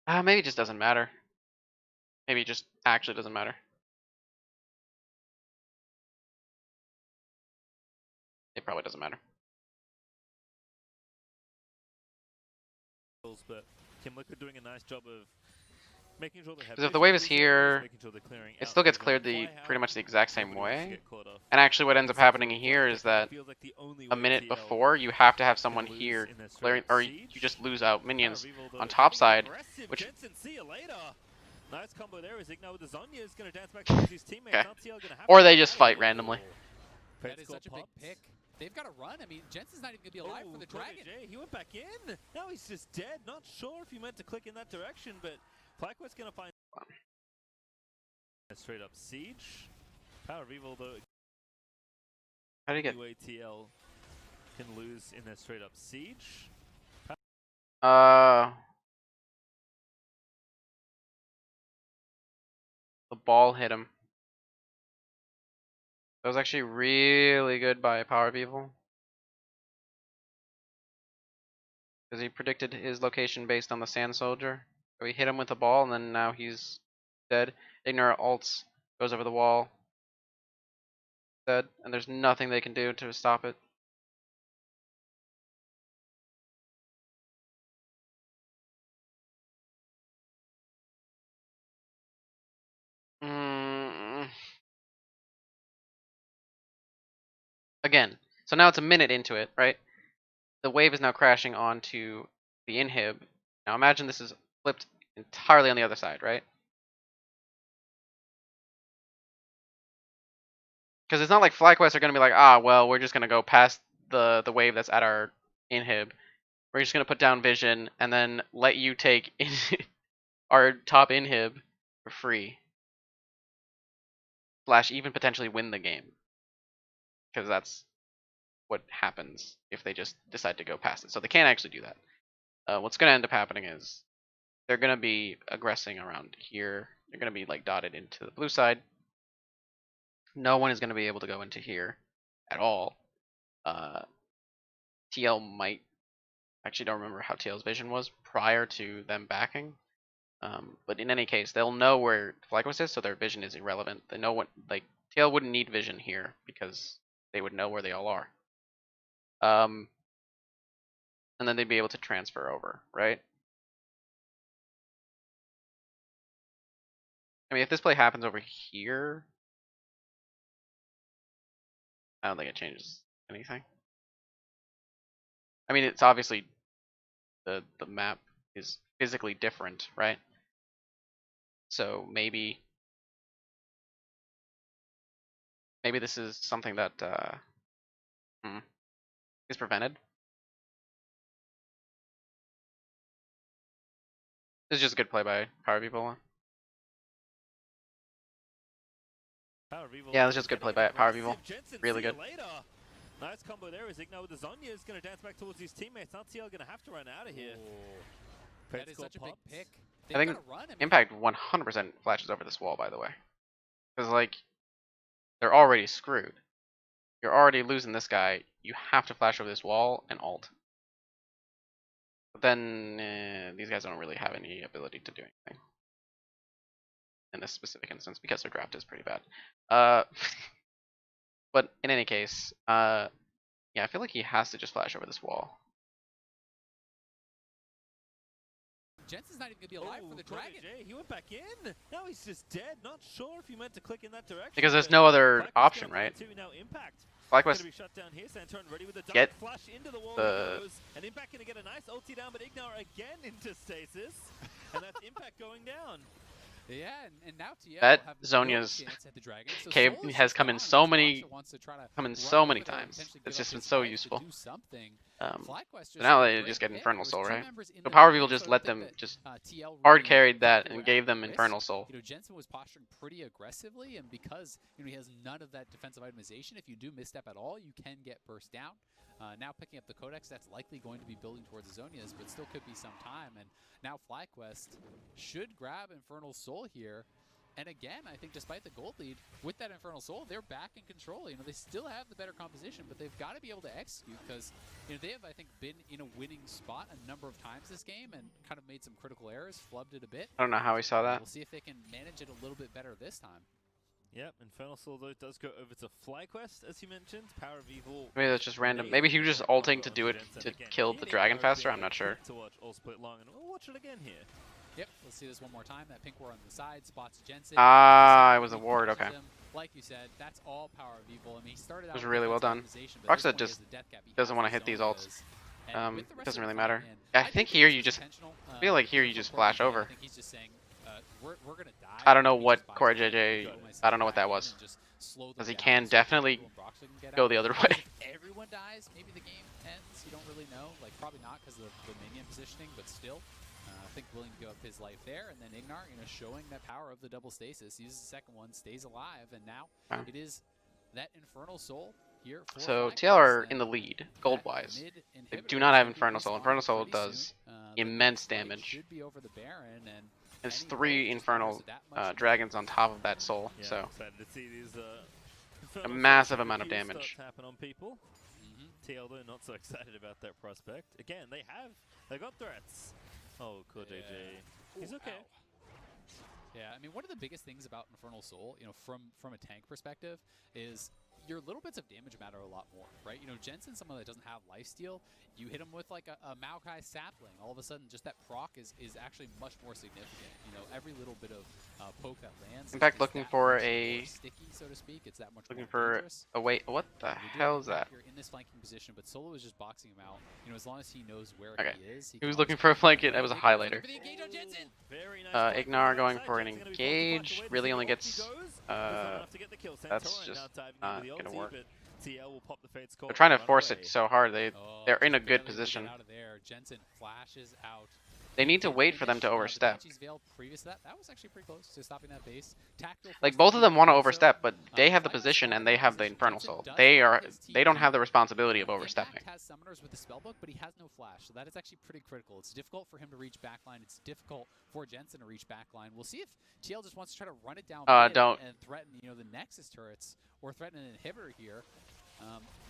Maybe it just doesn't matter. Maybe it just actually doesn't matter. It probably doesn't matter.
But Team Liquid doing a nice job of making sure they have.
Because if the wave is here,
sure
it still gets cleared pretty much the exact same way. And actually what ends up happening here is that a minute before, you have to have someone here clearing, or you just lose out minions on top side, which...
Nice combo there. Igna with the Zonya is going to dance back to his teammates.
Okay. Or they just fight randomly.
That is such a big pick. They've got to run. I mean, Jensen's not even going to be alive for the dragon.
He went back in. Now he's just dead. Not sure if he meant to click in that direction, but FlyQuest going to find a straight up siege. Power of Evil, though.
How do you get
UATL can lose in a straight up siege.
The ball hit him. That was actually really good by Power of Evil. Because he predicted his location based on the Sand Soldier. So he hit him with the ball, and then now he's dead. Ignore ults, goes over the wall. Dead. And there's nothing they can do to stop it. Again, so now it's a minute into it, right? The wave is now crashing onto the inhib. Now imagine this is flipped entirely on the other side, right? Because it's not like FlyQuest are going to be like, well, we're just going to go past the wave that's at our inhib. We're just going to put down vision and then let you take our top inhib for free. / even potentially win the game. Because that's what happens if they just decide to go past it. So they can't actually do that. What's going to end up happening is they're going to be aggressing around here. They're going to be like dotted into the blue side. No one is going to be able to go into here at all. TL might... Actually, don't remember how TL's vision was prior to them backing. But in any case, they'll know where FlyQuest is, so their vision is irrelevant. They know what... Like, TL wouldn't need vision here because they would know where they all are. And then they'd be able to transfer over, right? I mean, if this play happens over here, I don't think it changes anything. I mean, it's obviously the map is physically different, right? So maybe this is something that is prevented. This is just a good play by Power of Evil. Yeah, that's just a good play by Power of Evil. Really good.
Nice combo there. Igna with the Zonya is going to dance back towards his teammates. TL going to have to run out of here.
That is such a big pick.
I think Impact 100% flashes over this wall, by the way. Because, like, they're already screwed. You're already losing this guy. You have to flash over this wall and ult. But then, these guys don't really have any ability to do anything. In this specific instance, because their draft is pretty bad. But in any case, yeah, I feel like he has to just flash over this wall.
Jensen's not even going to be alive for the dragon.
He went back in. Now he's just dead. Not sure if he meant to click in that direction.
Because there's no other option, right? FlyQuest get the...
And Impact going to get a nice ulti down, but Ignar again into stasis. And that's Impact going down.
Yeah, and now TL
that Zonya's cave has come in so many times. It's just been so useful. So now they just get Infernal Soul, right? So Power of Evil just let them just hard carried that and gave them Infernal Soul.
Jensen was posturing pretty aggressively, and because he has none of that defensive itemization, if you do misstep at all, you can get burst down. Now picking up the Codex, that's likely going to be building towards the Zonias, but still could be some time. And now FlyQuest should grab Infernal Soul here. And again, I think despite the gold lead, with that Infernal Soul, they're back in control. You know, they still have the better composition, but they've got to be able to execute because, you know, they have, I think, been in a winning spot a number of times this game and kind of made some critical errors, flubbed it a bit.
I don't know how he saw that.
We'll see if they can manage it a little bit better this time.
Yep, Infernal Soul though does go over to FlyQuest, as you mentioned. Power of Evil.
Maybe that's just random. Maybe he was just ulting to do it to kill the dragon faster. I'm not sure.
To watch all split long, and we'll watch it again here.
Yep, let's see this one more time. That pink ward on the side spots Jensen.
Ah, it was a ward. Okay.
Like you said, that's all Power of Evil. I mean, he started out.
It was really well done. Roxa just doesn't want to hit these ults. It doesn't really matter. I think here you just feel like here you just flash over.
I think he's just saying, we're gonna die.
I don't know what Core JJ. I don't know what that was. Because he can definitely go the other way.
Everyone dies. Maybe the game ends. You don't really know. Like probably not because of the minion positioning, but still. I think willing to give up his life there, and then Ignar, you know, showing the power of the double stasis, uses the second one, stays alive, and now it is that Infernal Soul here.
So TL are in the lead, gold-wise. They do not have Infernal Soul. Infernal Soul does immense damage.
Should be over the Baron, and
it's 3 Infernal dragons on top of that soul, so a massive amount of damage.
Happen on people. TL though not so excited about that prospect. Again, they got threats. Oh, cool, JJ. He's okay.
Yeah, I mean, one of the biggest things about Infernal Soul, you know, from a tank perspective, is your little bits of damage matter a lot more, right? You know, Jensen's someone that doesn't have lifesteal. You hit him with like a Maokai sapling. All of a sudden, just that proc is actually much more significant. You know, every little bit of poke that lands.
In fact, looking for a
sticky, so to speak. It's that much
looking
more
for
dangerous.
a wait. What the hell is that?
You're in this flanking position, but Solo is just boxing him out. You know, as long as he knows where he is.
He was looking for a flanket. That was a highlighter.
Nice
Ignar going for an engage. Really only gets. That's just not gonna work. They're trying to force it so hard. They're in a good position.
Jensen flashes out.
They need to wait for them to overstep.
Previous to that, that was actually pretty close to stopping that base.
Like both of them want to overstep, but they have the position and they have the Infernal Soul. They don't have the responsibility of overstepping.
Impact has summoners with the spellbook, but he has no flash, so that is actually pretty critical. It's difficult for him to reach backline. It's difficult for Jensen to reach backline. We'll see if TL just wants to try to run it down and threaten, you know, the Nexus turrets or threaten an inhibitor here.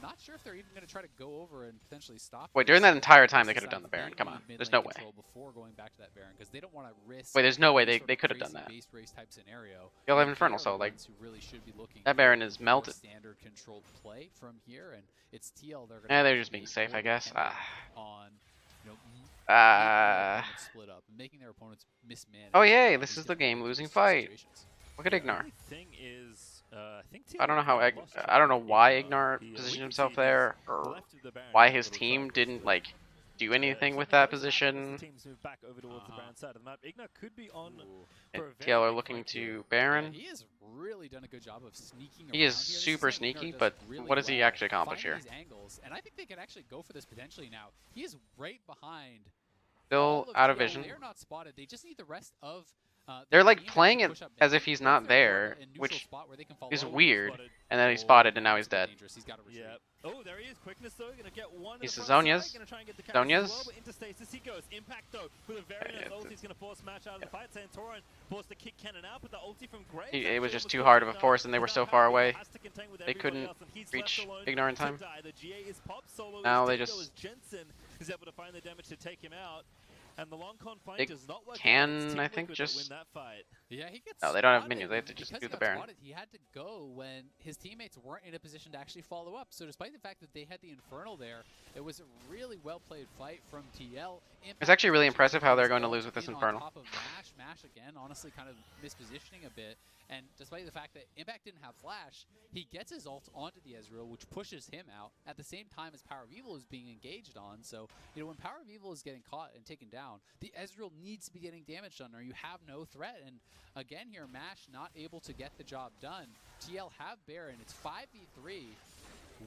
Not sure if they're even going to try to go over and potentially stop.
Wait, during that entire time they could have done the Baron. Come on, there's no way.
Before going back to that Baron, because they don't want to risk.
Wait, there's no way they could have done that.
Base race type scenario.
You'll have Infernal Soul. Like that Baron is melted.
Standard controlled play from here, and it's TL.
They're just being safe, I guess.
On, you know, split up, making their opponents mismanage.
Oh yay! This is the game-losing fight. Look at Ignar. I don't know how I don't know why Ignar positioned himself there, or why his team didn't like do anything with that position. And TL are looking to Baron.
He has really done a good job of sneaking.
He is super sneaky, but what does he actually accomplish here?
And I think they could actually go for this potentially now. He is right behind.
Still out of vision.
They're not spotted. They just need the rest of.
They're like playing it as if he's not there, which is weird. And then he spotted, and now he's dead.
Yeah. Oh, there he is. Quickness though, gonna get one.
He's Zonia's. Zonia's.
Into stasis he goes. Impact though with a very nice ult. He's gonna force Smash out of the fight. Santorin forced to kick Cannon out, but the ulti from Grey.
It was just too hard of a force, and they were so far away. They couldn't reach Ignar in time. Now they just.
Jensen is able to find the damage to take him out. And the long con flank
They
does not work
can, I think,
win
just.
that fight.
Yeah, he gets
No, they don't have
spotted,
minions. They have to
and
just
because
do
he
the
got
Baron.
spotted, he had to go when his teammates weren't in a position to actually follow up. So despite the fact that they had the Infernal there, it was a really well played fight from TL.
It's actually really impressive how they're going to lose with this Infernal.
On top of Mash again, honestly kind of mispositioning a bit. And despite the fact that Impact didn't have Flash, he gets his ult onto the Ezreal, which pushes him out at the same time as Power of Evil is being engaged on. So, you know, when Power of Evil is getting caught and taken down, the Ezreal needs to be getting damaged on, or you have no threat. And again here, Mash not able to get the job done. TL have Baron. It's 5v3.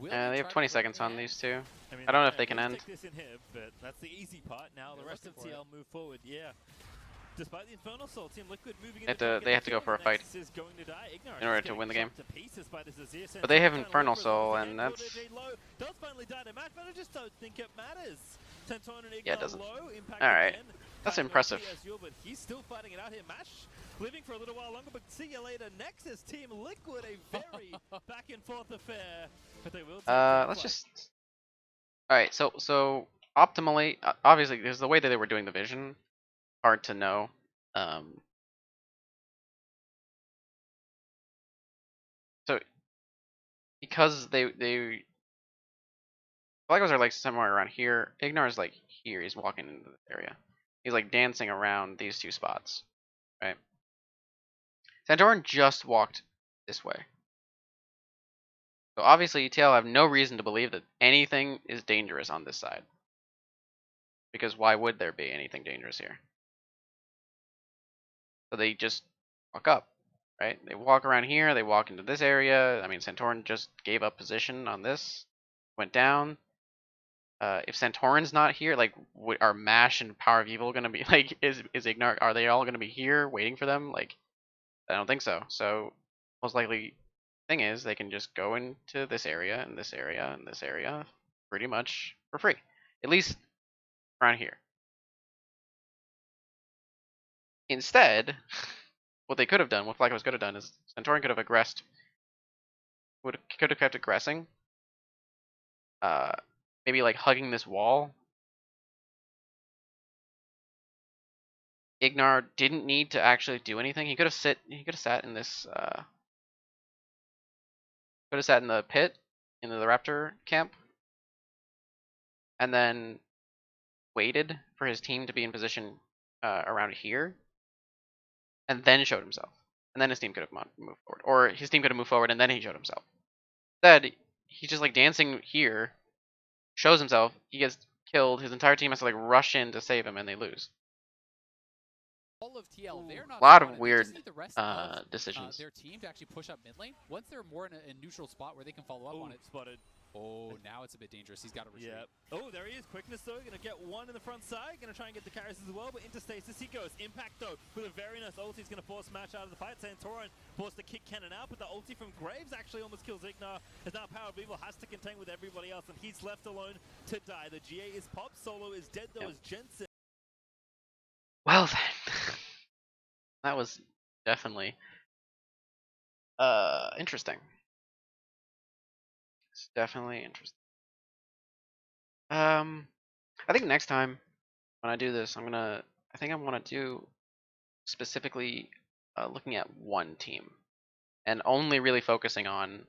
They have 20 seconds on these two.
I mean,
I don't know if they can end.
Take this inhib, but that's the easy part. Now the rest of TL move forward. Yeah. Despite the Infernal Soul, Team Liquid moving
They have to go for a fight in order to win the game. But they have Infernal Soul, and that's. Yeah, it doesn't. Alright. That's
kind of
impressive.
PSU, but he's still fighting it out here. Mash living for a little while longer, but see you later. Nexus Team Liquid, a very back and forth affair, but they will take
let's just. All right, so optimally, obviously, there's the way that they were doing the vision. Hard to know. So because they Flagos are like somewhere around here. Ignar is like here. He's walking into the area. He's like dancing around these two spots, right? Santorin just walked this way. So obviously ETL have no reason to believe that anything is dangerous on this side. Because why would there be anything dangerous here? So they just walk up, right? They walk around here, they walk into this area. I mean, Santorin just gave up position on this, went down. If Santorin's not here, like, are Mash and Power of Evil gonna be like? Is Ignar? Are they all gonna be here waiting for them? Like, I don't think so. So most likely thing is they can just go into this area and this area and this area pretty much for free, at least around here. Instead, what they could have done, what FlyQuest could have done, is Santorin could have aggressed, could have kept aggressing, maybe like hugging this wall. Ignar didn't need to actually do anything. He could have sat in this, could have sat in the pit, in the Raptor camp, and then waited for his team to be in position around here, and then showed himself. And then his team could have moved forward, or his team could have moved forward, and then he showed himself. Instead, he's just like dancing here, shows himself, he gets killed. His entire team has to like rush in to save him, and they lose.
All of TL, they're not
a lot
spotted.
of weird
the rest of,
decisions.
Their team to actually push up mid lane. Once they're more in a neutral spot where they can follow up on it.
Spotted.
Oh, now it's a bit dangerous. He's got to retreat.
Yeah. Oh, there he is. Quickness, though. Going to get one in the front side. Going to try and get the carries as well, but into stasis he goes. Impact, though, with a very nice ulti. He's going to force Match out of the fight. Santorin forced to kick Cannon out, but the ulti from Graves actually almost kills Ignar, as now Power of Evil has to contend with everybody else, and he's left alone to die. The GA is popped. Solo is dead, though, as Jensen.
Well, then. That was definitely interesting. It's definitely interesting. I think next time when I do this, I think I want to do specifically looking at one team and only really focusing on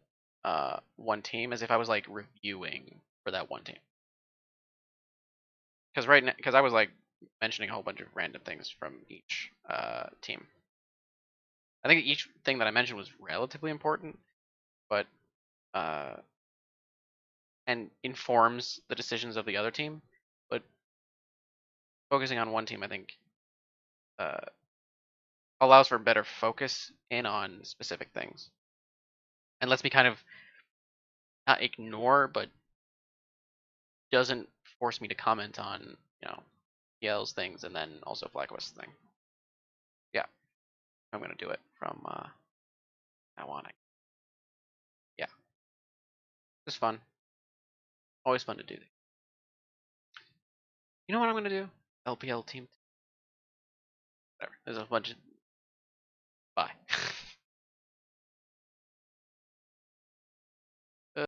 one team as if I was like reviewing for that one team. Because because I was like mentioning a whole bunch of random things from each team. I think each thing that I mentioned was relatively important, but and informs the decisions of the other team. But focusing on one team, I think, allows for better focus in on specific things, and lets me kind of not ignore, but doesn't force me to comment on, Yale's things and then also FlyQuest's thing. Yeah, I'm gonna do it from now on. Yeah, it's fun. Always fun to do. You know what I'm gonna do? LPL team. Whatever. There's a bunch of. Bye.